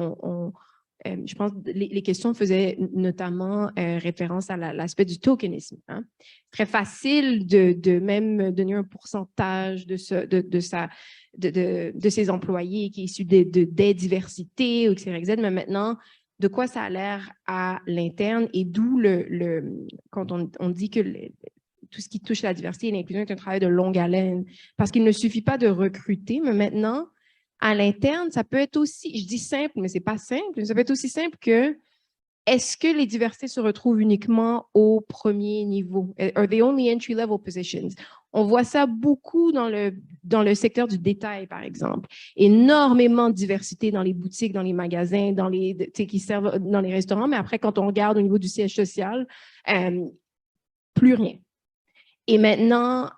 je pense que les questions faisaient notamment référence à l'aspect du tokenisme. Hein. Très facile de même donner un pourcentage de ses employés qui est issu des diversités, etc., mais maintenant, de quoi ça a l'air à l'interne, et d'où quand on dit que tout ce qui touche à la diversité et l'inclusion est un travail de longue haleine, parce qu'il ne suffit pas de recruter, mais maintenant, à l'interne, ça peut être aussi, je dis simple, mais ce n'est pas simple, ça peut être aussi simple que, est-ce que les diversités se retrouvent uniquement au premier niveau? Are they only entry-level positions? On voit ça beaucoup dans le secteur du détail, par exemple. Énormément de diversité dans les boutiques, dans les magasins, qui servent dans les restaurants, mais après, quand on regarde au niveau du siège social, plus rien. Et maintenant,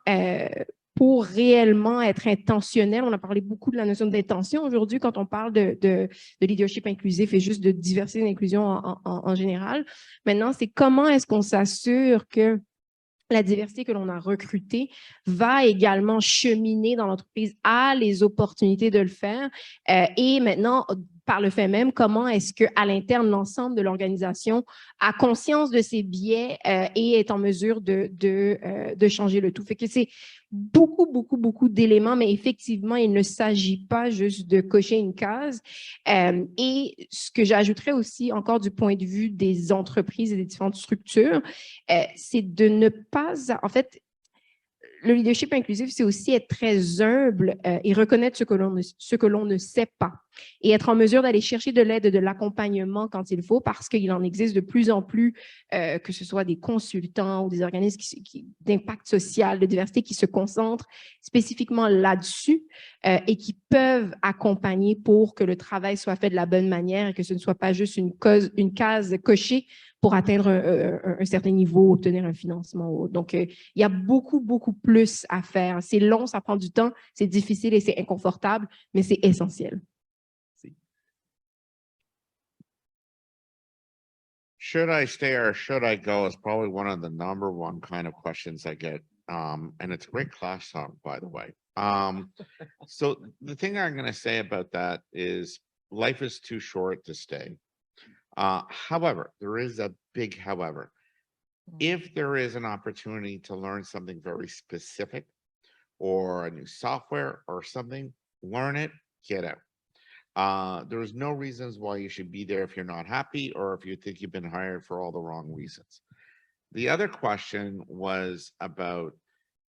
pour réellement être intentionnel, on a parlé beaucoup de la notion d'intention aujourd'hui quand on parle de leadership inclusif et juste de diversité et d'inclusion en général. Maintenant, c'est comment est-ce qu'on s'assure que la diversité que l'on a recrutée va également cheminer dans l'entreprise, a les opportunités de le faire. Et maintenant, par le fait même, comment est-ce qu'à l'interne, l'ensemble de l'organisation a conscience de ses biais et est en mesure de changer le tout. Fait que c'est beaucoup d'éléments, mais effectivement, il ne s'agit pas juste de cocher une case. Et ce que j'ajouterais aussi encore du point de vue des entreprises et des différentes structures, c'est de ne pas, en fait, le leadership inclusif, c'est aussi être très humble et reconnaître ce que l'on ne sait pas et être en mesure d'aller chercher de l'aide et de l'accompagnement quand il faut, parce qu'il en existe de plus en plus, que ce soit des consultants ou des organismes d'impact social, de diversité qui se concentrent spécifiquement là-dessus et qui peuvent accompagner pour que le travail soit fait de la bonne manière et que ce ne soit pas juste une case cochée pour atteindre un certain niveau, obtenir un financement. Donc, il y a beaucoup plus à faire. C'est long, ça prend du temps, c'est difficile et c'est inconfortable, mais c'est essentiel. Should I stay or should I go is probably one of the number one kind of questions I get. And it's a great class talk, by the way. So the thing I'm going to say about that is life is too short to stay. However, there is a big however. If there is an opportunity to learn something very specific or a new software or something, learn it, get out. There's no reasons why you should be there if you're not happy or if you think you've been hired for all the wrong reasons. The other question was about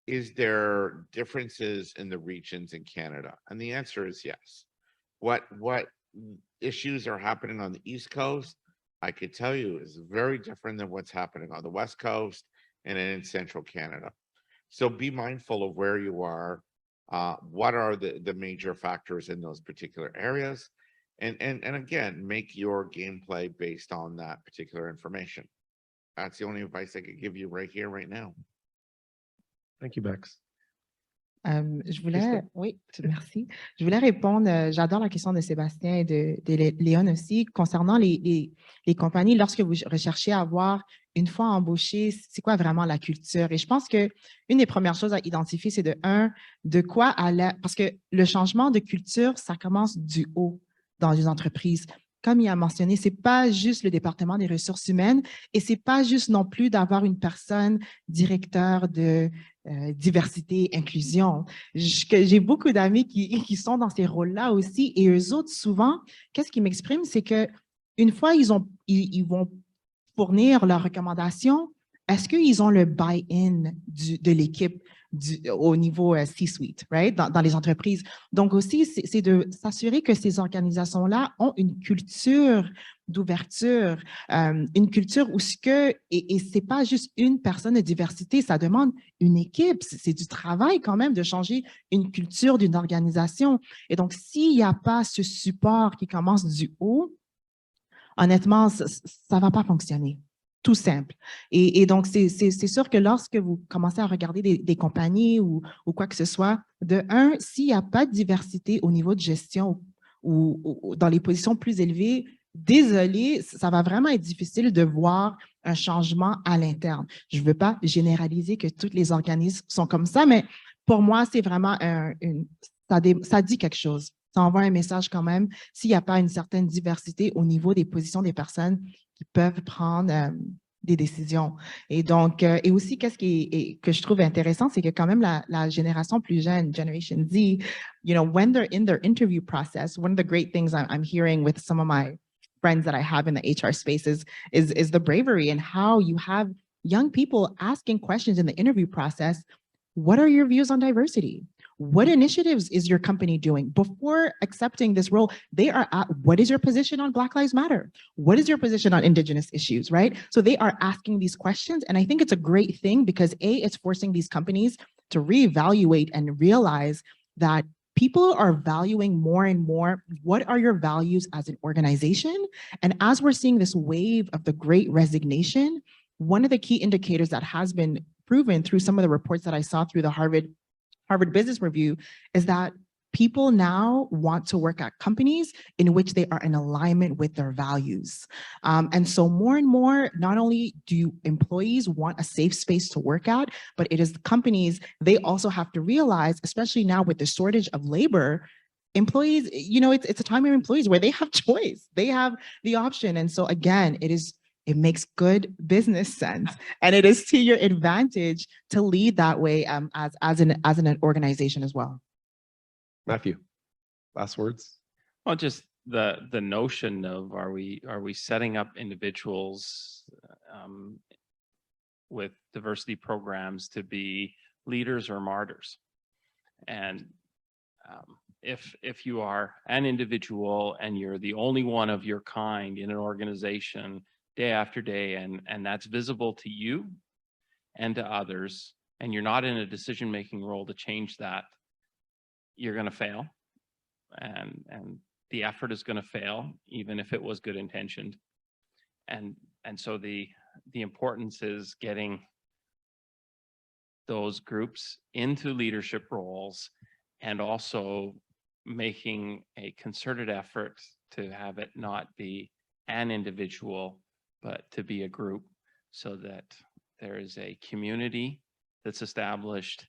is there differences in the regions in Canada? And the answer is yes. What issues are happening on the East Coast, I could tell you, is very different than what's happening on the West Coast and in Central Canada. So be mindful of where you are. What are the major factors in those particular areas? And again, make your gameplay based on that particular information. That's the only advice I could give you right here, right now. Thank you, Bex. Je voulais, oui, merci. Je voulais répondre, j'adore la question de Sébastien et de Léon aussi, concernant les compagnies, lorsque vous recherchez à avoir, une fois embauché, c'est quoi vraiment la culture? Et je pense que une des premières choses à identifier, c'est de quoi parce que le changement de culture, ça commence du haut dans une entreprise. Comme il a mentionné, c'est pas juste le département des ressources humaines et c'est pas juste non plus d'avoir une personne directeur de diversité, inclusion. J'ai beaucoup d'amis qui sont dans ces rôles-là aussi et eux autres, souvent, qu'est-ce qu'ils m'expriment, c'est que une fois ils vont fournir leurs recommandations, est-ce qu'ils ont le buy-in de l'équipe au niveau C-suite, right? Dans les entreprises. Donc aussi, c'est de s'assurer que ces organisations-là ont une culture d'ouverture, une culture où et c'est pas juste une personne de diversité, ça demande une équipe, c'est du travail quand même de changer une culture d'une organisation. Et donc, s'il n'y a pas ce support qui commence du haut, honnêtement, ça ne va pas fonctionner. Tout simple. Et donc, c'est sûr que lorsque vous commencez à regarder des compagnies ou quoi que ce soit, de un, s'il n'y a pas de diversité au niveau de gestion ou dans les positions plus élevées, désolé, ça va vraiment être difficile de voir un changement à l'interne. Je ne veux pas généraliser que tous les organismes sont comme ça, mais pour moi, c'est vraiment ça dit quelque chose. Ça envoie un message quand même s'il n'y a pas une certaine diversité au niveau des positions des personnes qui peuvent prendre des décisions. Et donc, et aussi, qu'est-ce que je trouve intéressant, c'est que quand même la génération plus jeune, Generation Z, you know, when they're in their interview process, one of the great things I'm hearing with some of my friends that I have in the HR spaces is the bravery and how you have young people asking questions in the interview process. What are your views on diversity? What initiatives is your company doing? Before accepting this role, they are at, what is your position on Black Lives Matter? What is your position on Indigenous issues, right? So they are asking these questions. And I think it's a great thing because A, it's forcing these companies to reevaluate and realize that people are valuing more and more, what are your values as an organization? And as we're seeing this wave of the Great Resignation, one of the key indicators that has been proven through some of the reports that I saw through the Harvard Business Review is that people now want to work at companies in which they are in alignment with their values. And so more and more, not only do employees want a safe space to work at, but it is the companies, they also have to realize, especially now with the shortage of labor, employees, you know, it's a time of employees where they have choice, they have the option. And so again, it makes good business sense, and it is to your advantage to lead that way as an organization as well. Matthew, last words. Well, just the notion of are we setting up individuals with diversity programs to be leaders or martyrs, and if you are an individual and you're the only one of your kind in an organization day after day, and that's visible to you and to others, and you're not in a decision-making role to change that, you're going to fail, and the effort is going to fail, even if it was good intentioned. And so the importance is getting those groups into leadership roles and also making a concerted effort to have it not be an individual, but to be a group, so that there is a community that's established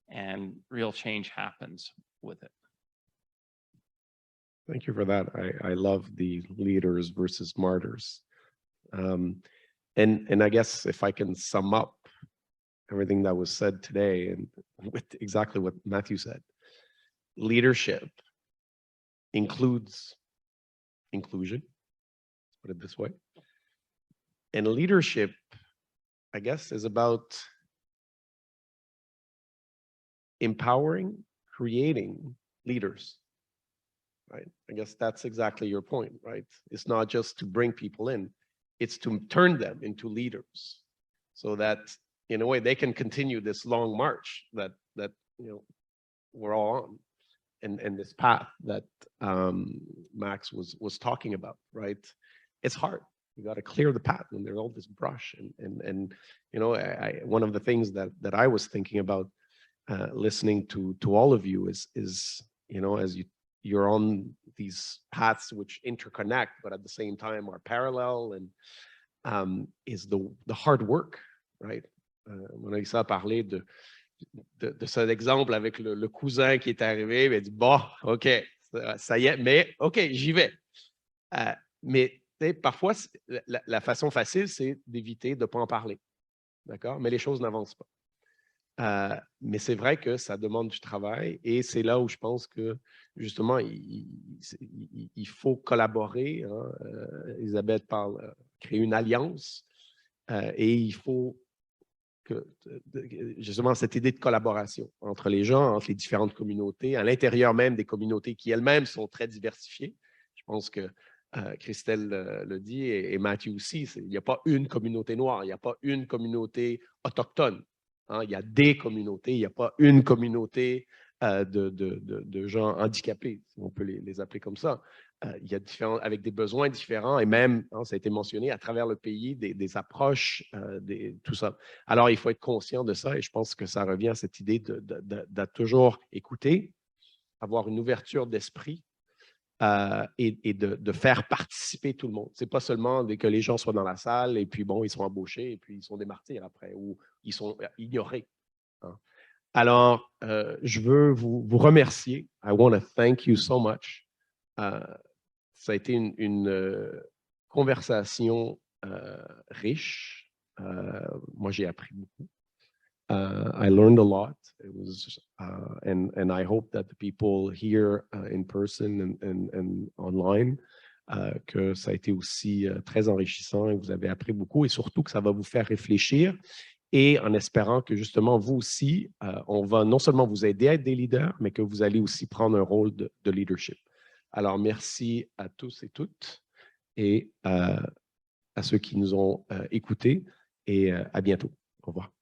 and real change happens with it. Thank you for that. I love the leaders versus martyrs. And I guess if I can sum up everything that was said today and with exactly what Matthew said, leadership includes inclusion, let's put it this way. And leadership, I guess, is about empowering, creating leaders, right? I guess that's exactly your point, right? It's not just to bring people in, it's to turn them into leaders so that in a way they can continue this long march that we're all on, and this path that Max was talking about, right? It's hard. You got to clear the path when there's all this brush, and one of the things that I was thinking about listening to all of you is as you're on these paths which interconnect, but at the same time are parallel, and is the hard work, right? Monalisa a parlé de cet exemple avec le cousin qui est arrivé, il a dit, bon, OK, ça y est, mais OK, j'y vais. Mais parfois, la façon facile, c'est d'éviter de ne pas en parler, d'accord? Mais les choses n'avancent pas. Mais c'est vrai que ça demande du travail et c'est là où je pense que, justement, il faut collaborer. Hein. Elisabeth parle, créer une alliance et il faut que, justement, cette idée de collaboration entre les gens, entre les différentes communautés, à l'intérieur même des communautés qui elles-mêmes sont très diversifiées. Je pense que Christelle le dit et Mathieu aussi, il n'y a pas une communauté noire, il n'y a pas une communauté autochtone. Hein, il y a des communautés, il n'y a pas une communauté de gens handicapés, si on peut les appeler comme ça. Il y a avec des besoins différents et même, hein, ça a été mentionné, à travers le pays, des approches, tout ça. Alors, il faut être conscient de ça et je pense que ça revient à cette idée de toujours écouter, avoir une ouverture d'esprit et de faire participer tout le monde. Ce n'est pas seulement que les gens soient dans la salle et puis bon, ils sont embauchés et puis ils sont des martyrs après ou ils sont ignorés. Hein. Alors, je veux vous remercier. I want to thank you so much. Ça a été une conversation riche. Moi, j'ai appris beaucoup. I learned a lot. It was, and I hope that the people here in person and online, que ça a été aussi très enrichissant et que vous avez appris beaucoup et surtout que ça va vous faire réfléchir et en espérant que justement vous aussi, on va non seulement vous aider à être des leaders, mais que vous allez aussi prendre un rôle de leadership. Alors, merci à tous et toutes et à ceux qui nous ont écoutés et à bientôt. Au revoir.